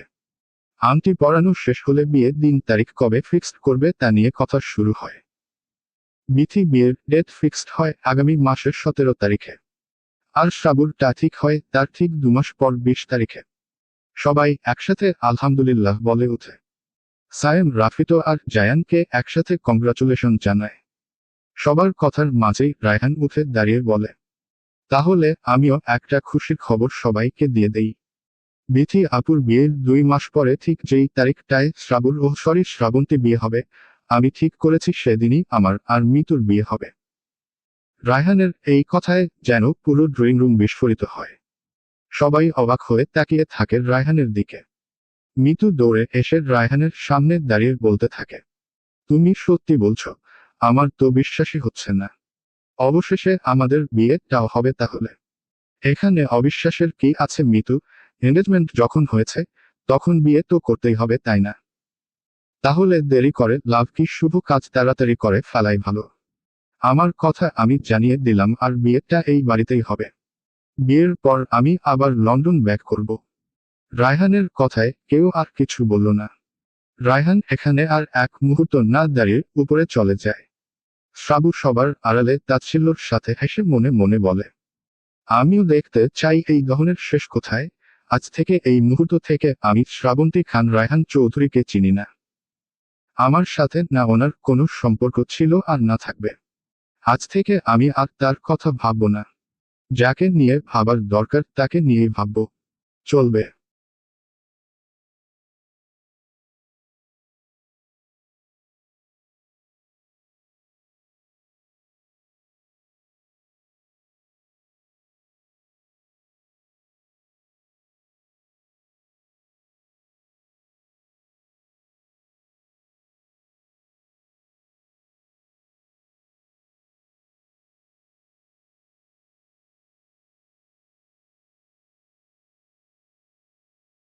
আংটি পরানো শেষ হলে বিয়ের দিন তারিখ কবে ফিক্সড করবে তা নিয়ে কথা শুরু হয়। বিথি বিয়ের ডেট ফিক্সড হয় আগামী মাসের 17 তারিখে। আর শ্রাবণটা ঠিক হয় তার ঠিক 2 মাস পর 20 তারিখে। সবাই একসাথে আলহামদুলিল্লাহ বলে উঠে। সায়েম, রাফিতো আর জায়ানকে একসাথে কংগ্রাচুলেশন জানায়। সবার কথার মাঝেই রায়হান উঠে দাঁড়িয়ে বলে, তাহলে আমিও একটা খুশির খবর সবাইকে দিয়ে দেই। বিথি আপুর বিয়ের 2 মাস পরে ঠিক যেই তারিখটায় শ্রাবন্তী বিয়ে হবে, আমি ঠিক করেছি সেদিনই আমার আর মিতুর বিয়ে হবে। রায়হানের এই কথায় যেন পুরো ড্রয়িং রুম বিস্ফোরিত হয়। সবাই অবাক হয়ে তাকিয়ে থাকে রায়হানের দিকে। মিতু দৌড়ে এসে রায়হানের সামনে দাঁড়িয়ে বলতে থাকে, তুমি সত্যি বলছো? আমার তো বিশ্বাসই হচ্ছে না। অবশেষে আমাদের বিয়েটাও হবে তাহলে। এখানে অবিশ্বাসের কি আছে মিতু? এঙ্গেজমেন্ট যখন হয়েছে তখন বিয়ে তো করতেই হবে, তাই না? তাহলে দেরি করে লাভ কি? শুভ কাজ তাড়াতাড়ি করে ফেলাই ভালো। আমার কথা আমি জানিয়ে দিলাম, আর বিয়েটা এই বাড়িতেই হবে। বিয়ের পর আমি আবার লন্ডন ব্যাক করব। রায়হানের কথায় কেউ আর কিছু বলল না। রায়হান এখানে আর এক মুহূর্ত না দাঁড়িয়ে উপরে চলে যায়। শ্রাবু সবার আড়ালে তাচ্ছিল্যর সাথে হেসে মনে মনে বলে, আমিও দেখতে চাই এই দহনের শেষ কোথায়। আজ থেকে এই মুহূর্ত থেকে আমি শ্রাবন্তী খান রায়হান চৌধুরীকে চিনি না। আমার সাথে না ওনার কোনো সম্পর্ক ছিল আর না থাকবে। আজ থেকে আমি আর তার কথা ভাবব না। যাকে নিয়ে ভাবার দরকার তাকে নিয়েই ভাবব। চলবে।